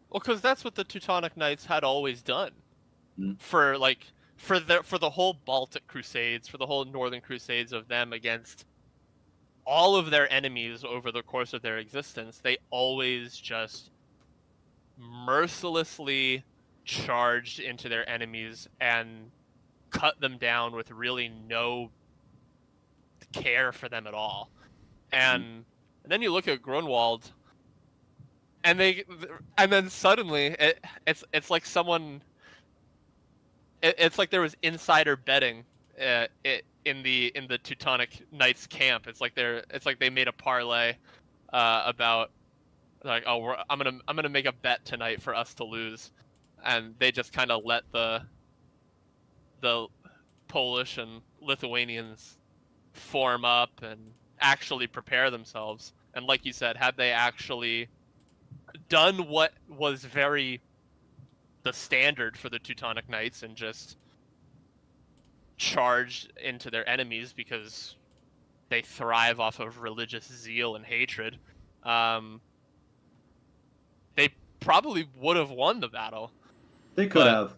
Well, because that's what the Teutonic Knights had always done for the whole Baltic Crusades, for the whole Northern Crusades of them against all of their enemies over the course of their existence. They always just mercilessly charged into their enemies and cut them down with really no care for them at all. And then you look at Grunwald, and then suddenly it's like someone. It's like there was insider betting in the Teutonic Knights camp. It's like they made a parlay about like, oh, I'm gonna make a bet tonight for us to lose, and they just kind of let the Polish and Lithuanians form up and actually prepare themselves. And like you said, had they actually done what was very the standard for the Teutonic Knights and just charged into their enemies because they thrive off of religious zeal and hatred, they probably would have won the battle. They could have,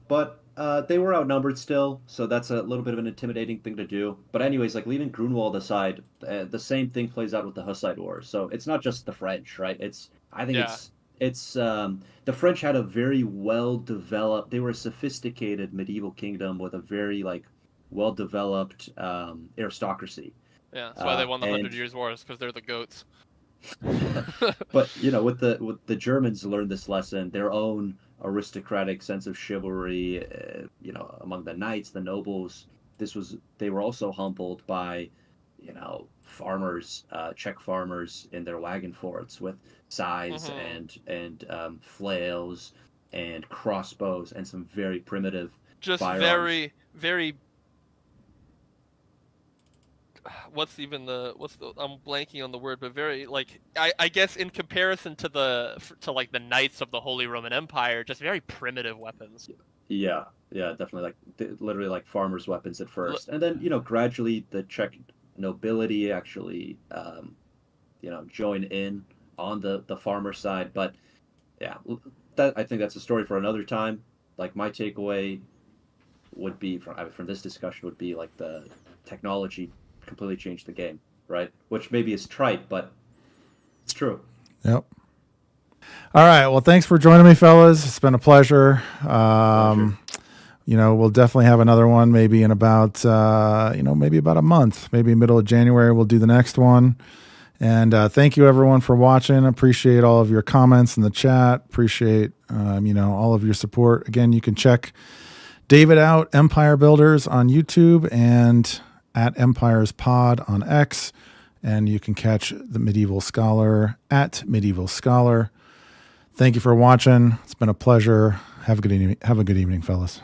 but they were outnumbered still, so that's a little bit of an intimidating thing to do. But anyways, like leaving Grunwald aside, the same thing plays out with the Hussite Wars. So it's not just the French, right? It's the French had a very well developed. They were a sophisticated medieval kingdom with a very like well developed aristocracy. Yeah, that's why they won the 100 Years' Wars, because they're the goats. But with the Germans learned this lesson, their own aristocratic sense of chivalry, among the knights, the nobles. They were also humbled by, farmers, Czech farmers in their wagon forts with scythes and flails and crossbows and some very primitive firearms. Very, very. I'm blanking on the word, but very I guess in comparison to the Knights of the Holy Roman Empire, just very primitive weapons. Yeah, definitely literally like farmers' weapons at first, and then gradually the Czech nobility actually join in on the farmer side. But yeah, I think that's a story for another time. Like my takeaway would be from this discussion would be like the technology completely changed the game, right? Which maybe is trite, but it's true. Yep. All right. Well, thanks for joining me, fellas. It's been a pleasure. We'll definitely have another one maybe in about, maybe about a month, maybe middle of January, we'll do the next one. And thank you everyone for watching. Appreciate all of your comments in the chat. Appreciate, all of your support. Again, you can check David out, Empire Builders on YouTube and at Empires Pod on X, and you can catch the Medieval Scholar at Medieval Scholar. Thank you for watching. It's been a pleasure. Have a good evening, fellas.